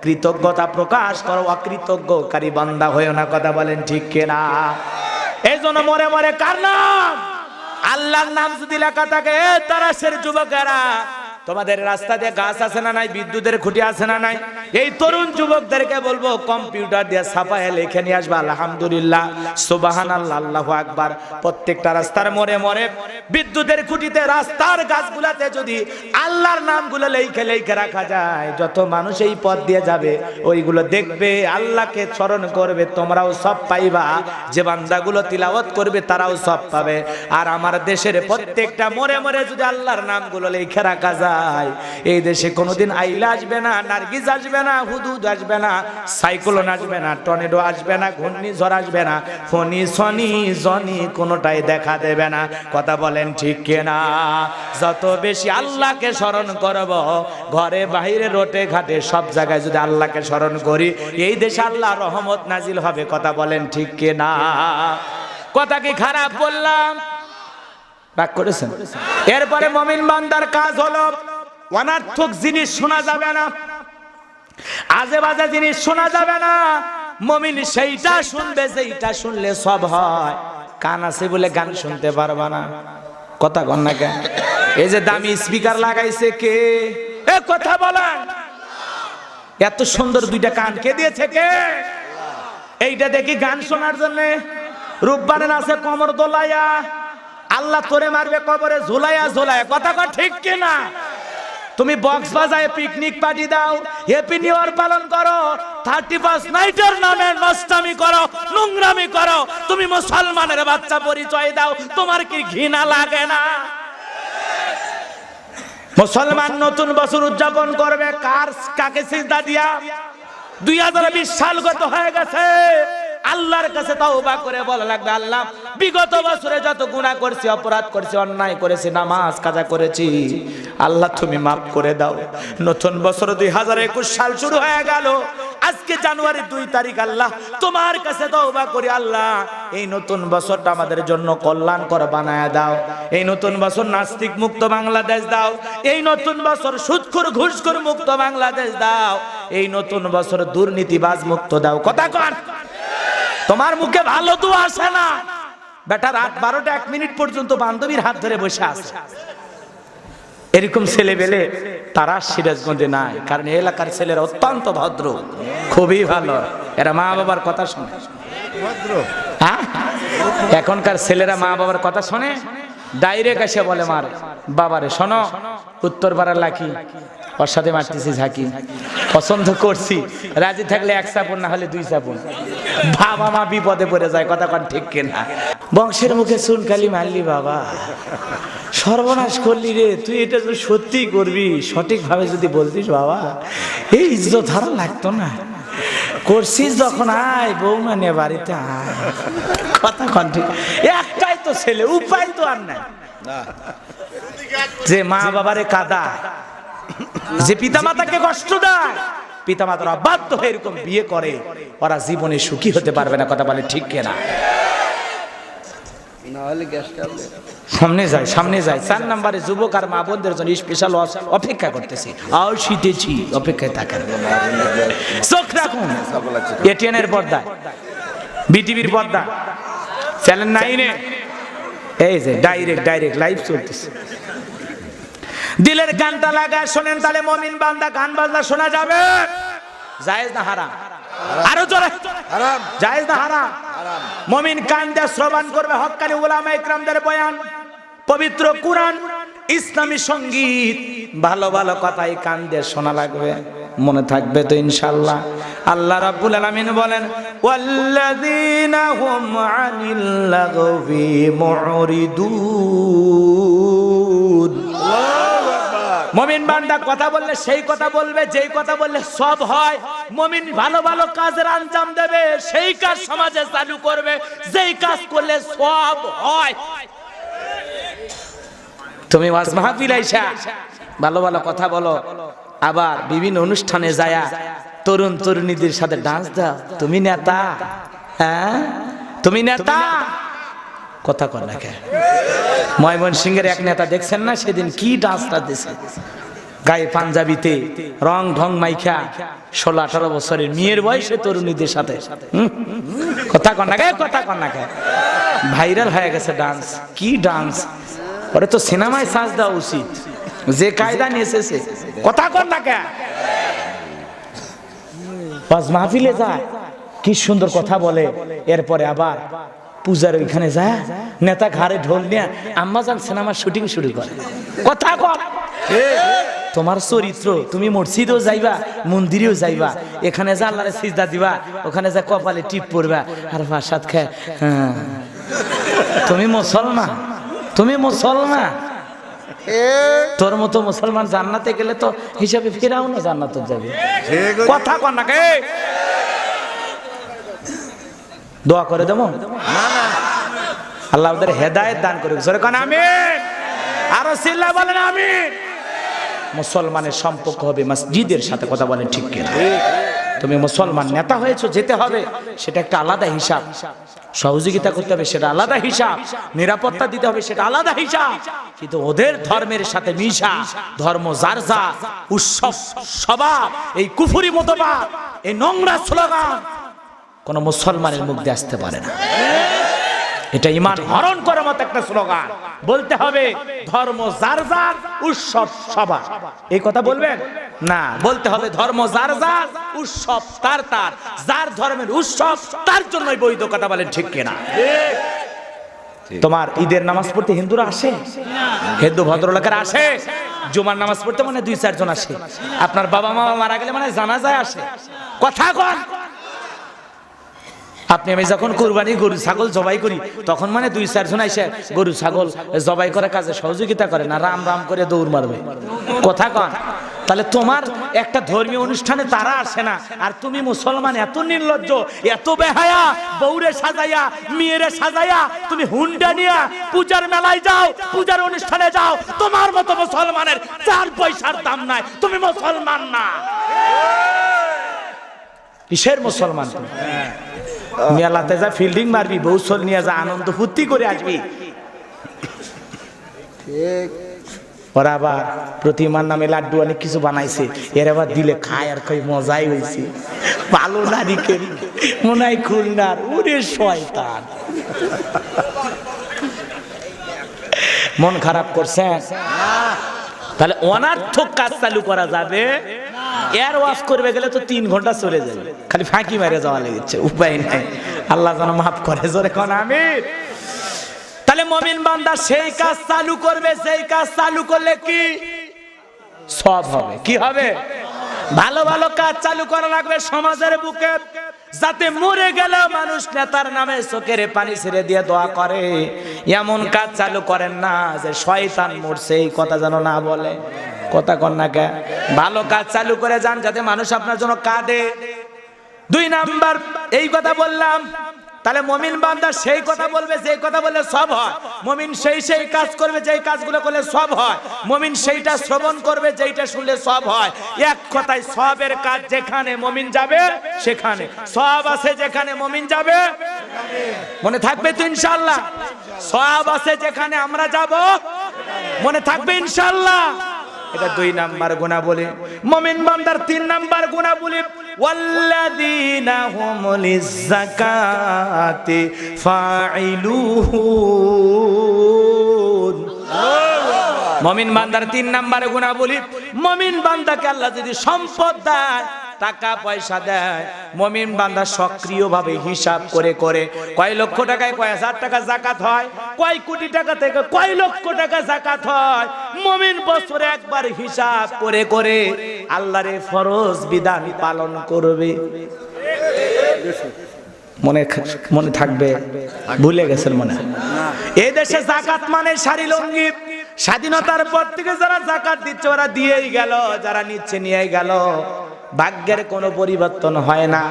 কৃতজ্ঞতা প্রকাশ করো, অকৃতজ্ঞকারী বান্দা হয়েও না। কথা বলেন ঠিক কিনা? এই জন্য মরে মরে কার নাম? আল্লাহর নাম যদি লেখা থাকে, তারাশের যুবকেরা, তোমাদের রাস্তা দিয়ে গাছ আছে না নাই, বিদ্যুতের খুঁটি আছে না নাই, এই তরুণ যুবকদেরকে বলবো কম্পিউটার দিয়ে ছাপায় লিখে নিয়ে আসবে আলহামদুলিল্লাহ, সুবহানাল্লাহ, আল্লাহু আকবার। প্রত্যেকটা রাস্তার মোড়ে মোড়ে বিদ্যুতের খুঁটিতে, রাস্তার গাছগুলাতে যদি আল্লাহর নামগুলো লিখে রাখা যায়, যত মানুষ এই পথ দিয়ে যাবে ওইগুলো দেখবে, আল্লাহকে স্মরণ করবে, তোমরাও সব পাইবা। যে বান্দাগুলো তিলাওয়াত করবে তারাও সব পাবে। আর আমার দেশের প্রত্যেকটা মোড়ে মোড়ে যদি আল্লাহর নামগুলো লিখে রাখা যায়, এই দেশে কোনোদিন আইলা আসবে না, নার্গিস আসবে না, হুদুদ আসবে না, সাইক্লোন আসবে না, টর্নেডো আসবে না, ঘূর্ণিঝড় আসবে না, ফনি সনি জনি কোনোটাই দেখা দেবে না। কথা বলেন ঠিক কিনা? যত বেশি আল্লাহকে স্মরণ করব, ঘরে বাইরে রোটে ঘাটে সব জায়গায় যদি আল্লাহকে স্মরণ করি, এই দেশে আল্লাহ রহমত নাজিল হবে। কথা বলেন ঠিক কিনা? কথা কি খারাপ বললাম? রাগ করেছেন? এরপরে মুমিন বান্দার কাজ হলো অনার্থক জিনিস শোনা যাবে না, আজে বাজে জিনিস শোনা যাবে না। মুমিন সেইটা শুনবে যেইটা শুনলে সব হয়। কান আছে বলে গান শুনতে পারবা না। কথা কন না কেন? এই যে দামি স্পিকার লাগাইছে কে? এ কথা বলেন, এত সুন্দর দুইটা কান কে দিয়েছে? কে? এইটা দেখি গান শোনার জন্য। রূপবানের আছে কোমর দোলাইয়া, আল্লাহ তোরে মারবে কবরে ঝুলাইয়া ঝুলাইয়া। কথা কর ঠিক কিনা? তুমি বক্স বাজায় পিকনিক পার্টি দাও, হ্যাপি নিউ ইয়ার পালন করো, 31 নাইটের নামে নষ্টামি করো, নোংরামি করো, তুমি মুসলমানের বাচ্চা পরিচয় দাও, তোমার কি ঘৃণা লাগে না? মুসলমান নতুন বছর উদযাপন করবে কাকে সিজদা দিয়া? 2020 সাল গত হয়ে গেছে। আল্লাহর কাছে তওবা করে বলা লাগবে, আল্লাহ বিগত বছরে যত গুনাহ করেছি, অপরাধ করেছি, অন্যায় করেছি, নামাজ কাজা করেছি, আল্লাহ তুমি মাফ করে দাও। নতুন বছর 2021 সাল শুরু হয়ে গেল। আজকে জানুয়ারি 2 তারিখ। আল্লাহ তোমার কাছে তওবা করি, আল্লাহ এই নতুন বছরটা আমাদের জন্য কল্যাণকর বানায় দাও। এই নতুন বছর নাস্তিক মুক্ত বাংলাদেশ দাও। এই নতুন বছর সুদখোর ঘুষখোর মুক্ত বাংলাদেশ দাও। এই নতুন বছর দুর্নীতিবাজ মুক্ত দাও। কথা কন, তোমার মুখে ভালো তো আসে না। বেটা রাত 12টা 1 মিনিট পর্যন্ত বান্ধবীর হাত ধরে বসে আছে। এরকম ছেলে বেলে তারা সিরাজগঞ্জে নাই, কারণ এলাকার ছেলেরা অত্যন্ত ভদ্র, খুবই ভালো। এরা মা বাবার কথা শোনে। হ্যাঁ, এখনকার ছেলেরা মা বাবার কথা শোনে, ডাইরেক্ট এসে বলে মার বাবারে, শোনো উত্তর পাড়ার লাকি, ওর সাথে মারতেছি ঝাঁকি, পছন্দ করছি, রাজি থাকলে 1 চাপুন, না হলে 2 চাপুন। বাবা মা বিপদে পড়ে যায়। কথা কন ঠিক কিনা? বংশের মুখে চুনকালি মারলি বাবা, সর্বনাশ করলি রে। তুই এটা যদি সত্যি করবি, সঠিক ভাবে যদি বলতিস বাবা, এই ইজ্জত ধারা লাগতো না। করছিস যখন আয় বৌমা নিয়ে বাড়িতে আয়। কথা কন ঠিক? একটাই তো ছেলে, উপায় তো আর নাই। যে মা বাবারে কাদা, যে পিতা মাতাকে কষ্ট দেয়, পিতা মাতারা বাধ্য হয়ে এরকম বিয়ে করে, ওরা জীবনে সুখী হতে পারবে না। কথা বলে ঠিক কিনা? সামনে যায়, সামনে যায়। 4 নম্বরে যুবক আর মা বোনদের জন্য স্পেশাল অপেক্ষা করতেছি। আর শীতেছি, অপেক্ষায় থাকেন। চোখ রাখুন এটিএন এর পর্দা, বিটিভির পর্দা, চ্যানেল 9-এ এই যে ডাইরেক্ট লাইভ চলতেছে। দিলের গানটা লাগা শোনেন, তাহলে মুমিন বান্দা গান বাজনা শোনা যাবে। জায়েজ না হারাম? আরো জোরে হারাম। জায়েজ না হারাম? মুমিন কান দিয়ে শ্রবণ করবে হক্কানি উলামা ইকরামদের বয়ান, পবিত্র কুরআন, ইসলামী সঙ্গীত, ভালো ভালো কথাই কান দিয়ে শোনা লাগবে। মনে থাকবে তো ইনশাআল্লাহ? আল্লাহ রাব্বুল আলামিন বলেন, ওয়াল্লাযীনা হুম আনিল লাগবি মুরিদুন। মুমিন বান্দা কথা বললে সেই কথা বলবে, যেই কথা বললে সব হয়। মুমিন ভালো ভালো কাজের আঞ্জাম দেবে, সেই কাজ সমাজে চালু করবে, যেই কাজ করলে সব হয়। তুমি ওয়াজ মাহফিল আইসা ভালো ভালো কথা বলো, আবার বিভিন্ন অনুষ্ঠানে যায়া তরুণ তরুণীদের সাথে ডান্স দাও, তুমি নেতা? হ্যাঁ তুমি নেতা? কথা কর না কে? ময়মনসিংহের এক নেতা দেখছেন না সেদিন কি ডান্সটা দিছে, গায়ে পাঞ্জাবিতে রং ঢং মাইখা 16-18 বছরের মেয়ের বয়সে তরুণীদের সাথে। কথা কর না কে? কথা কর না কে? ভাইরাল হয়ে গেছে ডান্স। কি ডান্স? ওরে তো সিনেমায় সাজ দেওয়া উচিত, যে কায়দা নিয়ে এসেছে। কথা কর না কে? ওয়াজ মাহফিলে যায় কি সুন্দর কথা বলে, এরপরে আবার পূজার ওইখানে যায় নেতা ঘাড়ে ঢোল নিয়ে আম্মাজান সিনেমার শুটিং শুরু করে। কথা কর। তোমার চরিত্র, তুমি মসজিদেও যাইবা, মন্দিরেও যাইবা, এখানে যা আল্লাহরে সিজদা দিবা, ওখানে যা কপালে টিপ পড়বা আর ভাষাত খায়। তুমি মুসলমান, তুমি মুসলমান। তোর মতো মুসলমান জান্নাতে গেলে তো হিসাবে ফেরাও না, জান্নাতে যাবে। কথা কর না কে? দোয়া করে দেবো আল্লাহ ওদের হেদায়েত দান করুক। জোরে কোন আমিন। আরো চিল্লা বলেন আমিন। মুসলমানের সম্পর্ক হবে মসজিদের সাথে। কথা বলেন ঠিক কিনা? তুমি মুসলমান নেতা হয়েছো, যেতে হবে, সেটা একটা আলাদা হিসাব। সহযোগিতা করতে হবে, সেটা আলাদা হিসাব। নিরাপত্তা দিতে হবে, সেটা আলাদা হিসাব। কিন্তু ওদের ধর্মের সাথে মিশা, ধর্ম যার যা, উৎসব স্বভাব, এই কুফরি মতবাদ, এই নোংরা স্লোগান কোন মুসলমানের মুখ দিয়ে আসতে পারে না। এটা ঈমান হরণ করার মতো একটা স্লোগান। বলতে হবে ধর্ম যার যার, উৎসব সবার। এই কথা বলবেন না, বলতে হবে ধর্ম যার যার, উৎসব তার তার। যার ধর্মের উৎসব তার জন্যই বৈধ। কথা বলেন ঠিক কিনা? তোমার ঈদের নামাজ পড়তে হিন্দুরা আসে, হিন্দু ভদ্রলোকেরা আসে। জুমার নামাজ পড়তে মানে 2-4 জন আসে। আপনার বাবা মা মারা গেলে মানে জানাজায় আসে। কথা কন। আপনি আমি যখন কুরবানি গরু ছাগল জবাই করি, তখন মানে 2-4 জন এসে গরু ছাগল জবাই করার কাজে সহযোগিতা করে না, রাম রাম করে দৌড় মারবে। কথা কন। তাহলে তোমার একটা ধর্মীয় অনুষ্ঠানে তারা আসে না, আর তুমি মুসলমান এত নির্লজ্জ, এত বেহায়া, বউরে সাজাইয়া, মেয়েরে সাজাইয়া তুমি হুন্ডা নিয়ে পূজার মেলায় যাও, পূজার অনুষ্ঠানে যাও। তোমার মতো মুসলমানের 4 পয়সার দাম নাই। তুমি মুসলমান না। কিসের মুসলমান? মেলাতে যা ফিল্ডিং মারবি, বৌসল নিয়ে যা আনন্দ ফুর্তি করে আসবি। ওরা আবার প্রতিমার নামে লাড্ডু অনেক কিছু বানাইছে, এর আবার দিলে খায় আর খাই, মজাই হয়েছে। ভালো নারিকেল মনে হয় খুলনার। ওরে শয়তান, মন খারাপ করছেন? তাহলে অনার্থক কাজ চালু করা যাবে? এর ওয়াজ করবে গেলে তো 3 ঘন্টা চলে যাবে, খালি ফাঁকি মেরে যাওয়া লেগেছে, উপায় নাই। আল্লাহ যেন মাফ করে। জোরে কোন আমিন। তাহলে মুমিন বান্দা সেই কাজ চালু করবে, সেই কাজ চালু করলে কি সব হবে? কি হবে? ভালো ভালো কাজ চালু করা লাগবে সমাজের বুকে, যাতে মরে গেল মানুষ নেতার নামে চোখের পানি ছেড়ে দিয়ে দোয়া করে। এমন কাজ চালু করেন না যে শয়তান মরছে এই কথা যেন না বলে। কথা কন না কে? ভালো কাজ চালু করে যান যাতে মানুষ আপনার জন্য কাঁদে। 2 নাম্বার এই কথা বললাম। তাহলে মুমিন বান্দা সেই কথা বলবে যেই কথা বললে সব হয়। মুমিন সেই কাজ করবে যেই কাজগুলো করলে সব হয়। মুমিন সেইটা শ্রবণ করবে যেইটা শুনলে সব হয়। এক কথায় সবের কাজ যেখানে মুমিন যাবে সেখানে সব আছে। যেখানে মুমিন যাবে মনে থাকবে তো ইনশাআল্লাহ? সব আছে যেখানে আমরা যাব, মনে থাকবে ইনশাআল্লাহ। এটা 2 নাম্বার গুনাহ। মুমিন বান্দার 3 নাম্বার গুনাহ বলি, ওয়াল্লাযীনা হুম লিয-যাকাতি ফাইলুন। মুমিন বান্দার 3 নাম্বার গুনাহ বলি, মুমিন বান্দাকে আল্লাহ যদি সম্পদ দেয়, টাকা পয়সা দেয়, মুমিন বান্দা সক্রিয়ভাবে হিসাব করে করে কয় লক্ষ টাকায় কয় হাজার টাকা যাকাত হয়, কয় কোটি টাকা থেকে কয় লক্ষ টাকা যাকাত হয়। মুমিন বছরে একবার হিসাব করে করে আল্লাহর ফরজ বিধান পালন করবে। মনে থাকবে? ভুলে গেছেন মনে হয়? এই দেশে যাকাত মানে শাড়ি লুঙ্গি, স্বাধীনতার পর থেকে যারা যাকাত দিচ্ছে ওরা দিয়েই গেল, যারা নিচ্ছে নিয়েই গেল, ভাগ্যের কোনো পরিবর্তন হয় না।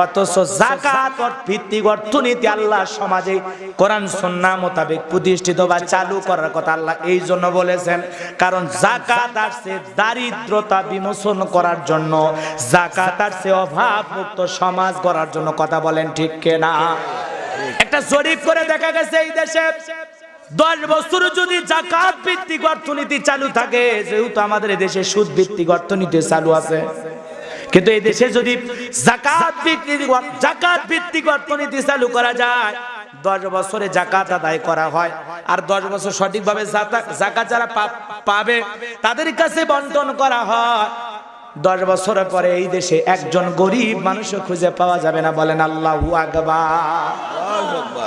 অথচ যাকাত ভিত্তিক অর্থনীতি আল্লাহ সমাজে কোরআন সুন্নাহ মোতাবেক প্রতিষ্ঠিত বা চালু করার কথা আল্লাহ এই জন্য বলেছেন, কারণ যাকাত আসছে দারিদ্রতা বিমোচন করার জন্য, যাকাত আসছে অভাব মুক্ত সমাজ গড়ার জন্য। কথা বলেন ঠিক কিনা? একটা জরিপ করে দেখা গেছে এই দেশে 10 বছর যদি যাকাত ভিত্তিক অর্থনীতি চালু থাকে, যেহেতু আমাদের দেশে সুদ ভিত্তিক অর্থনীতি চালু আছে, কিন্তু এই দেশে যদি যাকাত ভিত্তিক অর্থনীতি চালু করা যায়, 10 বছরে যাকাত আদায় করা হয়, আর 10 বছর সঠিকভাবে যাকাত যারা পাবে তাদের কাছে বন্টন করা হয়, 10 বছরের পরে এই দেশে একজন গরিব মানুষও খুঁজে পাওয়া যাবে না। বলেন আল্লাহু আকবার।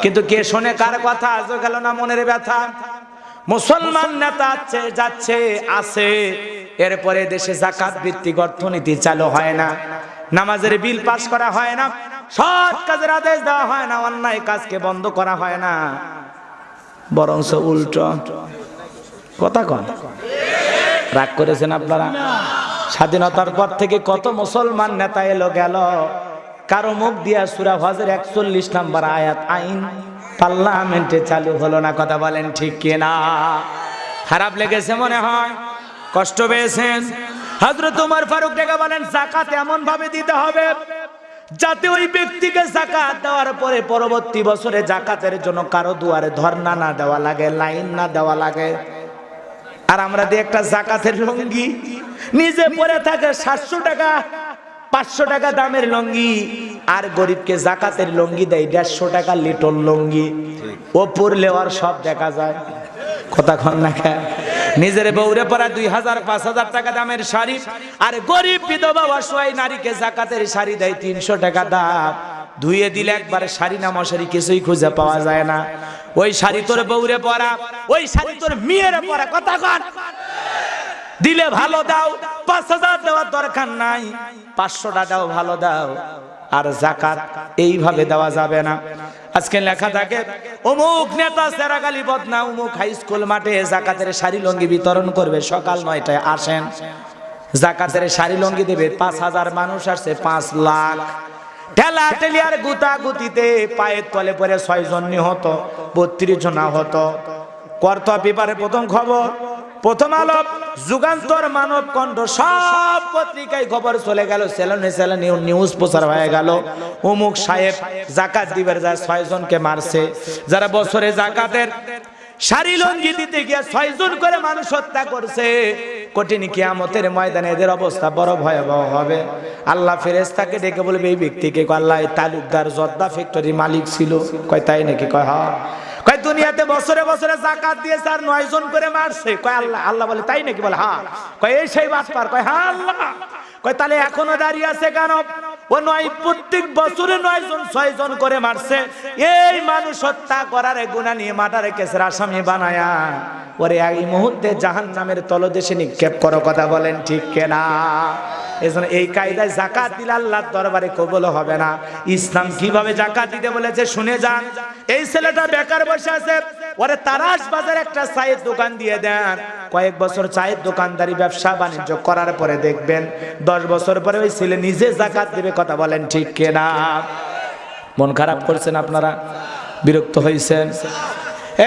কিন্তু কে শোনে কার কথা? আজও গেল না মনের ব্যথা। মুসলমান নেতা যাচ্ছে আছে, এরপরে দেশে যাকাত ভিত্তিক অর্থনীতি চালু হয় না, নামাজের বিল পাস করা হয় না, সৎ কাজের আদেশ দেওয়া হয় না, অন্যায় কাজকে বন্ধ করা হয় না, বরঞ্চ উল্টো। কথা কন, রাগ করেছেন আপনারা? স্বাধীনতার পর থেকে কত মুসলমান নেতা এলো গেল, কারো মুখ দিয়া সূরা হজের 41 নম্বর আয়াত আইন পার্লামেন্টে চালু হলো না। কথা বলেন ঠিক কিনা? খারাপ লেগেছে মনে হয়, কষ্ট পেয়েছেন? হযরত ওমর ফারুক ডেকে বলেন যাকাত এমন ভাবে দিতে হবে যাতে ওই ব্যক্তিকে যাকাত দেওয়ার পরে পরবর্তী বছরে যাকাতের জন্য কারো দুয়ারে ধর্ণা না দেওয়া লাগে, লাইন না দেওয়া লাগে। আর আমরা দিয়ে একটা যাকাতের লুঙ্গি নিজে পরে থাকে 700 টাকা 500 টাকা দামের লুঙ্গি, আর গরিবকে যাকাতের লুঙ্গি দেয় 150 টাকা লিটল লুঙ্গি, ও পরলে আর সব দেখা যায়। কথা কন না কে? নিজের বউরে পরা 2000-5000 টাকা দামের শাড়ি, আর গরিব বিধবা অসহায় নারীকে যাকাতের শাড়ি দেয় 300 টাকা দাম। ধুয়ে দিলে একবারে শাড়ি না মশারি কিছুই খুঁজে পাওয়া যায় না। ওই শাড়ি তোর বউরে পরা, ওই শাড়ি তোর মেয়ের পরা। কথা কন, দিলে ভালো দাও, 5000 দেওয়ার দরকার নাই, 500 টাকা দাও, ভালো দাও। আর যাকাত এইভাবে দেওয়া যাবে না। আজকে লেখা থাকে অমুক নেতা সেরাগালি বদনা অমুক হাই স্কুল মাঠে যাকাতের শাড়ি লুঙ্গি বিতরণ করবে, সকাল 9টায় আসেন। যাকাতের শাড়ি লুঙ্গি দেবে 5000 মানুষ আসছে 5 লাখ। ঠেলা ঠেলি আর গুতা গুতিতে পায়ের তলে পরে 6 জন নিহত, 32 জন আহত। কর্তা পেপারে প্রথম খবর, প্রথম আলো, যুগান্তর, মানব কণ্ঠ, সব পত্রিকায় খবর চলে গেল, চ্যানেলে নিউজ প্রচার হয়ে গেল। অমুক সাহেব যাকাত দিবের যায় 6 জনকে মারছে। যারা বছরে যাকাতের শাড়ি লুঙ্গি দিতে গিয়ে 6 জন করে মানুষ হত্যা করছে। কঠিন কিয়ামতের ময়দানে এদের অবস্থা বড় ভয়াবহ হবে। আল্লাহ ফেরেশতাকে ডেকে বলবে এই ব্যক্তিকে, আল্লাহ তালুকদার জর্দা ফ্যাক্টরি মালিক ছিল। কয় তাই নাকি? কয় হ্যাঁ। কয় দুনিয়াতে বছরে বছরে যাকাত দিয়েছে আর 9 জন করে মারছে। কয় আল্লাহ। আল্লাহ বলে তাই নাকি? বলে হ্যাঁ। কয় এই সেই বাটপার? কয় হ্যাঁ আল্লাহ। কয় তাহলে এখনো দাঁড়িয়ে আছে কেন? ও 9 প্রত্যেক বছরে 9 জন 6 জন করে মারছে। এই মানুষ হত্যা করার গুনাহ নিয়ে মার্ডারের কেসের আসামি বানায়া ওরে এই মুহূর্তে জাহান্নামের তলদেশে নিক্ষেপ করো। কথা বলেন ঠিক কিনা? এজন্য এই কায়দায় যাকাত দিলে আল্লাহর দরবারে কবুল হবে না। ইসলাম কিভাবে যাকাত দিতে বলেছে শুনে যান। এই ছেলেটা বেকার বসে আছে, ওরে তারাস বাজার একটা চায়ের দোকান দিয়ে দেন। কয়েক বছর চায়ের দোকানদারি ব্যবসা বাণিজ্য করার পরে দেখবেন 10 বছর পরে ওই ছেলে নিজে যাকাত দেবে। কথা বলেন ঠিক কিনা? মন খারাপ করছেন আপনারা? বিরক্ত হয়েছেন?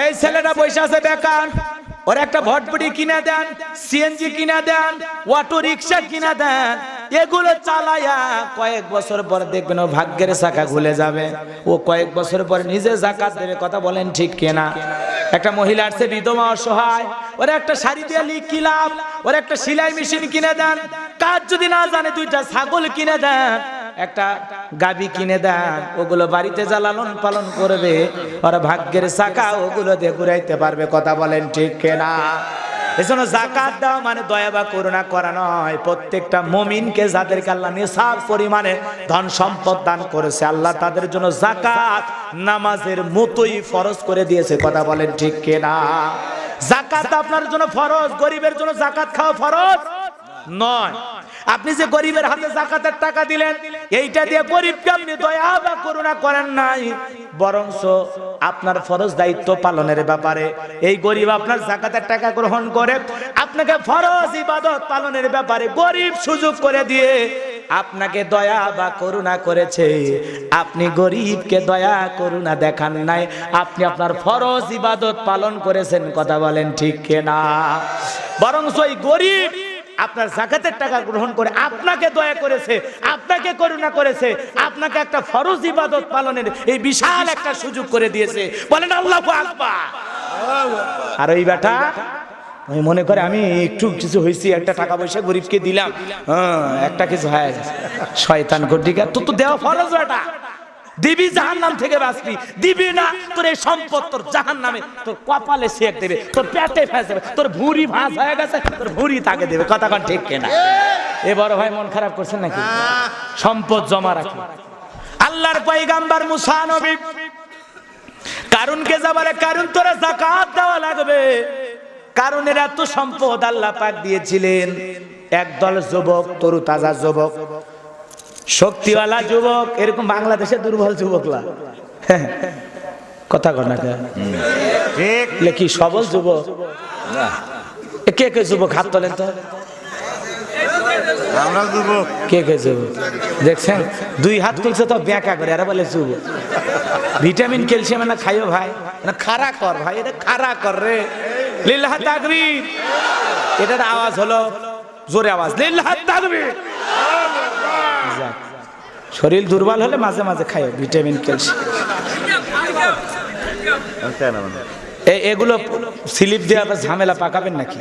এই ছেলেটা বসে আছে বেকার, ওর একটা ভটভটি কিনে দেন, সিএনজি কিনে দেন, অটো রিক্সা কিনে দেন। এগুলো চালায়া কয়েক বছর পর দেখবেন ও ভাগ্যের চাকা খুলে যাবে। ও কয়েক বছর পর নিজে যাকাত দেবে। কথা বলেন ঠিক কিনা? একটা মহিলা আছে বিধবা অসহায়, ওর একটা শাড়ি দিয়ে কি লাভ? ওর একটা সেলাই মেশিন কিনে দেন, কাজ যদি না জানে 2টা ছাগল কিনে দেন, একটা গাবি কিনে দেন, ওগুলো বাড়িতে যা লালন পালন করবে, ওর ভাগ্যের চাকা ওগুলো দিয়ে ঘুরাইতে পারবে। কথা বলেন ঠিক কিনা? এজন্য যাকাত দেওয়া মানে দয়া বা করুণা করা নয়। প্রত্যেকটা মুমিনকে যাদেরকে আল্লাহ নিসাব পরিমাণে ধন সম্পদ দান করেছে, আল্লাহ তাদের জন্য যাকাত নামাজের মতোই ফরজ করে দিয়েছে। কথা বলেন ঠিক কিনা? যাকাত আপনার জন্য ফরজ, গরিবের জন্য যাকাত খাওয়া ফরজ নয়। আপনি যে গরিবের হাতে যাকাতের টাকা দিলেন, এইটা দিয়ে গরিবকে আপনি দয়া বা করুণা করেন নাই, বরঞ্চ আপনার ফরজ দায়িত্ব পালনের ব্যাপারে এই গরিব আপনার যাকাতের টাকা গ্রহণ করে আপনাকে ফরজ ইবাদত পালনের ব্যাপারে গরিব সুযোগ করে দিয়ে আপনাকে দয়া বা করুণা করেছে। আপনি গরিবকে দয়া করুণা দেখান নাই, আপনি আপনার ফরজ ইবাদত পালন করেছেন। কথা বলেন ঠিক কিনা? বরঞ্চ ওই গরিব আপনার যাকাতের টাকা গ্রহণ করে আপনাকে দয়া করেছে, আপনাকে করুণা করেছে, আপনাকে একটা ফরজ ইবাদত পালনের এই বিশাল একটা সুযোগ করে দিয়েছে। বলেন আল্লাহু আকবার। আর ওই বেটা আমি মনে করে আমি একটু কিছু হয়েছি, একটা টাকা পয়সা গরিবকে দিলাম, একটা কিছু হয়, শয়তান গর্দিকা, তোর তো দেওয়া ফরজ বেটা, দিবি জাহান্নাম থেকে বাঁচবি, দিবি না তোর এই সম্পদ তোর জাহান্নামে, তোর কপালে সেক দেবে, তোর পেটে ফেঁস দেবে, তোর ভুঁড়ি ভাঁজ হয়ে গেছে, তোর ভুঁড়ি তাকে দেবে। কথা কোন ঠিক কিনা? এ বড় ভাই মন খারাপ করছেন নাকি? সম্পদ জমা রাখি। আল্লাহর পয়গাম্বর মুসা নবী কারুনকে যাবারে, কারুন তোরা যাকাত দেওয়া লাগবে। কারণের এত সম্পদ আল্লাহ পাক দিয়েছিলেন। একদল যুবক, তরু তাজা যুবক, শক্তিওয়ালা যুবক, এরকম বাংলাদেশে দুর্বল যুবকলা কথা কর না ঠিক কি সবল যুবক? কে কে যুবক হাত তোলেন তো? আমরা যুবক। কে কে যুবক দেখছেন? দুই হাত তুলছে তো ব্যাকা করে, আর বলে যুবক। ভিটামিন ক্যালসিয়াম না খাইও ভাই, না খাড়া কর ভাই, এটা খাড়া কর রে। লিল্লাহ তাকবীর। এটার আওয়াজ হলো জোরে আওয়াজ, লিল্লাহ তাকবীর। শরীর দুর্বল হলে মাঝে মাঝে খাইও ভিটামিন ক্যালসিয়াম। এগুলো স্লিপ দিয়ে আবার ঝামেলা পাকাবেন নাকি?